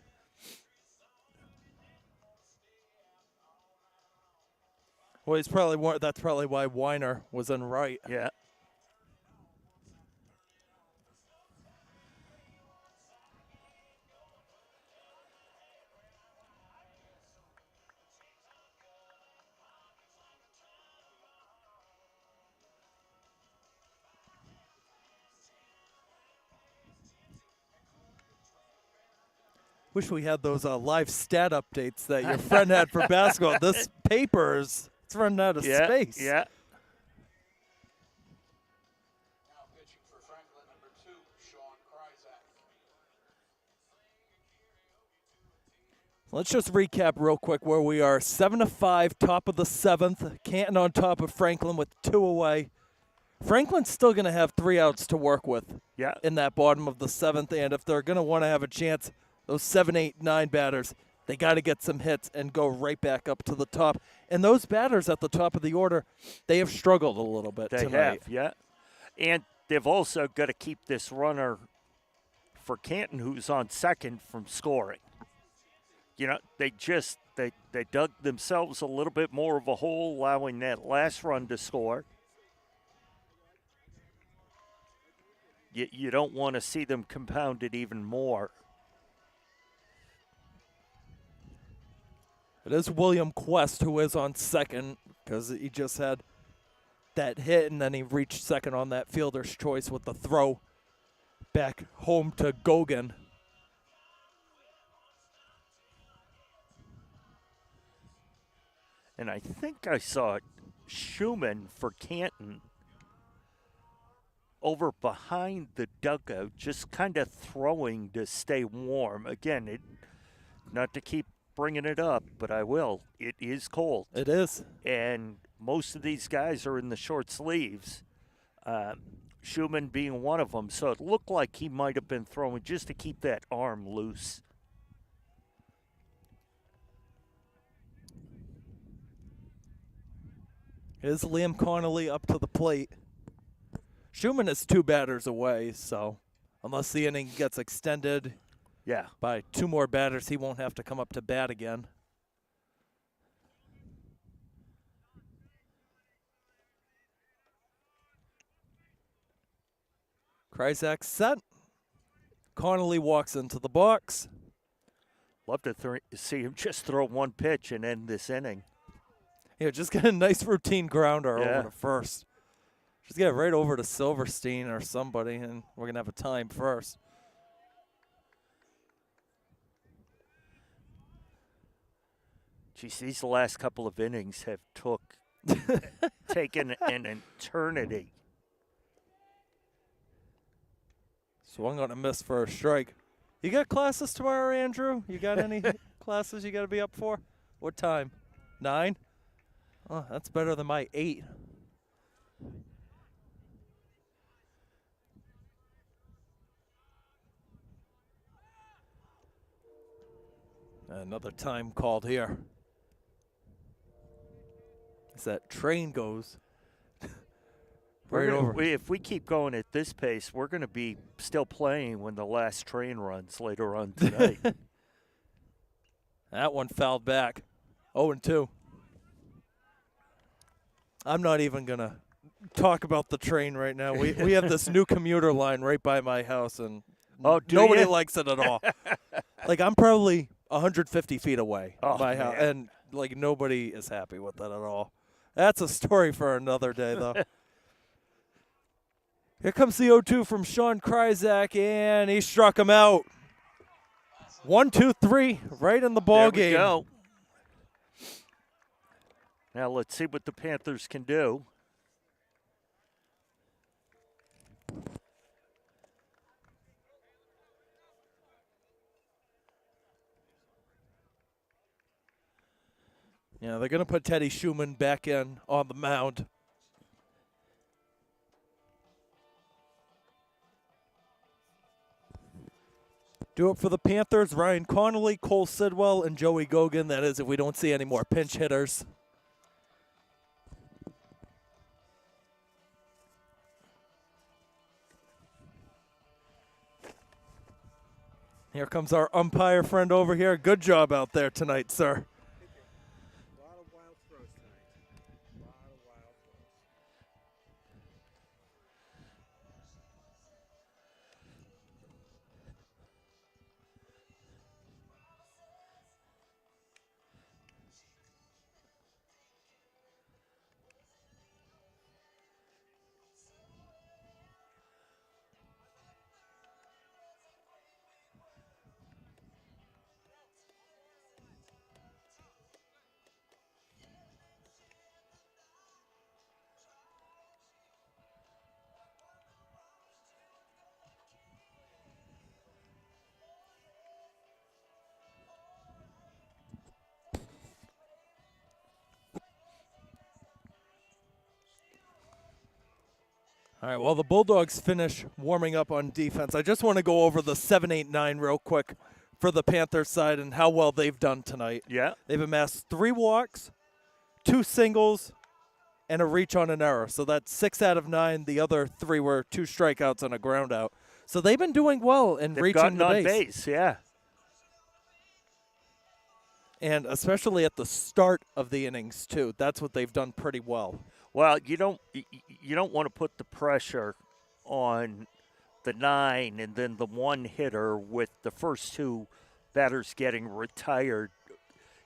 Well, he's probably that's probably why Weiner was in right. Yeah. Wish we had those live stat updates that your friend had for basketball. This paper's it's running out of space. Yeah. Now pitching for Franklin, number 2, Sean Kryzak. Let's just recap real quick where we are. 7-5, top of the 7th. Canton on top of Franklin with 2 away. Franklin's still going to have 3 outs to work with in that bottom of the 7th, and if they're going to want to have a chance, those 7, 8, 9 batters, They got to get some hits and go right back up to the top. And those batters at the top of the order, they have struggled a little bit They tonight. have, yeah. And they've also got to keep this runner for Canton, who's on second, from scoring. You know, they dug themselves a little bit more of a hole, allowing that last run to score. You don't want to see them compound it even more. It is William Quest who is on second because he just had that hit, and then he reached second on that fielder's choice with the throw back home to Gogan. And I think I saw Schumann for Canton over behind the dugout, just kind of throwing to stay warm. Again, not to keep bringing it up, but I will. It is cold. It is. And most of these guys are in the short sleeves, Schumann being one of them. So it looked like he might have been throwing just to keep that arm loose. Is Liam Connolly up to the plate? Schumann is 2 batters away, so unless the inning gets extended by 2 more batters, he won't have to come up to bat again. Kryzak set. Connolly walks into the box. Love to see him just throw one pitch and end this inning. Yeah, just get a nice routine grounder Yeah. over to first. Just get it right over to Silverstein or somebody, and we're going to have a time first. Geez, these last couple of innings have taken an eternity. Swung on a miss for a strike. You got classes tomorrow, Andrew? You got any classes you got to be up for? What time? 9? Oh, that's better than my 8. Another time called here. As that train goes right over. If we keep going at this pace, we're going to be still playing when the last train runs later on tonight. That one fouled back. 0-2. I'm not even going to talk about the train right now. We have this new commuter line right by my house, and nobody likes it at all. Like, I'm probably 150 feet away from my house, and, like, nobody is happy with that at all. That's a story for another day, though. Here comes the 0-2 from Sean Kryzak, and he struck him out. 1-2-3, right in the ball game. There we go. Now let's see what the Panthers can do. Yeah, they're going to put Teddy Schumann back in on the mound. Do it for the Panthers, Ryan Connolly, Cole Sidwell, and Joey Gogan. That is if we don't see any more pinch hitters. Here comes our umpire friend over here. Good job out there tonight, sir. A lot of wild throws tonight. A lot of wild throws. All right, while the Bulldogs finish warming up on defense, I just want to go over the 7-8-9 real quick for the Panthers side and how well they've done tonight. Yeah. They've amassed 3 walks, 2 singles, and a reach on an error. So that's 6 out of 9. The other 3 were 2 strikeouts and a ground out. So they've been doing well in They've reaching gotten the on base. yeah. And especially at the start of the innings, too. That's what they've done pretty well. Well, you don't want to put the pressure on the 9 and then the 1 hitter with the first 2 batters getting retired,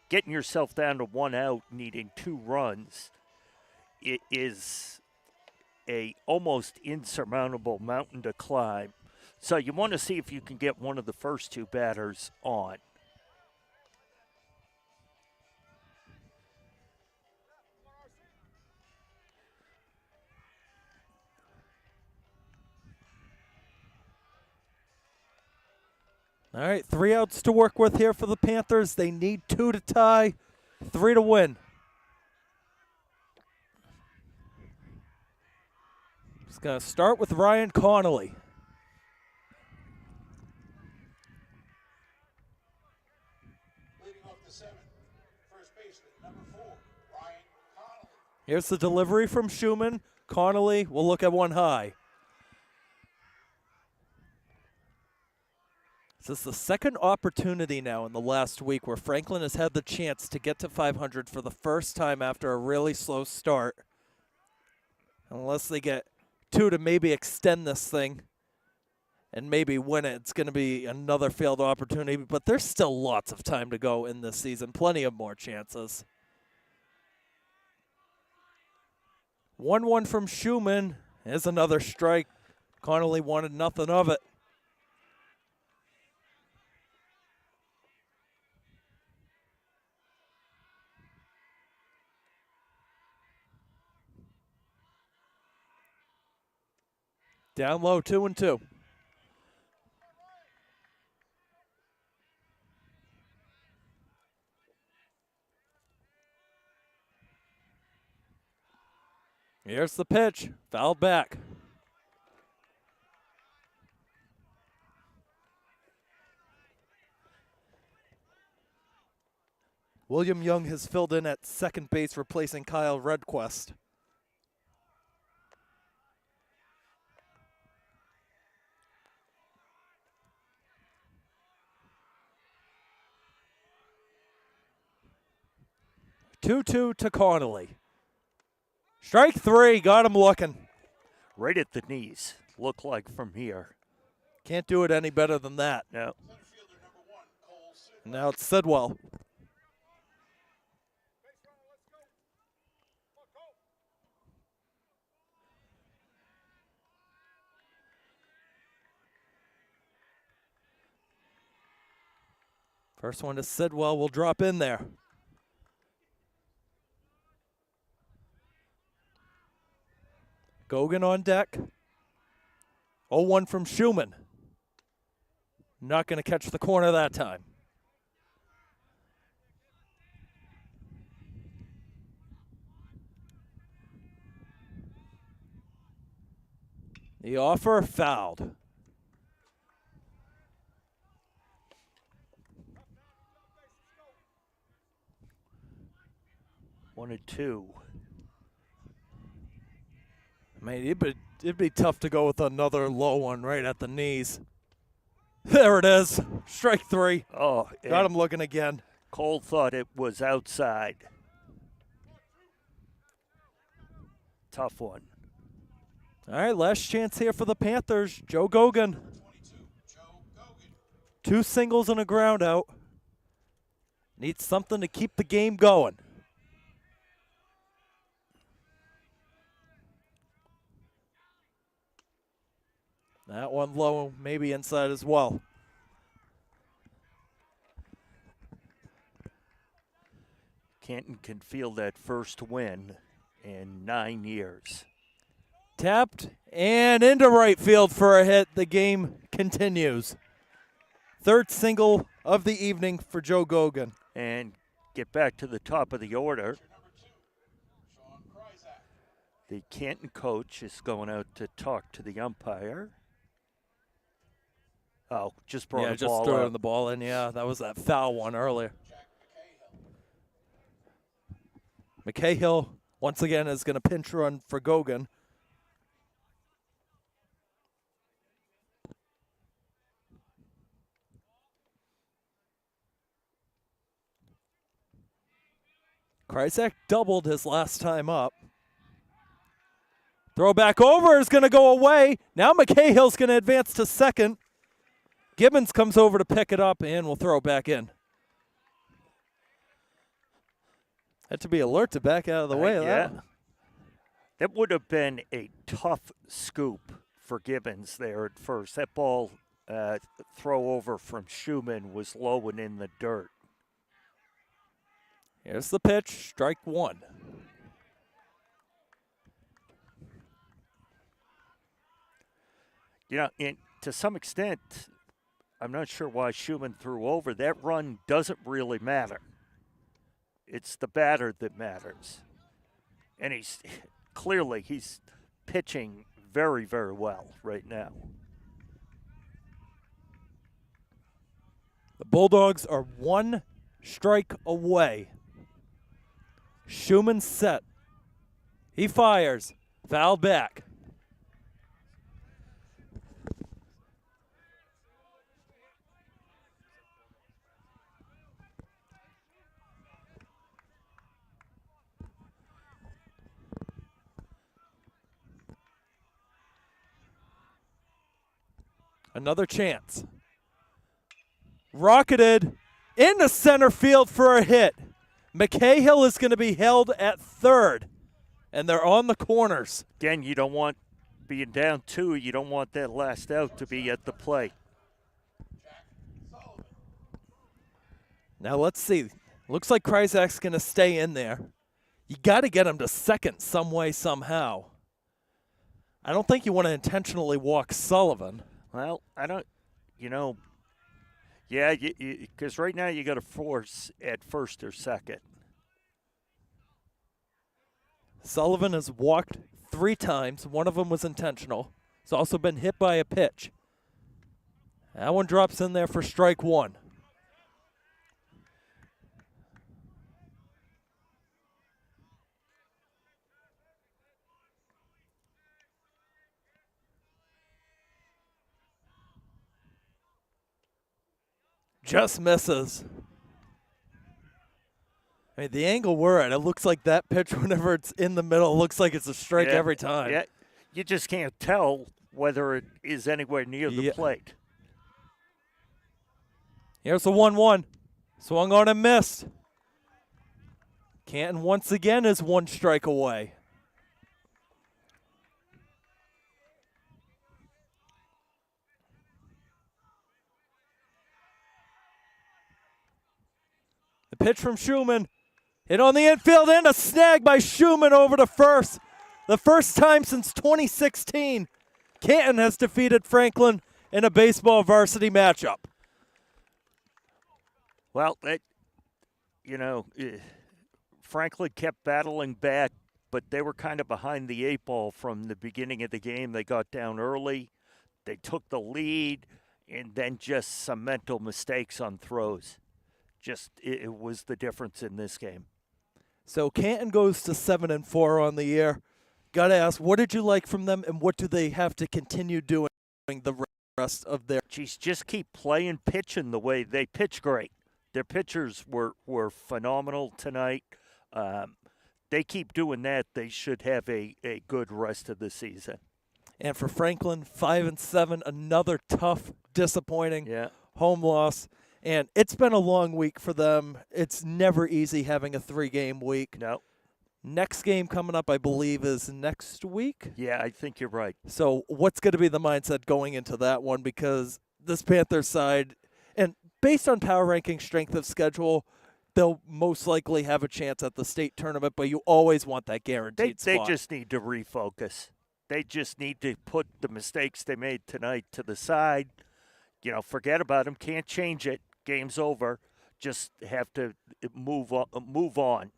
getting yourself down to 1 out, needing 2 runs. It is a almost insurmountable mountain to climb. So you want to see if you can get one of the first 2 batters on. All right, 3 outs to work with here for the Panthers. They need 2 to tie, 3 to win. It's going to start with Ryan Connolly. Leading off the 7th, first baseman, number 4, Ryan Connolly. Here's the delivery from Schumann. Connolly will look at 1 high. This is the second opportunity now in the last week where Franklin has had the chance to get to 500 for the first time after a really slow start. Unless they get 2 to maybe extend this thing and maybe win it, it's going to be another failed opportunity. But there's still lots of time to go in this season. Plenty of more chances. 1-1 from Schumann. There's another strike. Connolly wanted nothing of it. Down low, 2-2. Here's the pitch. Fouled back. William Young has filled in at second base, replacing Kyle Redquest. Two to Connolly. Strike 3, got him looking. Right at the knees, look like from here. Can't do it any better than that. No. Center fielder, number 1, Cole Sidwell. And now it's Sidwell. First one to Sidwell will drop in there. Gogan on deck. 0-1 from Schumann. Not going to catch the corner that time. The offer fouled. One and two. I mean, it'd be tough to go with another low one right at the knees. There it is. Strike 3. Oh, Got him looking again. Cole thought it was outside. Tough one. All right, last chance here for the Panthers. Joe Gogan. 22, Joe Gogan. 2 singles and a ground out. Needs something to keep the game going. That one low, maybe inside as well. Canton can feel that first win in 9 years. Tapped and into right field for a hit. The game continues. Third single of the evening for Joe Gogan. And get back to the top of the order. Number 2, Sean Kryzak. The Canton coach is going out to talk to the umpire. Oh, just brought Yeah, the just ball throwing out. the ball in. Yeah, that was that foul one earlier. McCahill, once again, is going to pinch run for Gogan. Kryzak doubled his last time up. Throw back over is going to go away. Now McCahill's going to advance to second. Gibbons comes over to pick it up and will throw it back in. Had to be alert to back out of the way of that one. That would have been a tough scoop for Gibbons there at first. That ball throw over from Schumann was low and in the dirt. Here's the pitch, strike one. You know, to some extent, I'm not sure why Schumann threw over. That run doesn't really matter. It's the batter that matters. And he's pitching very, very well right now. The Bulldogs are one strike away. Schumann set. He fires. Foul back. Another chance. Rocketed into center field for a hit. McCahill is going to be held at third, and they're on the corners. Again, you don't want, being down 2, you don't want that last out to be at the plate. Now let's see. Looks like Kryzak's going to stay in there. You got to get him to second some way, somehow. I don't think you want to intentionally walk Sullivan. Well, I don't, yeah, because right now you got to force at first or second. Sullivan has walked 3 times. One of them was intentional. He's also been hit by a pitch. That one drops in there for strike one. Just misses. I mean, the angle we're at, it looks like that pitch, whenever it's in the middle, looks like it's a strike every time. Yeah, you just can't tell whether it is anywhere near the plate. Here's the 1-1. Swung on and missed. Canton once again is 1 strike away. The pitch from Schumann. Hit on the infield and a snag by Schumann over to first. The first time since 2016, Canton has defeated Franklin in a baseball varsity matchup. Well, Franklin kept battling back, but they were kind of behind the 8 ball from the beginning of the game. They got down early. They took the lead, and then just some mental mistakes on throws. It was the difference in this game. So Canton goes to 7-4 on the year. Got to ask, what did you like from them, and what do they have to continue doing the rest of their? Just keep playing, pitching the way they pitch great. Their pitchers were phenomenal tonight. They keep doing that. They should have a good rest of the season. And for Franklin, 5-7, another tough, disappointing home loss. And it's been a long week for them. It's never easy having a 3-game week. No. Next game coming up, I believe, is next week. Yeah, I think you're right. So what's going to be the mindset going into that one? Because this Panthers side, and based on power ranking strength of schedule, they'll most likely have a chance at the state tournament, but you always want that guaranteed spot. They just need to refocus. They just need to put the mistakes they made tonight to the side. Forget about them. Can't change it. Game's over. Just have to move on.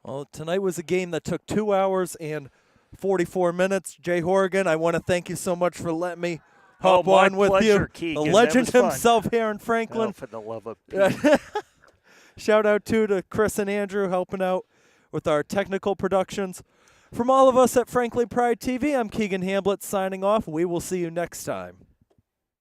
Well, tonight was a game that took 2 hours and 44 minutes. Jay Horrigan, I want to thank you so much for letting me hop my on with pleasure, you. Keegan. The That legend was fun. himself here in Franklin. Oh, for the love of Pete. Shout out to Chris and Andrew helping out with our technical productions. From all of us at Franklin Pride TV, I'm Keegan Hamblett signing off. We will see you next time.